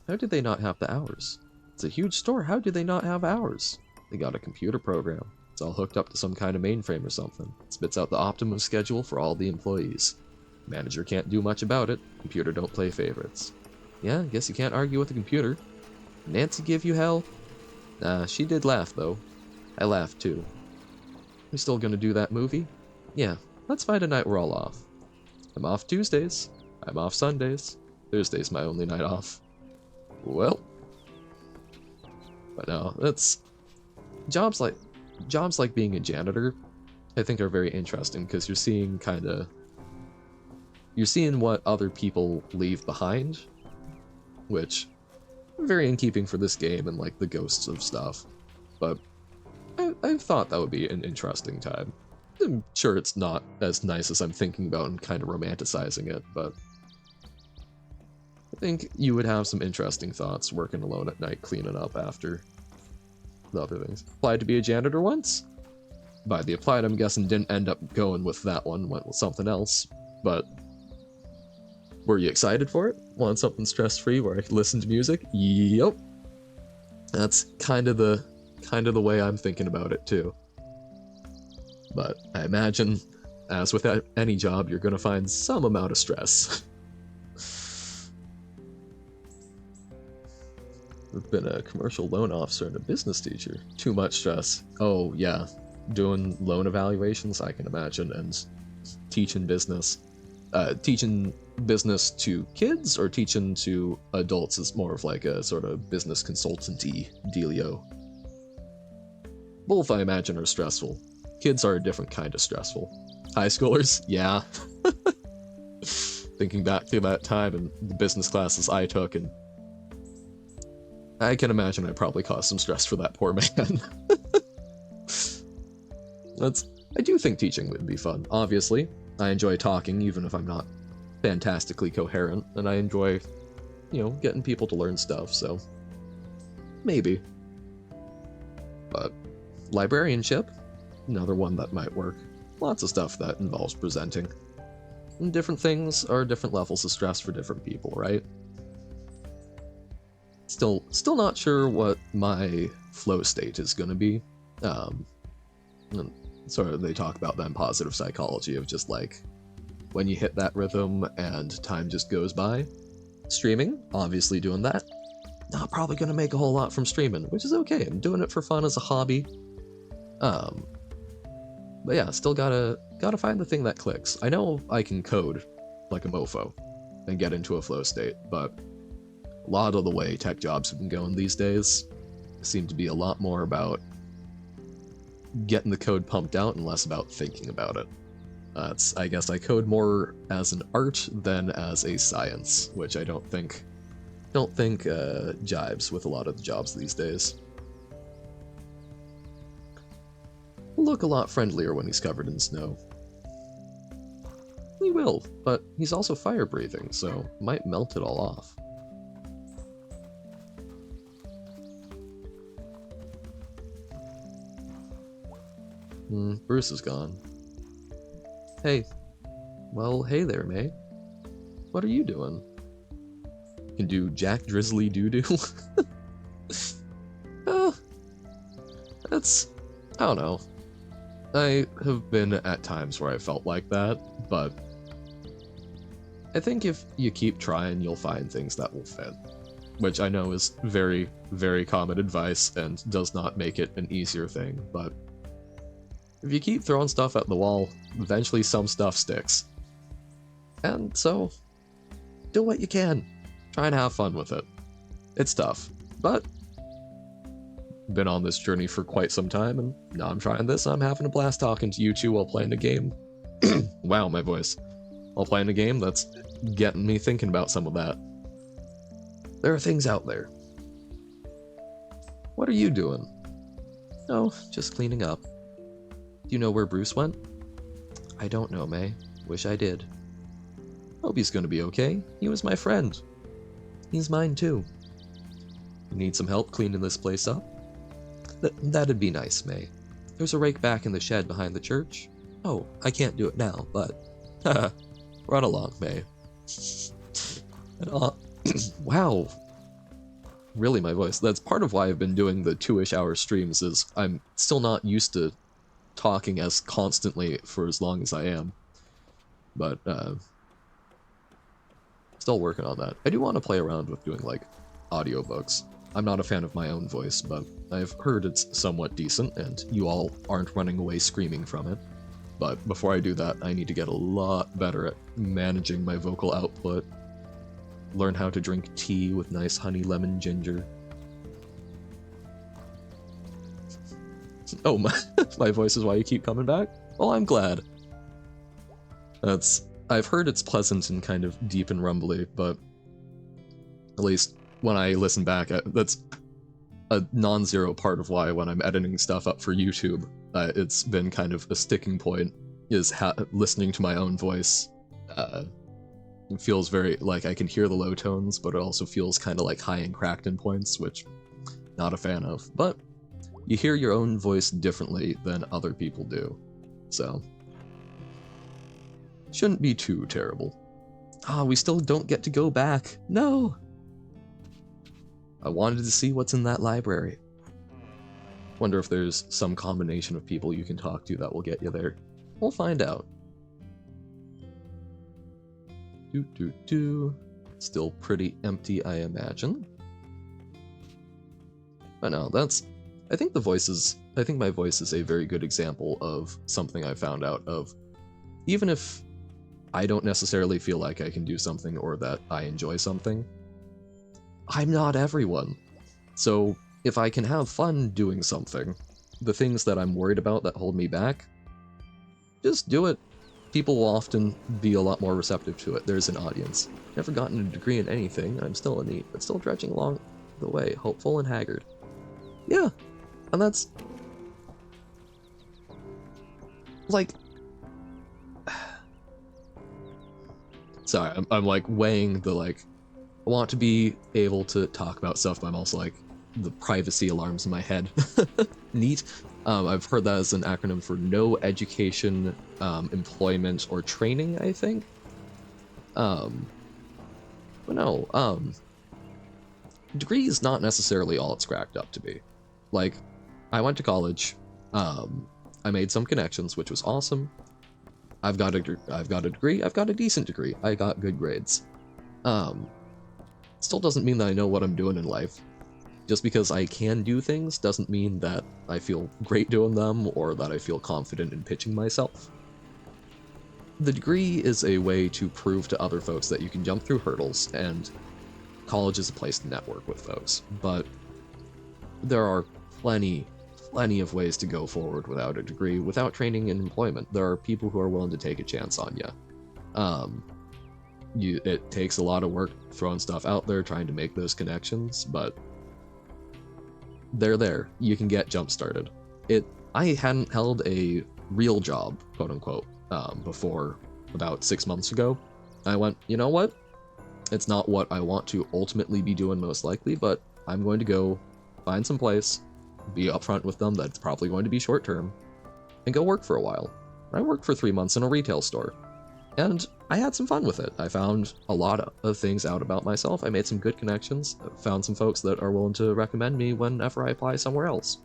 Speaker 1: How did they not have the hours? It's a huge store, how do they not have hours? They got a computer program. It's all hooked up to some kind of mainframe or something. It spits out the optimum schedule for all the employees. Manager can't do much about it. Computer don't play favorites. Yeah, guess you can't argue with the computer. Nancy give you hell? Nah, she did laugh though. I laughed too. We still gonna do that movie? Yeah, let's find a night we're all off. I'm off Tuesdays. I'm off Sundays. Thursday's my only night off. Well. But no, that's... Jobs like being a janitor, I think are very interesting, because you're seeing you're seeing what other people leave behind, which very in keeping for this game and like the ghosts of stuff. But I thought that would be an interesting time. I'm sure it's not as nice as I'm thinking about and kind of romanticizing it, but I think you would have some interesting thoughts working alone at night cleaning up after the other things. Applied to be a janitor once? by the applied, I'm guessing didn't end up going with that one, went with something else. But were you excited for it? Want something stress-free where I could listen to music? Yep. That's kind of the way I'm thinking about it too. But I imagine, as with any job, you're gonna find some amount of stress. I've been a commercial loan officer and a business teacher. Too much stress. Oh yeah, doing loan evaluations, I can imagine, and teaching business. Teaching business to kids or teaching to adults is more of like a sort of business consultancy dealio. Both, I imagine, are stressful. Kids are a different kind of stressful. High schoolers, yeah. Thinking back to that time and the business classes I took, and I can imagine I probably caused some stress for that poor man. I do think teaching would be fun. Obviously, I enjoy talking, even if I'm not fantastically coherent, and I enjoy, getting people to learn stuff, so maybe. But librarianship, another one that might work. Lots of stuff that involves presenting. And different things are different levels of stress for different people, right? Still not sure what my flow state is going to be. And sort of they talk about that in positive psychology of just like when you hit that rhythm and time just goes by. Streaming, obviously doing that. Not probably going to make a whole lot from streaming, which is okay. I'm doing it for fun as a hobby. But yeah, still gotta find the thing that clicks. I know I can code like a mofo and get into a flow state, but a lot of the way tech jobs have been going these days seem to be a lot more about getting the code pumped out and less about thinking about it. I guess I code more as an art than as a science, which I don't think jives with a lot of the jobs these days. He'll look a lot friendlier when he's covered in snow. He will, but he's also fire-breathing, so might melt it all off. Bruce is gone. Hey. Well, hey there, May. What are you doing? You can do Jack Drizzly Doo-Doo? That's... I don't know. I have been at times where I felt like that, but I think if you keep trying, you'll find things that will fit. Which I know is very, very common advice and does not make it an easier thing, but if you keep throwing stuff at the wall, eventually some stuff sticks. And so, do what you can. Try and have fun with it. It's tough, but been on this journey for quite some time, and now I'm trying this. I'm having a blast talking to you two while playing a game. Wow, my voice. While playing a game that's getting me thinking about some of that. There are things out there. What are you doing? Oh, just cleaning up. Do you know where Bruce went? I don't know, May. Wish I did. Hope he's gonna be okay. He was my friend. He's mine too. You need some help cleaning this place up? That'd be nice, May. There's a rake back in the shed behind the church. Oh, I can't do it now, but... Run along, May. And, wow. Really, my voice. That's part of why I've been doing the 2-ish hour streams, is I'm still not used to talking as constantly for as long as I am. But, still working on that. I do want to play around with doing, like, audiobooks. I'm not a fan of my own voice, but I've heard it's somewhat decent, and you all aren't running away screaming from it. But before I do that, I need to get a lot better at managing my vocal output. Learn how to drink tea with nice honey lemon ginger. Oh, my voice is why you keep coming back? Well, I'm glad. I've heard it's pleasant and kind of deep and rumbly, but at least when I listen back, that's a non-zero part of why when I'm editing stuff up for YouTube, it's been kind of a sticking point, is listening to my own voice. It feels very, like, I can hear the low tones, but it also feels kind of like high and cracked in points, which not a fan of. But you hear your own voice differently than other people do. So, shouldn't be too terrible. We still don't get to go back. No! I wanted to see what's in that library. Wonder if there's some combination of people you can talk to that will get you there. We'll find out. Still pretty empty, I imagine. But no, I think my voice is a very good example of something I found out of. Even if I don't necessarily feel like I can do something or that I enjoy something, I'm not everyone. So if I can have fun doing something, the things that I'm worried about that hold me back, just do it. People will often be a lot more receptive to it. There's an audience. Never gotten a degree in anything. I'm still a NEET, but still trudging along the way, hopeful and haggard. Yeah, and that's... like... Sorry, I'm like weighing the I want to be able to talk about stuff, but I'm also like, the privacy alarms in my head. NEET. I've heard that as an acronym for no education, employment, or training, I think. But no, degree is not necessarily all it's cracked up to be. Like, I went to college, I made some connections, which was awesome. I've got a degree, I've got a decent degree, I got good grades. Still doesn't mean that I know what I'm doing in life. Just because I can do things doesn't mean that I feel great doing them or that I feel confident in pitching myself. The degree is a way to prove to other folks that you can jump through hurdles, and college is a place to network with folks, but there are plenty of ways to go forward without a degree, without training and employment. There are people who are willing to take a chance on you. It takes a lot of work throwing stuff out there, trying to make those connections, but they're there. You can get jump started. I hadn't held a real job, quote unquote, before about 6 months ago. I went, you know what? It's not what I want to ultimately be doing most likely, but I'm going to go find some place, be upfront with them that it's probably going to be short term, and go work for a while. I worked for 3 months in a retail store, and I had some fun with it. I found a lot of things out about myself. I made some good connections, found some folks that are willing to recommend me whenever I apply somewhere else.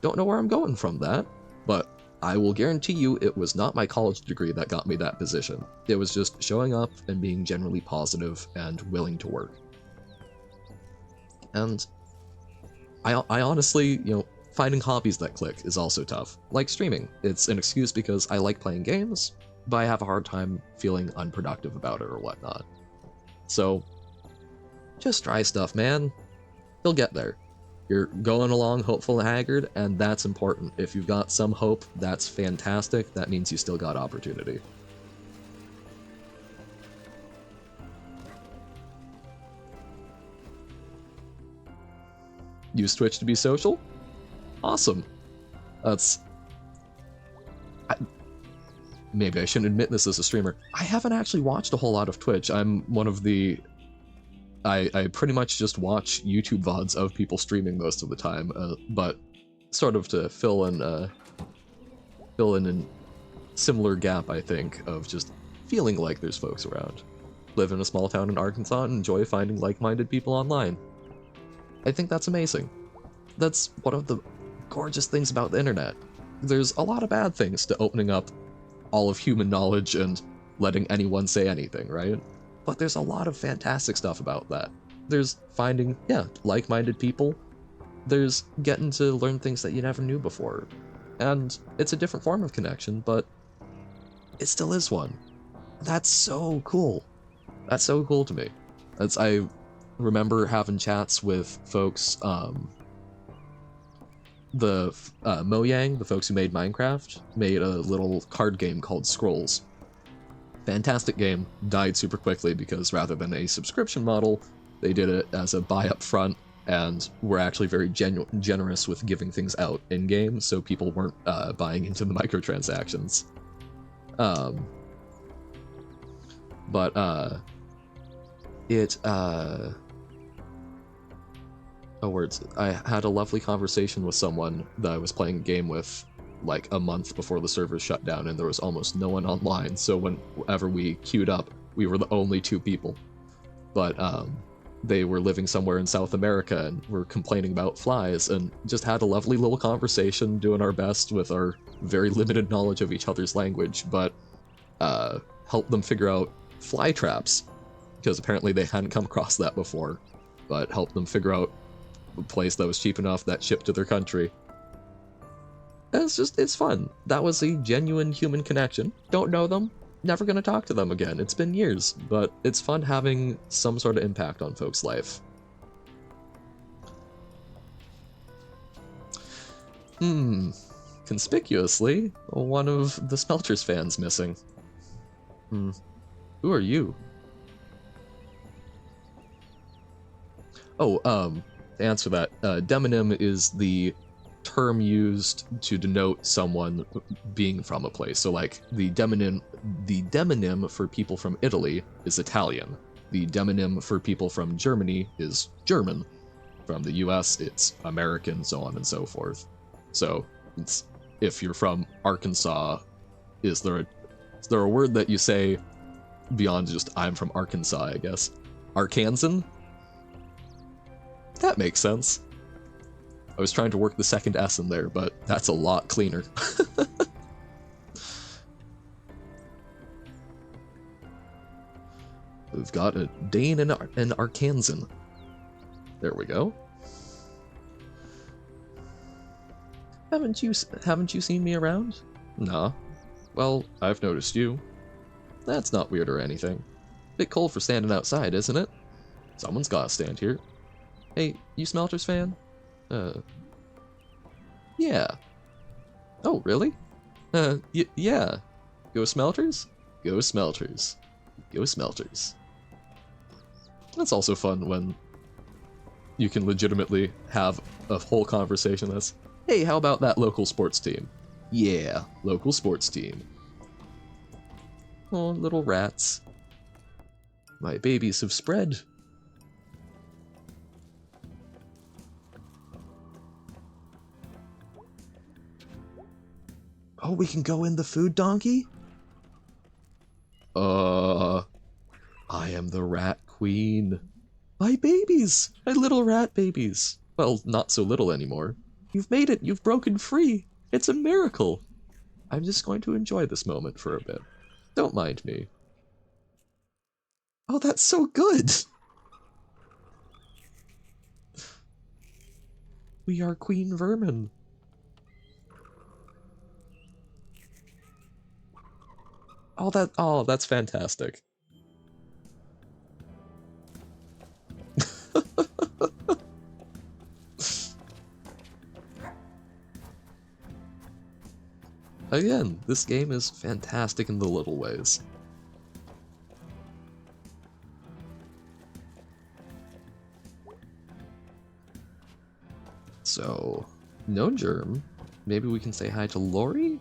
Speaker 1: Don't know where I'm going from that, but I will guarantee you it was not my college degree that got me that position. It was just showing up and being generally positive and willing to work. And I honestly, finding hobbies that click is also tough. Like streaming. It's an excuse because I like playing games, but I have a hard time feeling unproductive about it or whatnot. So, just try stuff, man. You'll get there. You're going along hopeful and haggard, and that's important. If you've got some hope, that's fantastic. That means you still got opportunity. Use Twitch to be social? Awesome. Maybe I shouldn't admit this as a streamer. I haven't actually watched a whole lot of Twitch. I'm one of the... I pretty much just watch YouTube VODs of people streaming most of the time, but sort of to fill in a similar gap, I think, of just feeling like there's folks around. Live in a small town in Arkansas and enjoy finding like-minded people online. I think that's amazing. That's one of the gorgeous things about the internet. There's a lot of bad things to opening up all of human knowledge and letting anyone say anything, right? But there's a lot of fantastic stuff about that. There's finding, like-minded people. There's getting to learn things that you never knew before. And it's a different form of connection, but it still is one. That's so cool. That's so cool to me. I remember having chats with folks, Mojang, the folks who made Minecraft, made a little card game called Scrolls. Fantastic game, died super quickly because rather than a subscription model, they did it as a buy up front, and were actually very generous with giving things out in-game, so people weren't buying into the microtransactions. Oh, words. I had a lovely conversation with someone that I was playing a game with like a month before the servers shut down, and there was almost no one online, so whenever we queued up, we were the only two people. But they were living somewhere in South America and were complaining about flies, and just had a lovely little conversation, doing our best with our very limited knowledge of each other's language, but helped them figure out fly traps, because apparently they hadn't come across that before, but helped them figure out a place that was cheap enough that shipped to their country. And it's fun. That was a genuine human connection. Don't know them, never gonna talk to them again. It's been years, but it's fun having some sort of impact on folks' life. Conspicuously, one of the Smelters fans missing. Who are you? Oh, to answer that, demonym is the term used to denote someone being from a place. So like the demonym for people from Italy is Italian. The demonym for people from Germany is German. From the US, it's American, so on and so forth. So it's, if you're from Arkansas, is there a word that you say beyond just I'm from Arkansas, I guess? Arkansan? That makes sense. I was trying to work the second S in there, but that's a lot cleaner. We've got a Dane and an Arkansan. There we go. Haven't you seen me around? Nah. Well, I've noticed you. That's not weird or anything. Bit cold for standing outside, isn't it? Someone's gotta stand here. Hey, you Smelters fan? Yeah. Oh, really? Yeah. Go Smelters? Go Smelters. Go Smelters. That's also fun when you can legitimately have a whole conversation that's, hey, how about that local sports team? Yeah, local sports team. Oh, little rats. My babies have spread. Oh, we can go in the food donkey? I am the rat queen. My babies! My little rat babies. Well, not so little anymore. You've made it! You've broken free! It's a miracle! I'm just going to enjoy this moment for a bit. Don't mind me. Oh, that's so good! We are Queen Vermin. Oh, that's fantastic. Again, this game is fantastic in the little ways. So, no germ. Maybe we can say hi to Lori?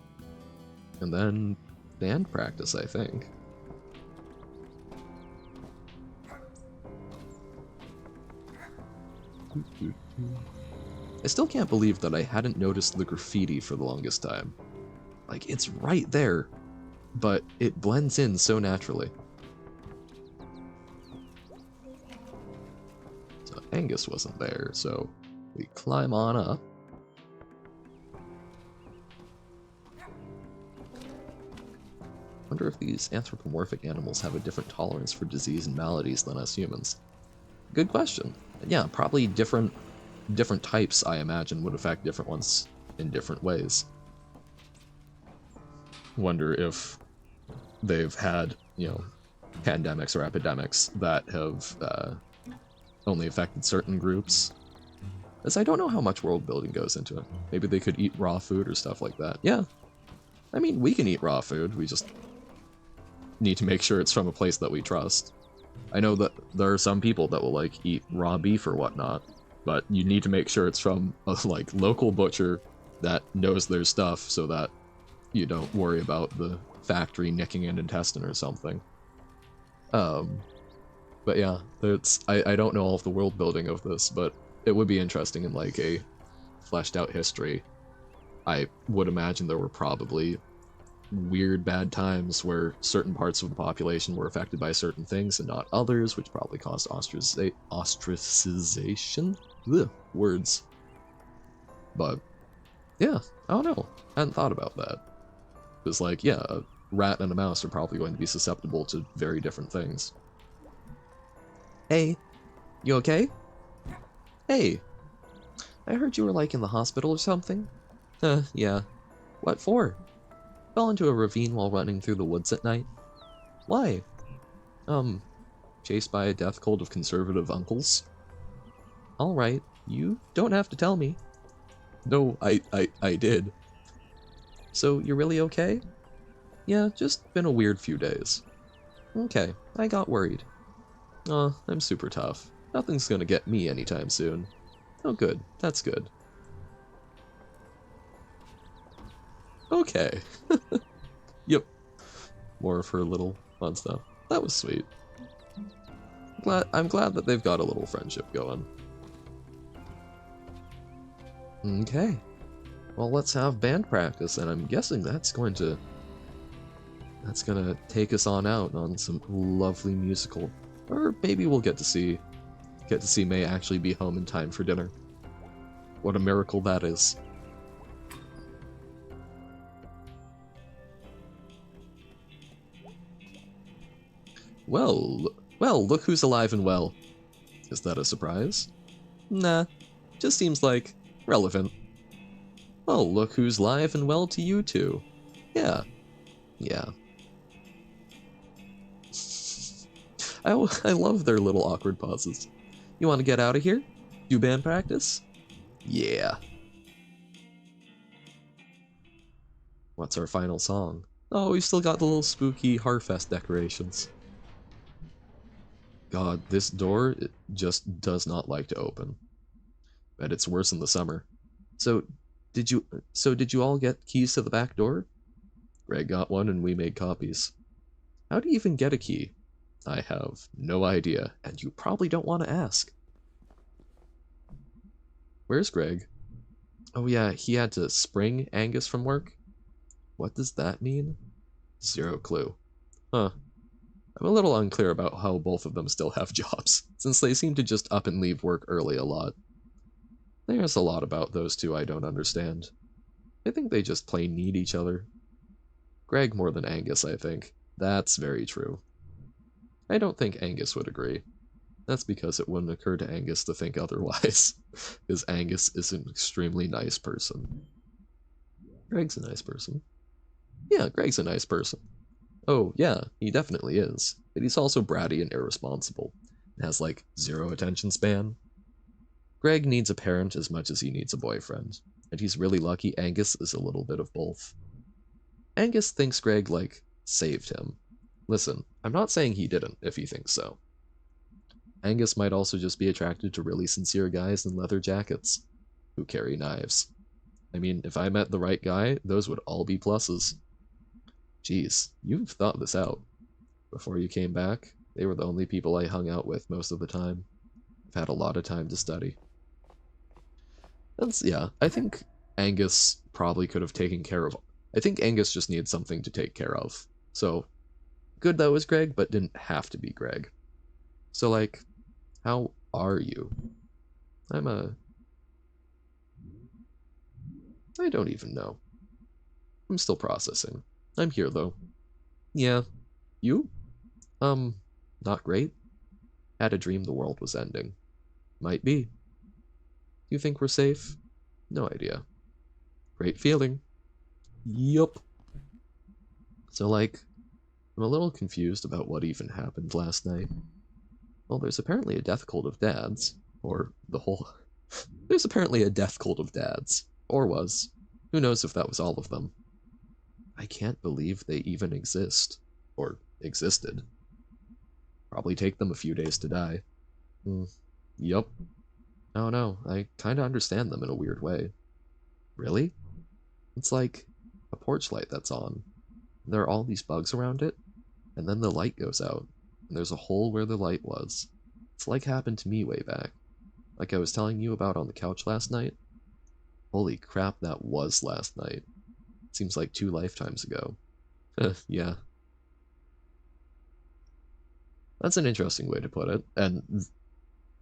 Speaker 1: And then band practice, I think. I still can't believe that I hadn't noticed the graffiti for the longest time. Like, it's right there, but it blends in so naturally. So Angus wasn't there, so we climb on up. Wonder if these anthropomorphic animals have a different tolerance for disease and maladies than us humans. Good question. Yeah, probably different types, I imagine, would affect different ones in different ways. Wonder if they've had, you know, pandemics or epidemics that have only affected certain groups. As I don't know how much world building goes into it. Maybe they could eat raw food or stuff like that. Yeah. I mean, we can eat raw food, we just need to make sure it's from a place that we trust. I know that there are some people that will, like, eat raw beef or whatnot, but you need to make sure it's from a, like, local butcher that knows their stuff so that you don't worry about the factory nicking an intestine or something. But yeah, I don't know all of the world building of this, but it would be interesting in like a fleshed out history. I would imagine there were probably weird bad times where certain parts of the population were affected by certain things and not others, which probably caused ostracization. Ugh, words. But yeah, I don't know. I hadn't thought about that. Because like, yeah, a rat and a mouse are probably going to be susceptible to very different things. Hey, you okay? Hey, I heard you were like in the hospital or something. Yeah. What for? Fell into a ravine while running through the woods at night. Why? Chased by a death cult of conservative uncles. Alright, you don't have to tell me. No, I did. So, you're really okay? Yeah, just been a weird few days. Okay, I got worried. I'm super tough. Nothing's gonna get me anytime soon. Oh good, that's good. Okay. Yep. More of her little fun stuff. That was sweet. I'm glad that they've got a little friendship going. Okay. Well, let's have band practice, and I'm guessing that's gonna take us on out on some lovely musical. Or maybe we'll get to see May actually be home in time for dinner. What a miracle that is. Well, look who's alive and well. Is that a surprise? Nah, just seems like relevant. Oh, look who's live and well to you two. Yeah. I love their little awkward pauses. You want to get out of here? Do band practice? Yeah. What's our final song? Oh, we still got the little spooky Harfest decorations. God, this door, it just does not like to open. Bet it's worse in the summer. So, did you all get keys to the back door? Greg got one and we made copies. How do you even get a key? I have no idea, and you probably don't want to ask. Where's Greg? Oh yeah, he had to spring Angus from work? What does that mean? Zero clue. Huh. I'm a little unclear about how both of them still have jobs, since they seem to just up and leave work early a lot. There's a lot about those two I don't understand. I think they just plain need each other. Greg more than Angus, I think. That's very true. I don't think Angus would agree. That's because it wouldn't occur to Angus to think otherwise, because Angus is an extremely nice person. Greg's a nice person. Yeah, Greg's a nice person. Oh, yeah, he definitely is. But he's also bratty and irresponsible, and has like zero attention span. Greg needs a parent as much as he needs a boyfriend, and he's really lucky Angus is a little bit of both. Angus thinks Greg, like, saved him. Listen, I'm not saying he didn't, if he thinks so. Angus might also just be attracted to really sincere guys in leather jackets, who carry knives. I mean, if I met the right guy, those would all be pluses. Geez, you've thought this out. Before you came back, they were the only people I hung out with most of the time. I've had a lot of time to study. Yeah, I think Angus probably could have taken care of... I think Angus just needs something to take care of. So, good that was Greg, but didn't have to be Greg. So, like, how are you? I don't even know. I'm still processing. I'm here, though. Yeah. You? Not great. Had a dream the world was ending. Might be. You think we're safe? No idea. Great feeling. Yup. So, like, I'm a little confused about what even happened last night. Well, there's apparently a death cult of dads. Or the whole... There's apparently a death cult of dads. Or was. Who knows if that was all of them. I can't believe they even exist. Or existed. Probably take them a few days to die. Yup. Oh no, I kinda understand them in a weird way. Really? It's like a porch light that's on. There are all these bugs around it, and then the light goes out, and there's a hole where the light was. It's like happened to me way back. like I was telling you about on the couch last night. Holy crap, that was last night. Seems like 2 lifetimes ago. Yeah, that's an interesting way to put it, and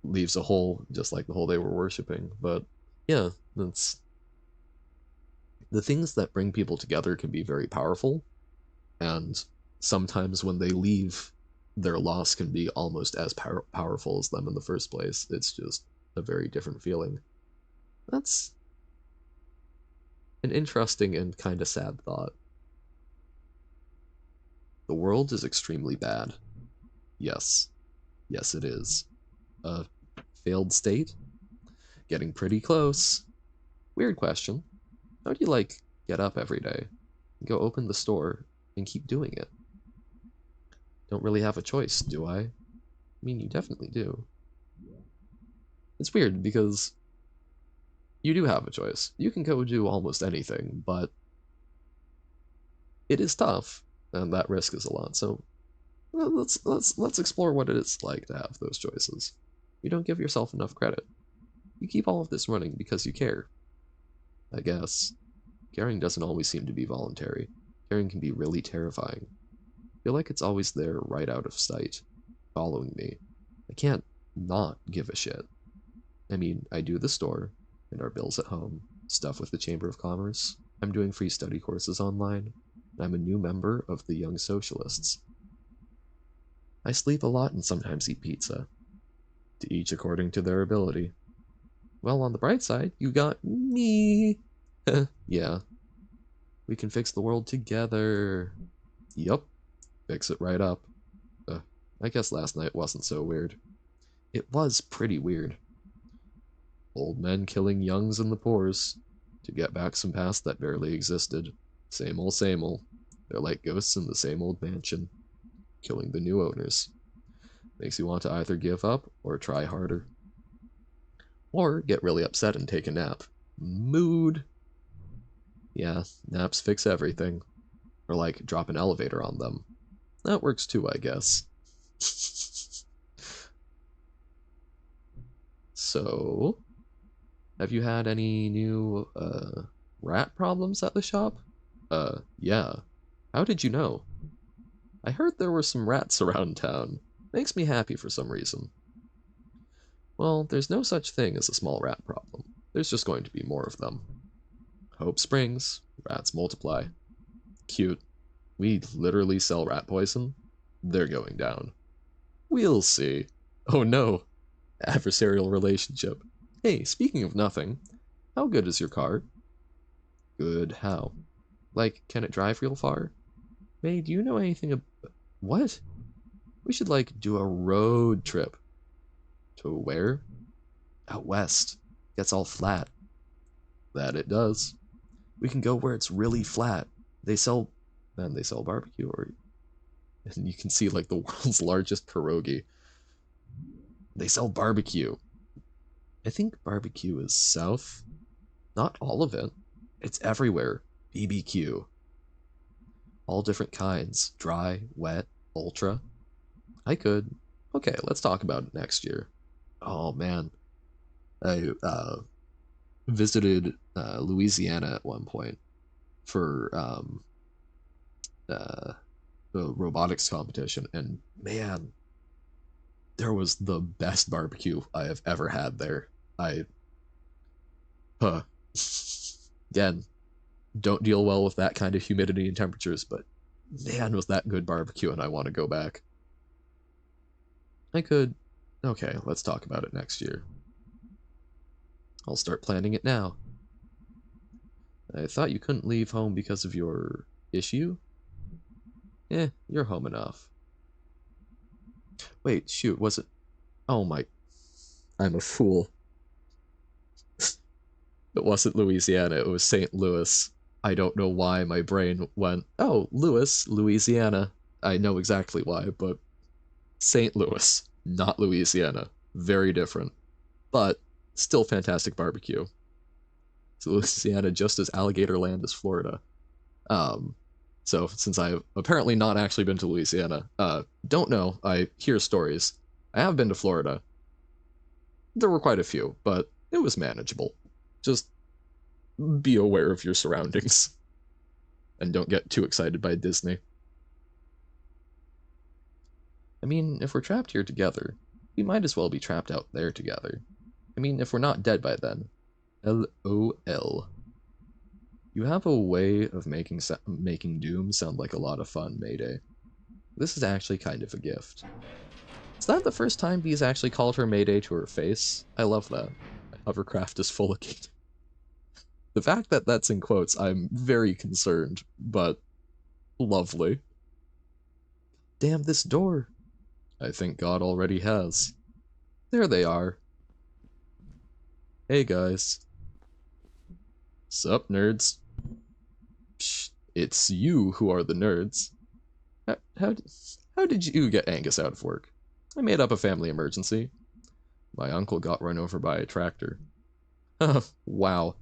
Speaker 1: leaves a hole just like the hole they were worshipping. But yeah, that's the things that bring people together can be very powerful, and sometimes when they leave, their loss can be almost as powerful as them in the first place. It's just a very different feeling. That's an interesting and kind of sad thought. The world is extremely bad. Yes. Yes, it is. A failed state? Getting pretty close. Weird question. How do you, like, get up every day, go open the store, and keep doing it? Don't really have a choice, do I? I mean, you definitely do. It's weird because you do have a choice. You can go do almost anything, but it is tough, and that risk is a lot. So let's explore what it is like to have those choices. You don't give yourself enough credit. You keep all of this running because you care. I guess. Caring doesn't always seem to be voluntary. Caring can be really terrifying. I feel like it's always there right out of sight, following me. I can't not give a shit. I mean, I do the store, and our bills at home, stuff with the Chamber of Commerce. I'm doing free study courses online. I'm a new member of the Young Socialists. I sleep a lot and sometimes eat pizza. To each according to their ability. Well, on the bright side, you got me. Yeah. We can fix the world together. Yup. Fix it right up. I guess last night wasn't so weird. It was pretty weird. Old men killing youngs in the pores to get back some past that barely existed. Same old, same old. They're like ghosts in the same old mansion, killing the new owners. Makes you want to either give up or try harder. Or get really upset and take a nap. Mood. Yeah, naps fix everything. Or like drop an elevator on them. That works too, I guess. So, have you had any new, rat problems at the shop? Yeah. How did you know? I heard there were some rats around town. Makes me happy for some reason. Well, there's no such thing as a small rat problem. There's just going to be more of them. Hope springs, rats multiply. Cute. We literally sell rat poison? They're going down. We'll see. Oh no. Adversarial relationship. Hey, speaking of nothing, how good is your car? Good how? Like, can it drive real far? May, do you know anything about... What? We should, like, do a road trip. To where? Out west. Gets all flat. That it does. We can go where it's really flat. They sell... Man, they sell barbecue, or... And you can see, like, the world's largest pierogi. They sell barbecue. I think barbecue is south. Not all of it. It's everywhere. BBQ. All different kinds. Dry, wet, ultra. I could. Okay, let's talk about it next year. Oh, man. I visited Louisiana at one point for a robotics competition, and man, there was the best barbecue I have ever had there. Huh. Again, don't deal well with that kind of humidity and temperatures, but man, was that good barbecue, and I want to go back. I could. Okay, let's talk about it next year. I'll start planning it now. I thought you couldn't leave home because of your issue? You're home enough. Wait, shoot, was it... Oh my... I'm a fool. It wasn't Louisiana, it was St. Louis. I don't know why my brain went, oh, Louisiana. I know exactly why, but St. Louis, not Louisiana. Very different. But still fantastic barbecue. So Louisiana just as alligator land as Florida. So since I've apparently not actually been to Louisiana, don't know, I hear stories. I have been to Florida. There were quite a few, but it was manageable. Just be aware of your surroundings. And don't get too excited by Disney. I mean, if we're trapped here together, we might as well be trapped out there together. I mean, if we're not dead by then. LOL. You have a way of making Doom sound like a lot of fun, Mayday. This is actually kind of a gift. Is that the first time Bees actually called her Mayday to her face? I love that. Hovercraft is full of geek. The fact that that's in quotes, I'm very concerned, but lovely. Damn this door. I think God already has. There they are. Hey guys. Sup, nerds? Psh, it's you who are the nerds. How did you get Angus out of work? I made up a family emergency. My uncle got run over by a tractor. Wow.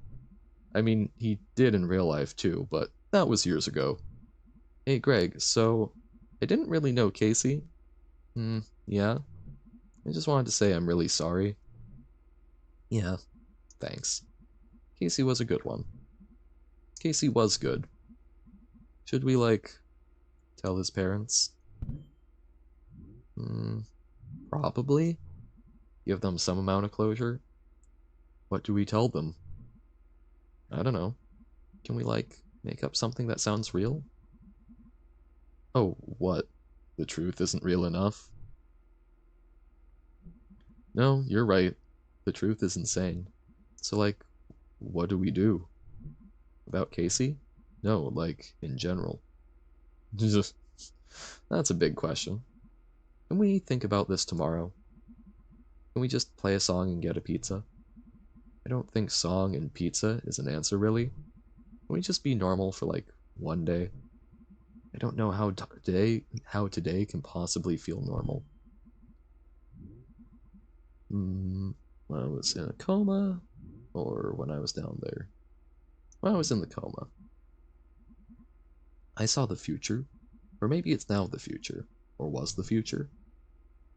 Speaker 1: I mean, he did in real life too, but that was years ago. Hey Greg, so I didn't really know Casey. Yeah? I just wanted to say I'm really sorry. Yeah, thanks. Casey was a good one. Casey was good. Should we, like, tell his parents? Probably. Give them some amount of closure. What do we tell them? I don't know. Can we, like, make up something that sounds real? Oh, what? The truth isn't real enough? No, you're right. The truth is insane. So, like, what do we do? About Casey? No, like, in general. That's a big question. Can we think about this tomorrow? Can we just play a song and get a pizza? I don't think song and pizza is an answer, really. Can we just be normal for, like, one day? I don't know how today can possibly feel normal. When I was in a coma, or when I was down there. When I was in the coma. I saw the future, or maybe it's now the future, or was the future.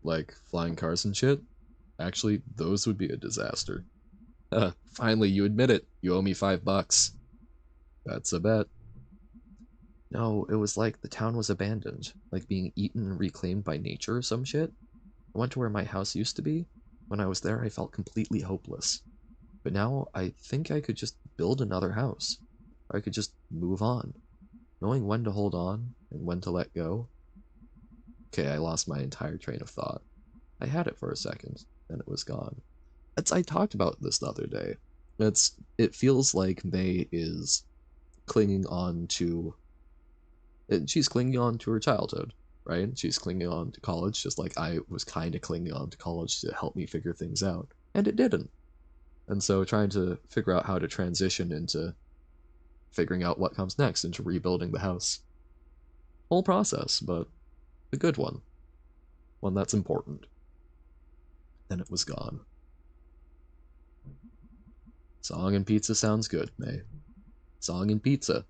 Speaker 1: Like, flying cars and shit? Actually, those would be a disaster. Finally, you admit it. You owe me $5. That's a bet. No, it was like the town was abandoned, like being eaten and reclaimed by nature or some shit. I went to where my house used to be. When I was there, I felt completely hopeless. But now, I think I could just build another house. Or I could just move on. Knowing when to hold on, and when to let go. Okay, I lost my entire train of thought. I had it for a second, then it was gone. I talked about this the other day. It feels like May is clinging on to... She's clinging on to her childhood, right? She's clinging on to college, just like I was kind of clinging on to college to help me figure things out. And it didn't. And so trying to figure out how to transition into figuring out what comes next, into rebuilding the house. Whole process, but a good one. One that's important. Then it was gone. Song and pizza sounds good, May. Song and pizza.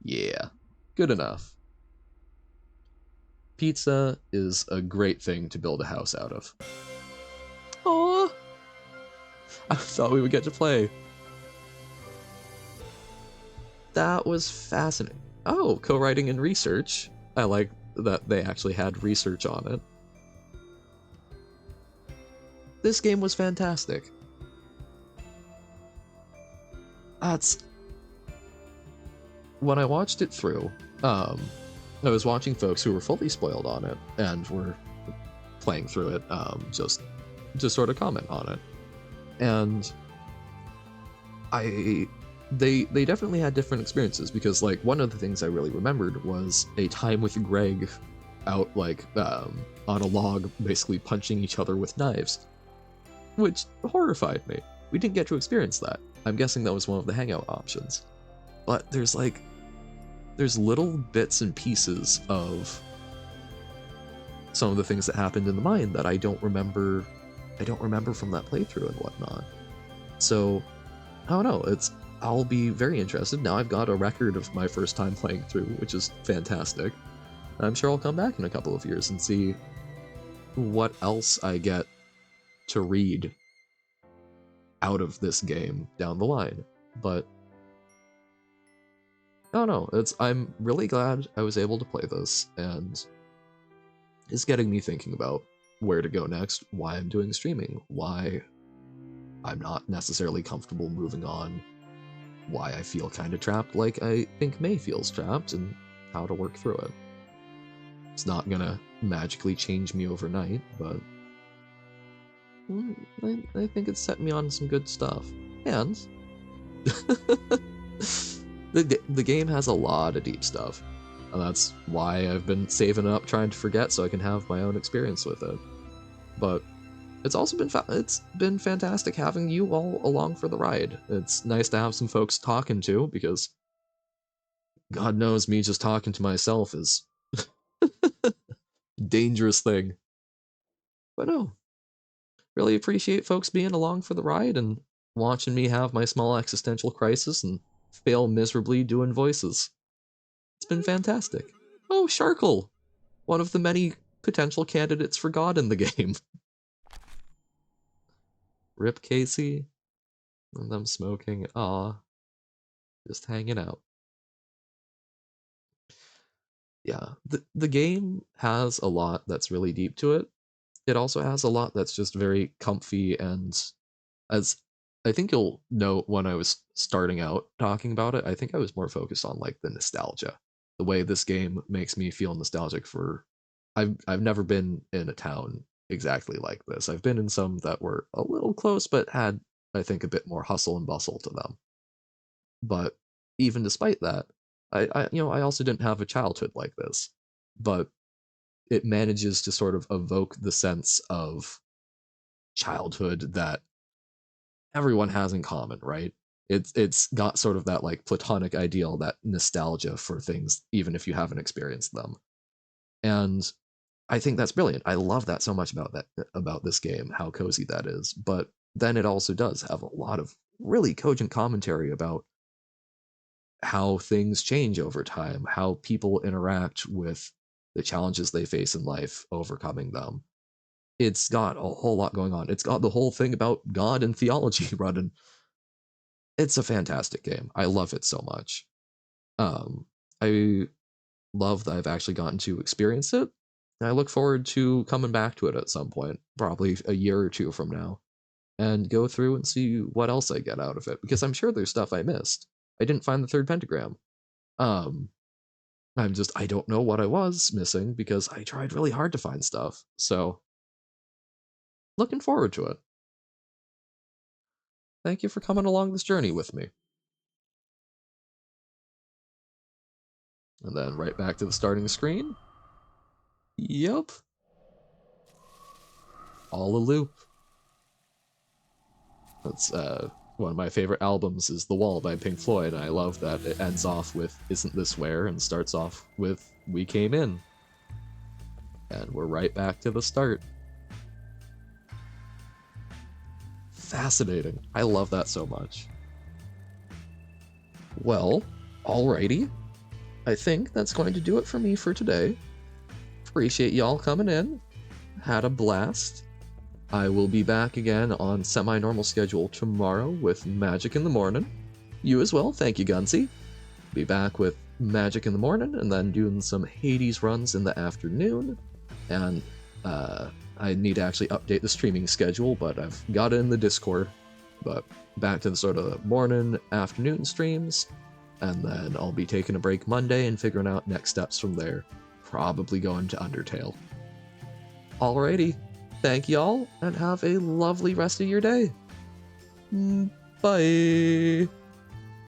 Speaker 1: Yeah, good enough. Pizza is a great thing to build a house out of. Aww! I thought we would get to play. That was fascinating. Oh, co-writing and research. I like that they actually had research on it. This game was fantastic. When I watched it through, I was watching folks who were fully spoiled on it and were playing through it, just to sort of comment on it. And they definitely had different experiences, because like one of the things I really remembered was a time with Greg out like on a log basically punching each other with knives, which horrified me. We didn't get to experience that. I'm guessing that was one of the hangout options. But there's little bits and pieces of some of the things that happened in the mine that I don't remember from that playthrough and whatnot. So I don't know, I'll be very interested. Now I've got a record of my first time playing through, which is fantastic. I'm sure I'll come back in a couple of years and see what else I get to read out of this game down the line. But I don't know, I'm really glad I was able to play this, and it's getting me thinking about where to go next, why I'm doing streaming, why I'm not necessarily comfortable moving on, why I feel kind of trapped like I think May feels trapped, and how to work through it. It's not gonna magically change me overnight, but I think it's set me on some good stuff. And the game has a lot of deep stuff, and that's why I've been saving up trying to forget so I can have my own experience with it. But it's also been fantastic having you all along for the ride. It's nice to have some folks talking to, because God knows me just talking to myself is a dangerous thing. But no, really appreciate folks being along for the ride and watching me have my small existential crisis and fail miserably doing voices. It's been fantastic. Oh, Sharkle! One of the many potential candidates for God in the game. Rip Casey. And them smoking. Aw. Just hanging out. Yeah, the game has a lot that's really deep to it. It also has a lot that's just very comfy, and as I think you'll note when I was starting out talking about it, I think I was more focused on like the nostalgia. The way this game makes me feel nostalgic for I've never been in a town exactly like this. I've been in some that were a little close but had, I think, a bit more hustle and bustle to them. But even despite that, I also didn't have a childhood like this. But it manages to sort of evoke the sense of childhood that everyone has in common, right? It's got sort of that like platonic ideal, that nostalgia for things, even if you haven't experienced them. And I think that's brilliant. I love that so much about this game, how cozy that is. But then it also does have a lot of really cogent commentary about how things change over time, how people interact with the challenges they face in life, overcoming them. It's got a whole lot going on. It's got the whole thing about God and theology running. It's a fantastic game. I love it so much. I love that I've actually gotten to experience it. And I look forward to coming back to it at some point, probably a year or two from now, and go through and see what else I get out of it, because I'm sure there's stuff I missed. I didn't find the third pentagram. Um, I don't know what I was missing because I tried really hard to find stuff. So, looking forward to it. Thank you for coming along this journey with me. And then right back to the starting screen. Yup. All a loop. That's one of my favorite albums is The Wall by Pink Floyd, and I love that it ends off with Isn't This Where and starts off with We Came In. And we're right back to the start. Fascinating. I love that so much. Well, alrighty. I think that's going to do it for me for today. Appreciate y'all coming in. Had a blast. I will be back again on semi-normal schedule tomorrow with Magic in the Morning. You as well, thank you, Gunsy. Be back with Magic in the morning, and then doing some Hades runs in the afternoon. And I need to actually update the streaming schedule, but I've got it in the Discord. But back to the sort of morning, afternoon streams, and then I'll be taking a break Monday and figuring out next steps from there. Probably going to Undertale. Alrighty, thank y'all, and have a lovely rest of your day. Bye!